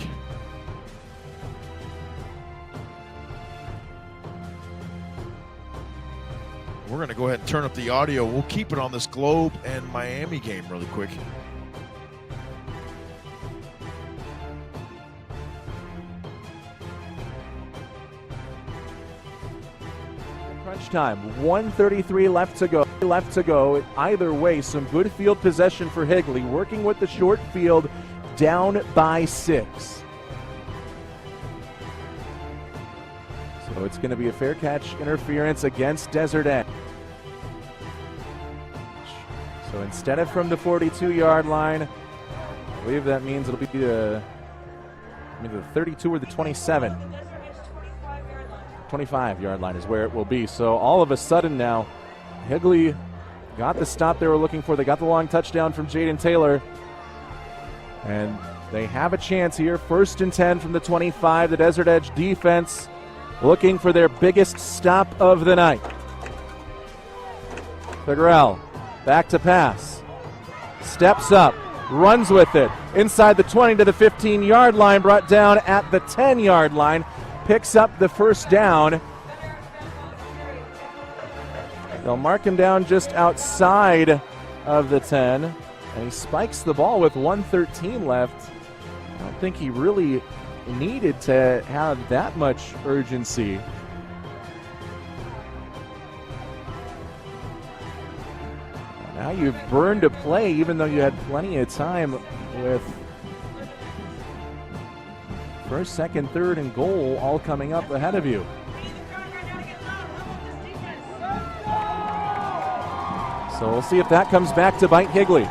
We're going to go ahead and turn up the audio. We'll keep it on this Globe and Miami game really quick. Crunch time, 1:33 left to go. Either way, some good field possession for Higley, working with the short field, down by 6. So it's going to be a fair catch interference against Desert Edge. So instead of from the 42-yard line, I believe that means it'll be the 32 or the 27. 25-yard line is where it will be. So all of a sudden now, Higley got the stop they were looking for. They got the long touchdown from Jaden Taylor. And they have a chance here. 1st and 10 from the 25. The Desert Edge defense looking for their biggest stop of the night. Figueroa back to pass. Steps up. Runs with it. Inside the 20 to the 15-yard line. Brought down at the 10-yard line. Picks up the first down. They'll mark him down just outside of the 10. And he spikes the ball with 1:13 left. I don't think he really needed to have that much urgency. Now you've burned a play even though you had plenty of time with First, second, third, and goal all coming up ahead of you. So we'll see if that comes back to bite Higley.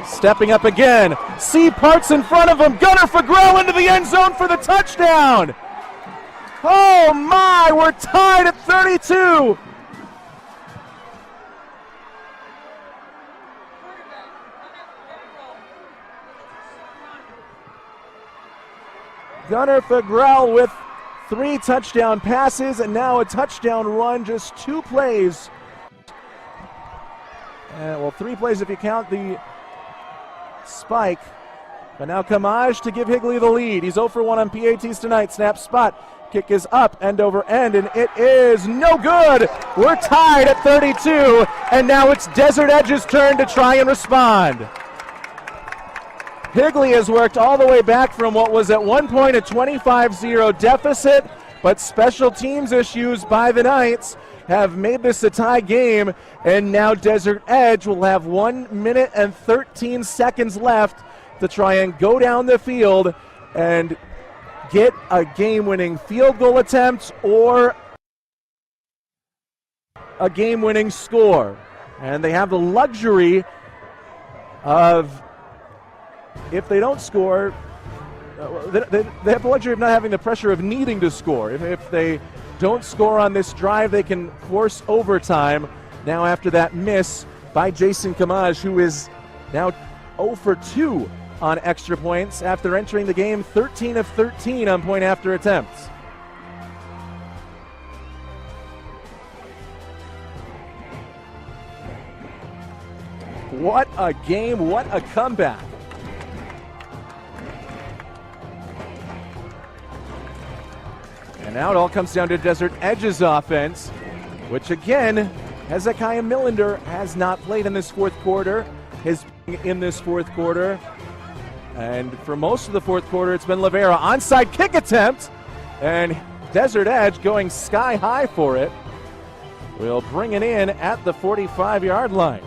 Stepping up again. C. Parks in front of him. Gunnar Fagrell into the end zone for the touchdown. Oh my, we're tied at 32. Gunnar Fagrell with 3 touchdown passes and now a touchdown run, just 2 plays. 3 plays if you count the spike. But now Kamaj to give Higley the lead. He's 0 for 1 on PATs tonight. Snap spot. Kick is up, end over end, and it is no good. We're tied at 32, and now it's Desert Edge's turn to try and respond. Higley has worked all the way back from what was at one point a 25-0 deficit, but special teams issues by the Knights have made this a tie game, and now Desert Edge will have 1 minute and 13 seconds left to try and go down the field and get a game-winning field goal attempt or a game-winning score. And they have the luxury of, if they don't score, they have the luxury of not having the pressure of needing to score. If they don't score on this drive, they can force overtime. Now after that miss by Jason Kamaj, who is now 0 for 2 on extra points after entering the game 13 of 13 on point after attempts. What a game, what a comeback. And now it all comes down to Desert Edge's offense, which again, Hezekiah Millender has not played in this fourth quarter. And for most of the fourth quarter, it's been Livera. Onside kick attempt, and Desert Edge going sky high for it. We'll bring it in at the 45-yard line.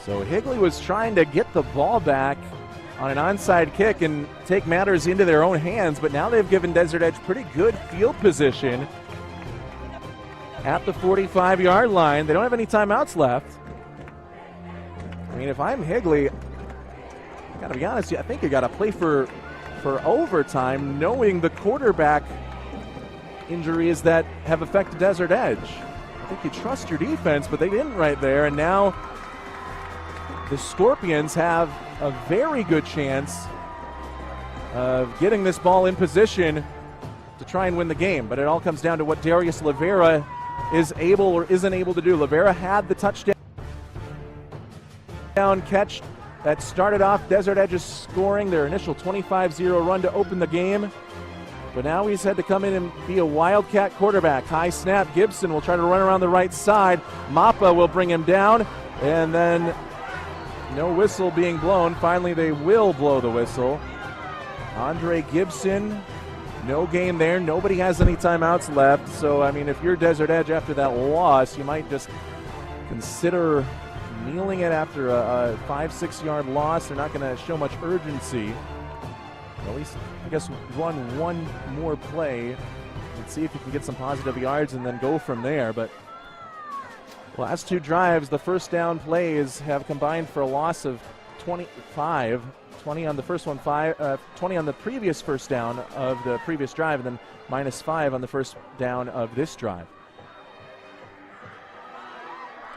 So Higley was trying to get the ball back on an onside kick and take matters into their own hands, but now they've given Desert Edge pretty good field position at the 45-yard line. They don't have any timeouts left. I mean, if I'm Higley, I gotta be honest, I think you gotta play for overtime, knowing the quarterback injuries that have affected Desert Edge. I think you trust your defense, but they didn't right there, and now the Scorpions have a very good chance of getting this ball in position to try and win the game. But it all comes down to what Darius Livera is able or isn't able to do. Livera had the touchdown catch that started off Desert Edge's scoring their initial 25-0 run to open the game. But now he's had to come in and be a Wildcat quarterback. High snap, Gibson will try to run around the right side. Mappa will bring him down, and then no whistle being blown. Finally, they will blow the whistle. Andre Gibson, no game there. Nobody has any timeouts left. So, I mean, if you're Desert Edge after that loss, you might just consider kneeling it after a 5-6 yard loss. They're not going to show much urgency. At least, I guess, run one more play and see if you can get some positive yards and then go from there. But last 2 drives, the first down plays have combined for a loss of 25. 20 on the first one, 20 on the previous first down of the previous drive, and then -5 on the first down of this drive.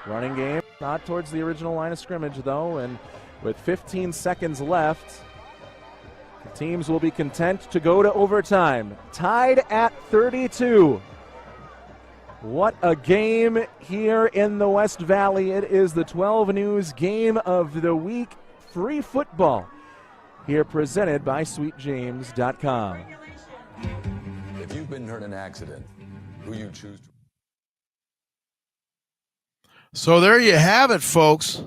Running game, not towards the original line of scrimmage, though, and with 15 seconds left, the teams will be content to go to overtime. Tied at 32. What a game here in the West Valley. It is the 12 News Game of the Week. Free football here presented by SweetJames.com. If you've been hurt in an accident, who you choose to... So there you have it, folks.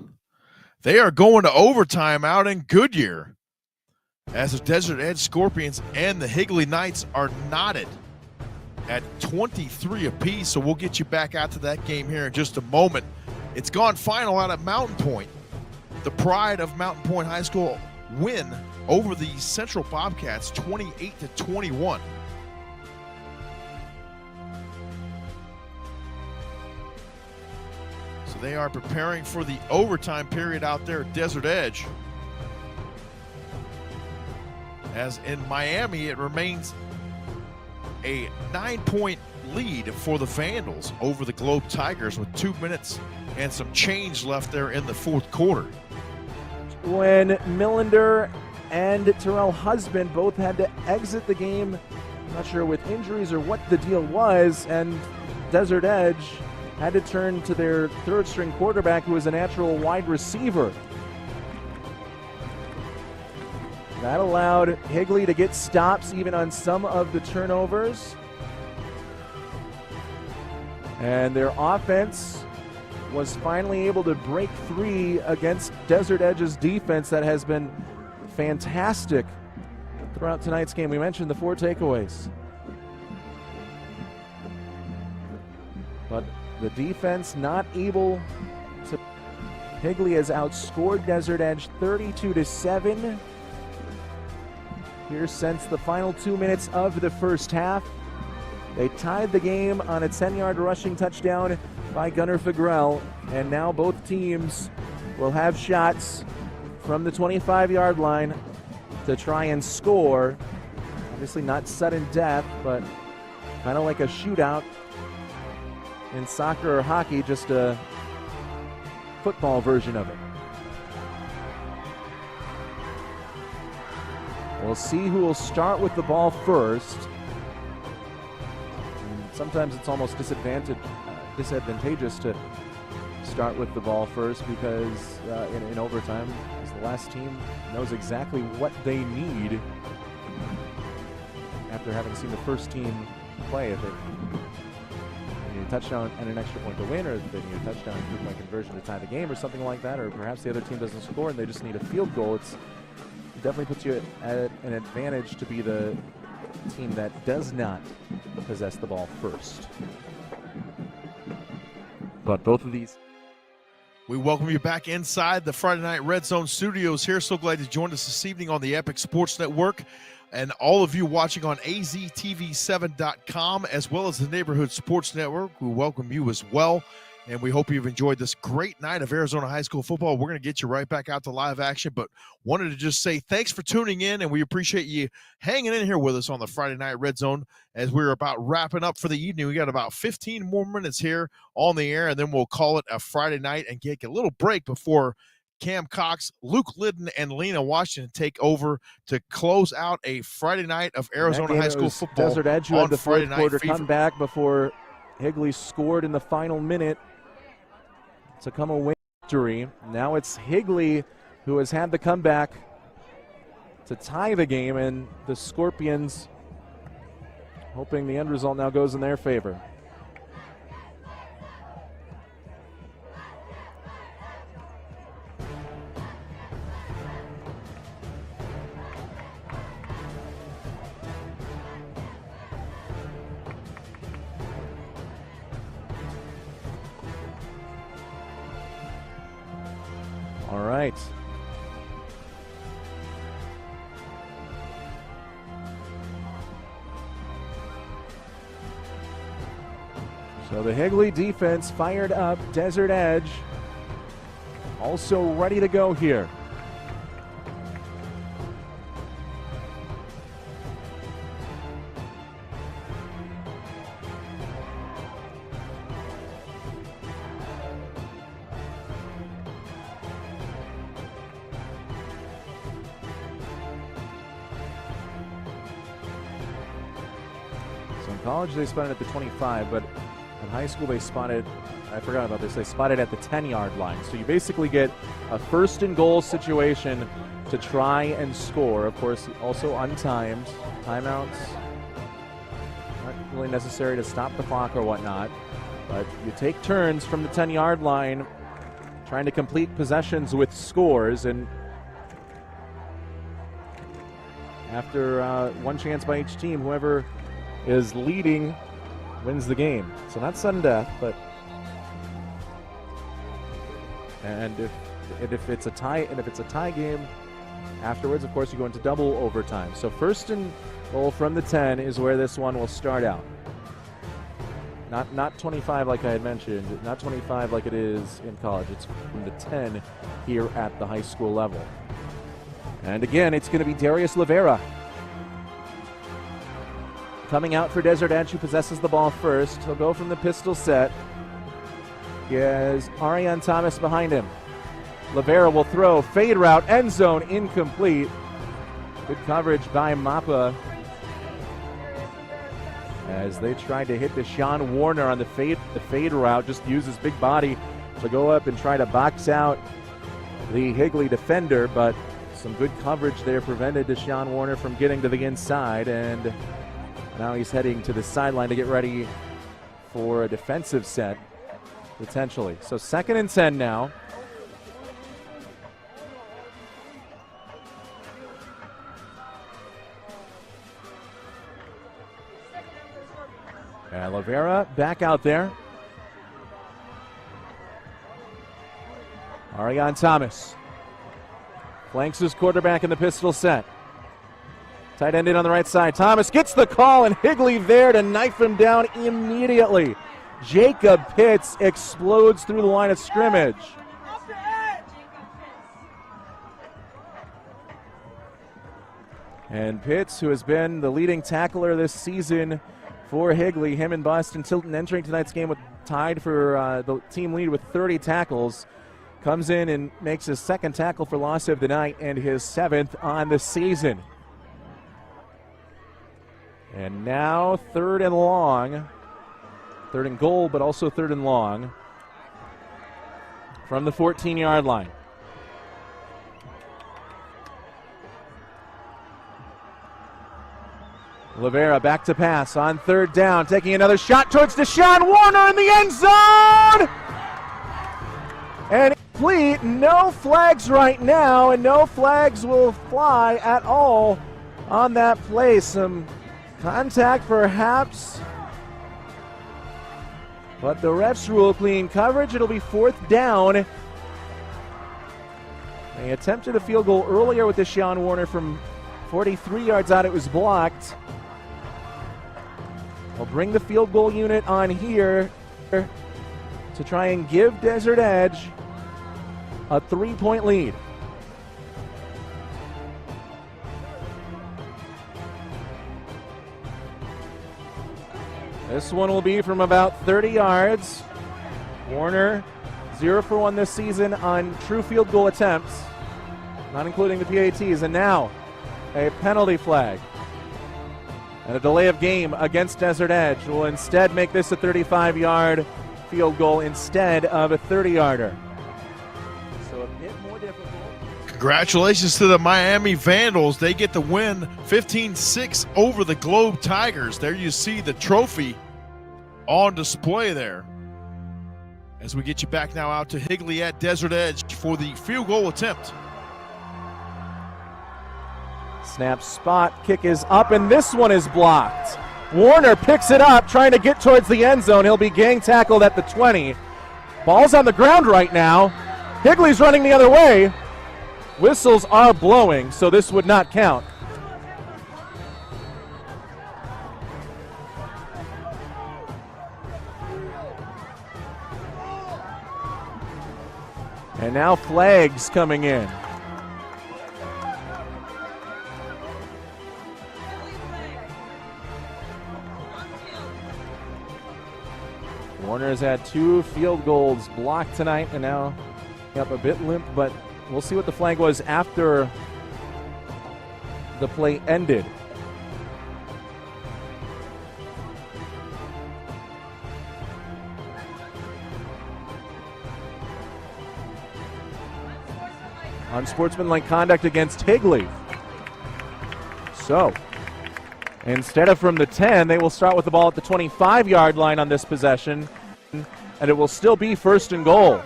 They are going to overtime out in Goodyear as the Desert Edge Scorpions and the Higley Knights are knotted at 23 apiece. So we'll get you back out to that game here in just a moment. It's gone final out at Mountain Point. The pride of Mountain Point High School win over the Central Bobcats 28-21. So they are preparing for the overtime period out there at Desert Edge. As in Miami, it remains a 9-point lead for the Vandals over the Globe Tigers with 2 minutes and some change left there in the fourth quarter. When Millender and Terrell Husband both had to exit the game, I'm not sure with injuries or what the deal was, and Desert Edge had to turn to their third-string quarterback, who is a natural wide receiver. That allowed Higley to get stops even on some of the turnovers. And their offense was finally able to break free against Desert Edge's defense that has been fantastic throughout tonight's game. We mentioned the 4 takeaways. But the defense not able to. Higley has outscored Desert Edge 32-7 here since the final 2 minutes of the first half. They tied the game on a 10-yard rushing touchdown by Gunnar Fagrell, and now both teams will have shots from the 25-yard line to try and score. Obviously not sudden death, but kind of like a shootout in soccer or hockey, just a football version of it. We'll see who will start with the ball first. And sometimes it's almost disadvantageous to start with the ball first, because in overtime, the last team knows exactly what they need after having seen the first team play. If they need a touchdown and an extra point to win, or if they need a touchdown and two-point conversion to tie the game, or something like that, or perhaps the other team doesn't score and they just need a field goal, it definitely puts you at an advantage to be the team that does not possess the ball first. But both of these. We welcome you back inside the Friday Night Red Zone studios here. So glad you joined us this evening on the Epic Sports Network, and all of you watching on aztv7.com as well as the Neighborhood Sports Network. We welcome you as well, and we hope you've enjoyed this great night of Arizona high school football. We're going to get you right back out to live action, but wanted to just say thanks for tuning in, and we appreciate you hanging in here with us on the Friday Night Red Zone as we're about wrapping up for the evening. We got about 15 more minutes here on the air, and then we'll call it a Friday night and take a little break before Cam Cox, Luke Liddon, and Lena Washington take over to close out a Friday night of Arizona high school football. Desert Edge, who had the fourth quarter come back before Higley scored in the final minute to come away with victory. Now it's Higley who has had the comeback to tie the game, and the Scorpions hoping the end result now goes in their favor. All right. So the Higley defense fired up. Desert Edge also ready to go here. College they spotted at the 25, but in high school they spotted, I forgot about this, they spotted at the 10-yard line. So you basically get a first and goal situation to try and score. Of course, also untimed, timeouts, not really necessary to stop the clock or whatnot, but you take turns from the 10-yard line trying to complete possessions with scores, and after one chance by each team, whoever is leading wins the game. So not sudden death, but if it's a tie game, Afterwards, of course, you go into double overtime. So first and goal from the 10 is where this one will start out. Not 25 like I had mentioned, not 25 like it is in college. It's from the 10 here at the high school level. And again, it's going to be Darius Rivera coming out for Desert Edge, who possesses the ball first. He'll go from the pistol set. He has Ariane Thomas behind him. Rivera will throw, fade route, end zone, incomplete. Good coverage by Mappa as they tried to hit Deshaun Warner on the fade route. Just use his big body to go up and try to box out the Higley defender, but some good coverage there prevented Deshaun Warner from getting to the inside, and now he's heading to the sideline to get ready for a defensive set, potentially. So 2nd and 10 now. And Rivera back out there. Ariane Thomas flanks his quarterback in the pistol set. Tight end in on the right side. Thomas gets the call, and Higley there to knife him down immediately. Jacob Pitts explodes through the line of scrimmage. And Pitts, who has been the leading tackler this season for Higley, him and Boston Tilton entering tonight's game with tied for the team lead with 30 tackles, comes in and makes his 2nd tackle for loss of the night and his 7th on the season. And now 3rd and long, 3rd and goal, but also 3rd and long from the 14-yard line. Rivera back to pass on 3rd down, taking another shot towards Deshaun Warner in the end zone! And complete, no flags right now, and no flags will fly at all on that play. Some contact perhaps, but the refs rule clean coverage. It'll be 4th down. They attempted a field goal earlier with Deshaun Warner from 43 yards out. It was blocked. We'll bring the field goal unit on here to try and give Desert Edge a 3-point lead. This one will be from about 30 yards. Warner 0 for 1 this season on true field goal attempts, not including the PATs. And now a penalty flag. And a delay of game against Desert Edge will instead make this a 35-yard field goal instead of a 30-yarder. So a bit more difficult. Congratulations to the Miami Vandals. They get the win 15-6 over the Globe Tigers. There you see the trophy on display there. As we get you back now out to Higley at Desert Edge for the field goal attempt. Snap, spot, kick is up, and this one is blocked. Warner picks it up, trying to get towards the end zone. He'll be gang tackled at the 20. Ball's on the ground right now. Higley's running the other way. Whistles are blowing, so this would not count. And now flags coming in. Warner's had 2 field goals blocked tonight and now up a bit limp, but we'll see what the flag was after the play ended. Unsportsmanlike conduct against Higley. So, instead of from the 10, they will start with the ball at the 25-yard line on this possession, and it will still be 1st and goal.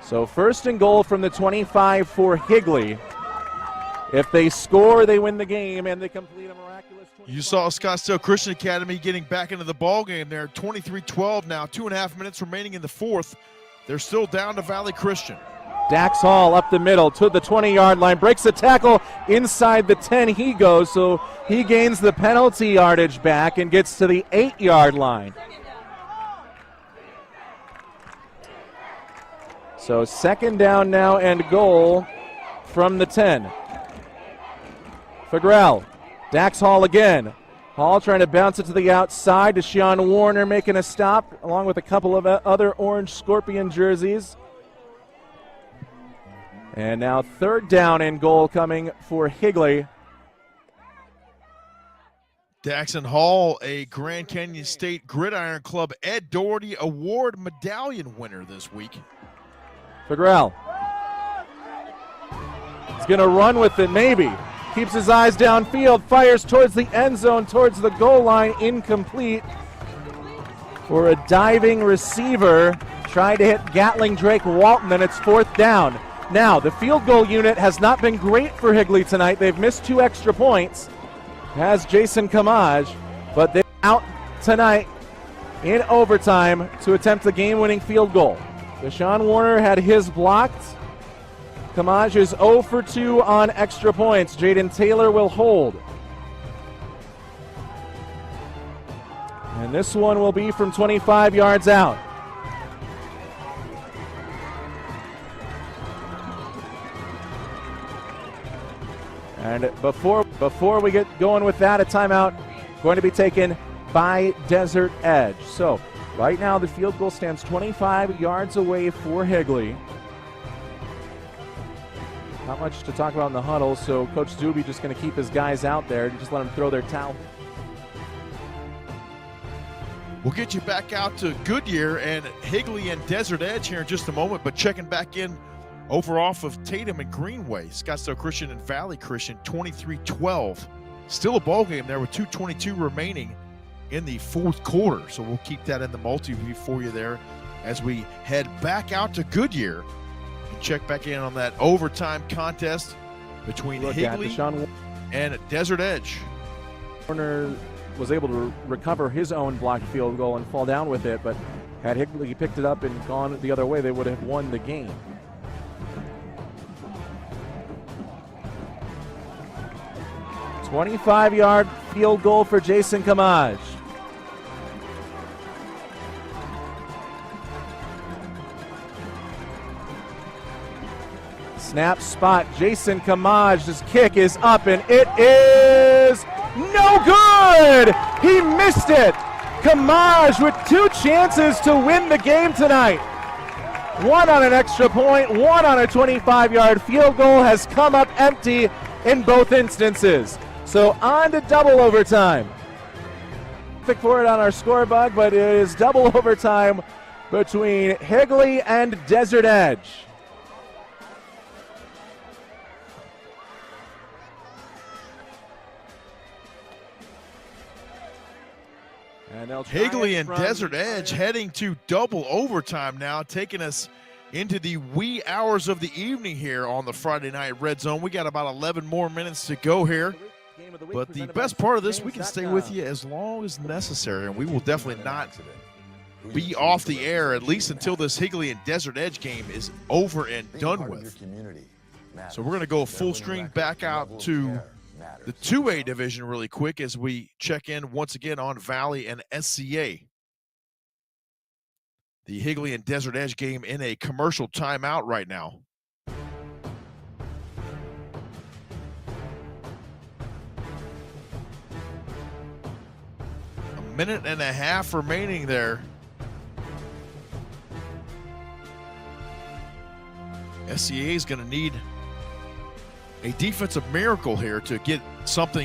So 1st and goal from the 25 for Higley. If they score, they win the game, and they complete a miraculous You saw Scottsdale Christian Academy getting back into the ball game there. 23-12 now, 2.5 minutes remaining in the fourth. They're still down to Valley Christian. Dax Hall up the middle to the 20-yard line, breaks the tackle inside the 10 he goes, so he gains the penalty yardage back and gets to the 8-yard line. So second down now and goal from the 10. Fagrell, Dax Hall again. Hall trying to bounce it to the outside. Deshaun Warner making a stop along with a couple of other orange Scorpion jerseys. And now third down and goal coming for Higley. Daxon Hall, a Grand Canyon State Gridiron Club Ed Doherty Award medallion winner this week. Fagrell. He's going to run with it, maybe. Keeps his eyes downfield, fires towards the end zone, towards the goal line, incomplete. For a diving receiver, trying to hit Gatling Drake Walton, and it's fourth down. Now, the field goal unit has not been great for Higley tonight. They've missed 2 extra points, has Jason Kamaj, but they're out tonight in overtime to attempt the game-winning field goal. Deshaun Warner had his blocked. Kamaj is 0 for 2 on extra points. Jaden Taylor will hold. And this one will be from 25 yards out. And before we get going with that, a timeout going to be taken by Desert Edge. So right now the field goal stands 25 yards away for Higley. Not much to talk about in the huddle, so Coach Zuby just going to keep his guys out there and just let them throw their towel. We'll get you back out to Goodyear and Higley and Desert Edge here in just a moment, but checking back in over off of Tatum and Greenway. Scottsdale Christian and Valley Christian, 23-12. Still a ball game there with 2:22 remaining in the fourth quarter, so we'll keep that in the multi-view for you there as we head back out to Goodyear. Check back in on that overtime contest between Higley and Desert Edge. Warner was able to recover his own blocked field goal and fall down with it, but had Higley picked it up and gone the other way, they would have won the game. A 25-yard field goal for Jason Kamaj. Snap spot, Jason Kamaj's kick is up and it is no good! He missed it! Kamaj with 2 chances to win the game tonight. 1 on an extra point, 1 on a 25-yard field goal has come up empty in both instances. So on to double overtime. Pick for it on our scorebug, but it is double overtime between Higley and Desert Edge. Higley and Desert Edge heading to double overtime now, taking us into the wee hours of the evening here on the Friday Night Red Zone. We got about 11 more minutes to go here, but the best part of this, we can stay with you as long as necessary, and we will definitely not be off the air, at least until this Higley and Desert Edge game is over and done with. So we're going to go full string back out to the 2A division really quick as we check in once again on Valley and SCA. The Higley and Desert Edge game in a commercial timeout right now. A minute and a half remaining there. SCA is going to need a defensive miracle here to get some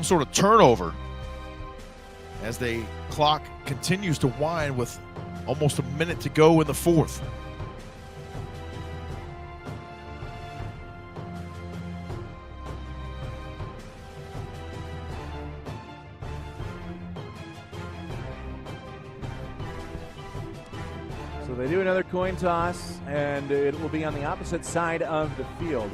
sort of turnover as the clock continues to wind with almost a minute to go in the fourth. So they do another coin toss, and it will be on the opposite side of the field.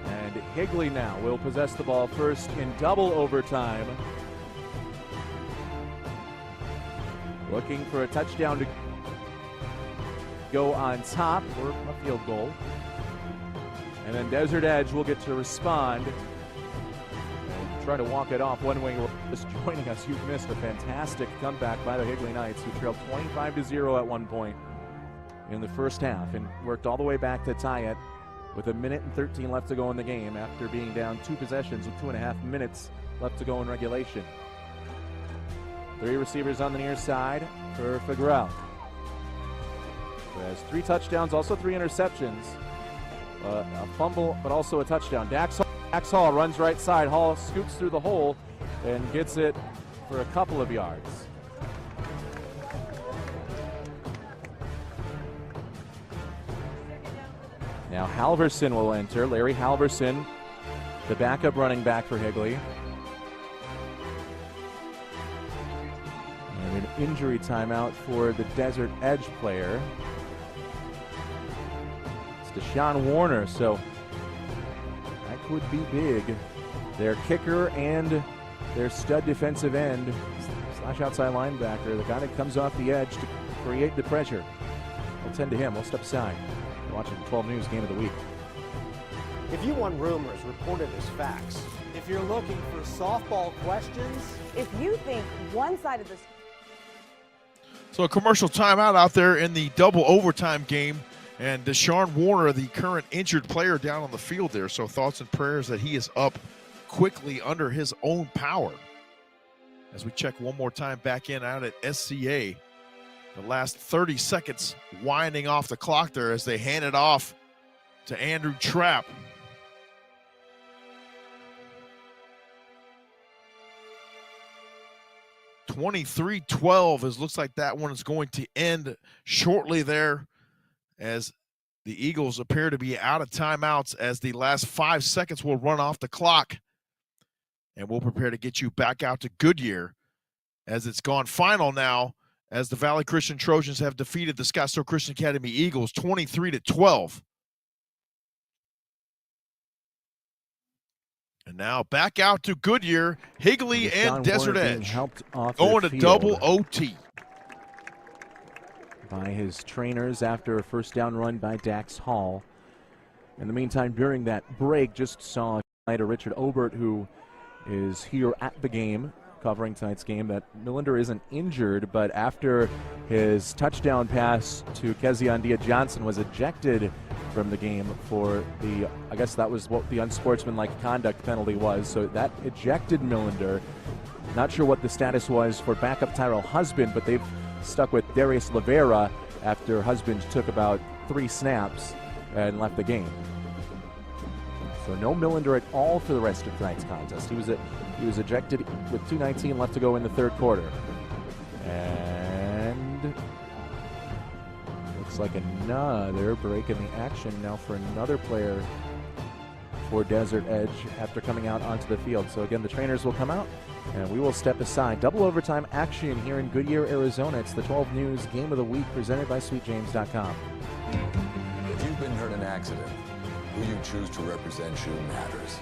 And Higley now will possess the ball first in double overtime. Looking for a touchdown to go on top for a field goal. And then Desert Edge will get to respond and try to walk it off one way. Just joining us, you've missed a fantastic comeback by the Higley Knights, who trailed 25-0 at one point in the first half and worked all the way back to tie it with 1:13 left to go in the game after being down 2 possessions with 2.5 minutes left to go in regulation. 3 receivers on the near side for Figueroa, who has 3 touchdowns, also 3 interceptions, a fumble, but also a touchdown. Dax Hall runs right side. Hall scoots through the hole and gets it for a couple of yards. Now Halverson will enter. Larry Halverson, the backup running back for Higley. And an injury timeout for the Desert Edge player. It's Deshaun Warner, so that could be big. Their kicker and their stud defensive end / outside linebacker, the guy that comes off the edge to create the pressure. We'll tend to him. We'll step aside. Watching the 12 News Game of the Week. If you want rumors reported as facts, if you're looking for softball questions, if you think one side of this. So a commercial timeout out there in the double overtime game, and Deshaun Warner, the current injured player, down on the field there. So thoughts and prayers that he is up quickly under his own power. As we check one more time back in out at SCA. The last 30 seconds winding off the clock there as they hand it off to Andrew Trapp. (23-12) as looks like that one is going to end shortly there, as the Eagles appear to be out of timeouts as the last 5 seconds will run off the clock. And we'll prepare to get you back out to Goodyear as it's gone final now, as the Valley Christian Trojans have defeated the Scottsdale Christian Academy Eagles 23-12. And now back out to Goodyear, Higley and Desert Edge going to double OT. By his trainers after a first down run by Dax Hall. In the meantime, during that break, just saw Richard Obert, who is here at the game, covering tonight's game, that Millender isn't injured, but after his touchdown pass to Kezion Dia-Johnson was ejected from the game for the, I guess that was what the unsportsmanlike conduct penalty was, so that ejected Millender. Not sure what the status was for backup Tyrell Husband, but they've stuck with Darius Rivera after Husband took about 3 snaps and left the game. So no Millender at all for the rest of tonight's contest. He was ejected with 2:19 left to go in the third quarter. And looks like another break in the action now for another player for Desert Edge after coming out onto the field. So again, the trainers will come out and we will step aside. Double overtime action here in Goodyear, Arizona. It's the 12 News Game of the Week presented by SweetJames.com. If you've been hurt in an accident, who you choose to represent you matters.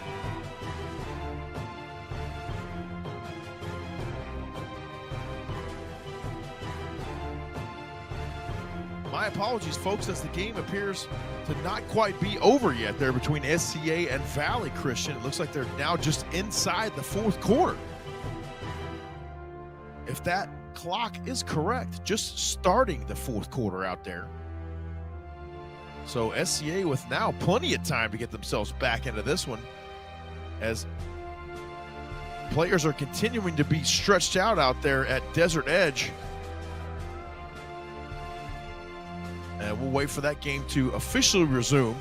My apologies, folks, as the game appears to not quite be over yet there between SCA and Valley Christian. It looks like they're now just inside the fourth quarter. If that clock is correct, just starting the fourth quarter out there. So SCA with now plenty of time to get themselves back into this one, as players are continuing to be stretched out there at Desert Edge. And we'll wait for that game to officially resume.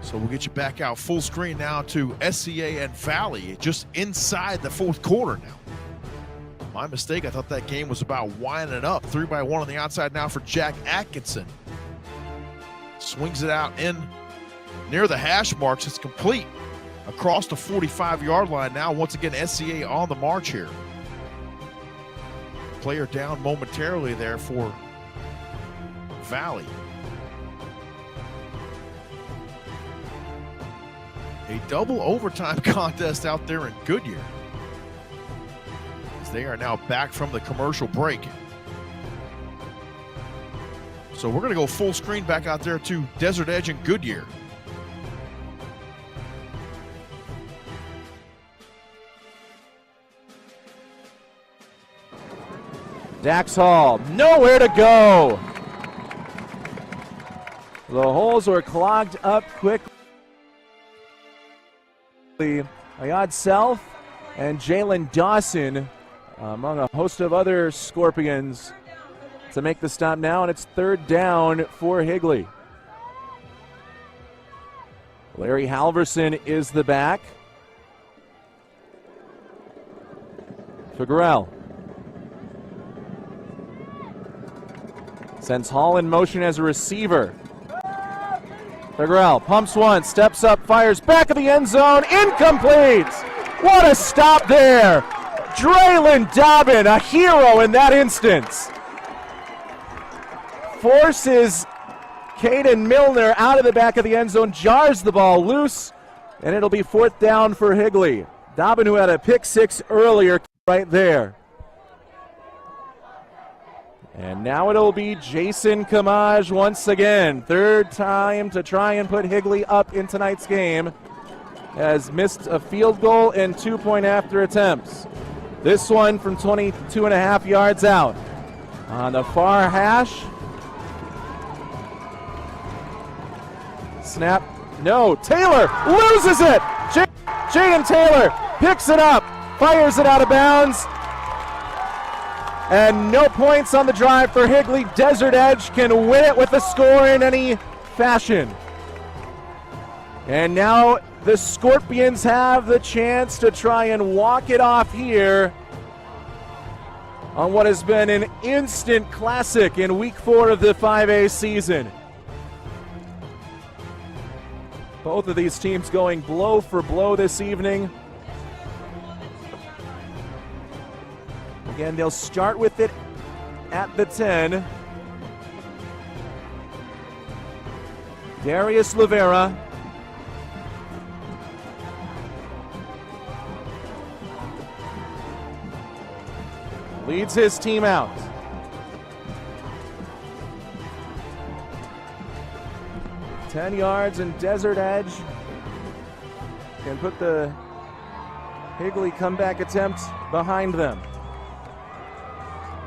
So we'll get you back out full screen now to SCA and Valley, just inside the fourth quarter now. My mistake, I thought that game was about winding up. 3-by-1 on the outside now for Jack Atkinson. Swings it out in near the hash marks. It's complete across the 45-yard line now. Once again, SCA on the march here. Player down momentarily there for Valley. a double overtime contest out there in Goodyear, as they are now back from the commercial break. So we're going to go full screen back out there to Desert Edge and Goodyear. Dax Hall, nowhere to go. The holes were clogged up quickly. Ayad Self and Jalen Dawson, among a host of other Scorpions, to make the stop now, and it's third down for Higley. Larry Halverson is the back. Figueroa sends Hall in motion as a receiver. Figueroa pumps one, steps up, fires back of the end zone, incomplete! What a stop there! Draylon Dobbin, a hero in that instance. Forces Caden Milner out of the back of the end zone, jars the ball loose, and it'll be fourth down for Higley. Dobbin, who had a pick six earlier, right there. And now it'll be Jason Kamaj once again. Third time to try and put Higley up in tonight's game. Has missed a field goal and 2-point after attempts. This one from 22.5 yards out. On the far hash. Snap. No. Taylor loses it. Jaden Taylor picks it up. Fires it out of bounds. And no points on the drive for Higley. Desert Edge can win it with a score in any fashion. And now the Scorpions have the chance to try and walk it off here on what has been an instant classic in week 4 of the 5A season. Both of these teams going blow for blow this evening. Again, they'll start with it at the 10. Darius Rivera. Leads his team out. Ten yards, and Desert Edge can put the Higley comeback attempt behind them.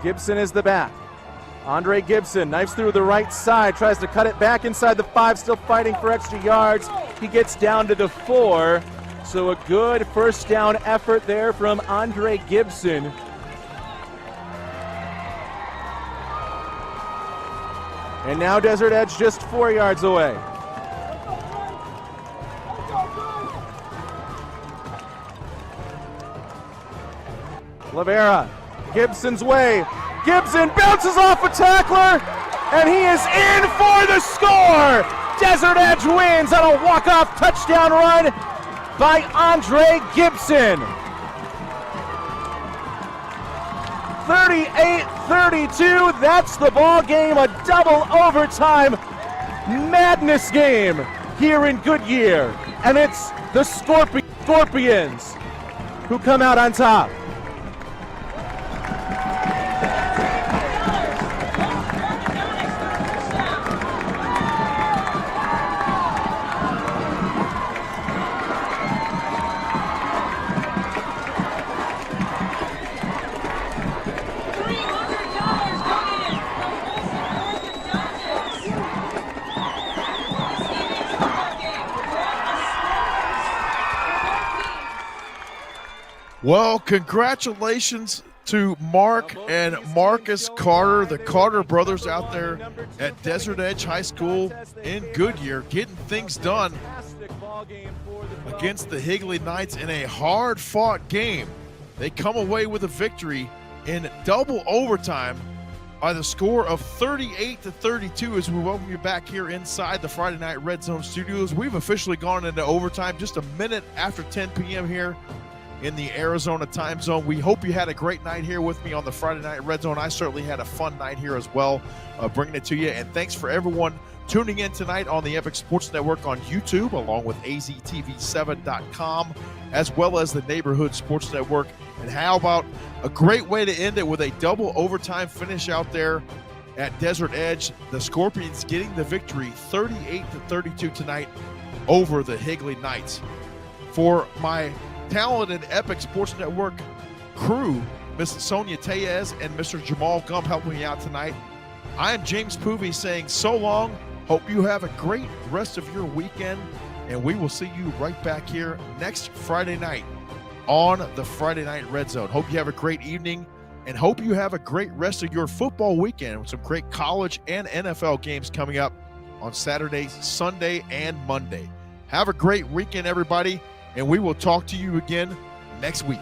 Gibson is the back. Andre Gibson knifes through the right side, tries to cut it back inside the 5, still fighting for extra yards. He gets down to the 4, so a good first down effort there from Andre Gibson. And now Desert Edge just 4 yards away. Lavera, Gibson's way. Gibson bounces off a tackler, and he is in for the score. Desert Edge wins on a walk-off touchdown run by Andre Gibson. 38-32, that's the ball game, a double overtime madness game here in Goodyear. And it's the Scorpions who come out on top. Well, congratulations to Mark and Marcus Carter, the Carter brothers out there at Desert Edge High School in Goodyear, getting things done against the Higley Knights in a hard-fought game. They come away with a victory in double overtime by the score of 38-32 as we welcome you back here inside the Friday Night Red Zone studios. We've officially gone into overtime just a minute after 10 p.m. here in the Arizona time zone. We hope you had a great night here with me on the Friday Night Red Zone. I certainly had a fun night here as well, bringing it to you. And thanks for everyone tuning in tonight on the Epic Sports Network on YouTube, along with aztv7.com, as well as the Neighborhood Sports Network. And how about a great way to end it with a double overtime finish out there at Desert Edge. The Scorpions getting the victory 38-32 tonight over the Higley Knights. For my talented Epic Sports Network crew, Miss Sonia Tellez and Mr. Jamal Gump helping me out tonight, I am James Poovey saying so long. Hope you have a great rest of your weekend, and we will see you right back here next Friday night on the Friday Night Red Zone. Hope you have a great evening, and hope you have a great rest of your football weekend with some great college and NFL games coming up on Saturday, Sunday, and Monday. Have a great weekend, everybody, and we will talk to you again next week.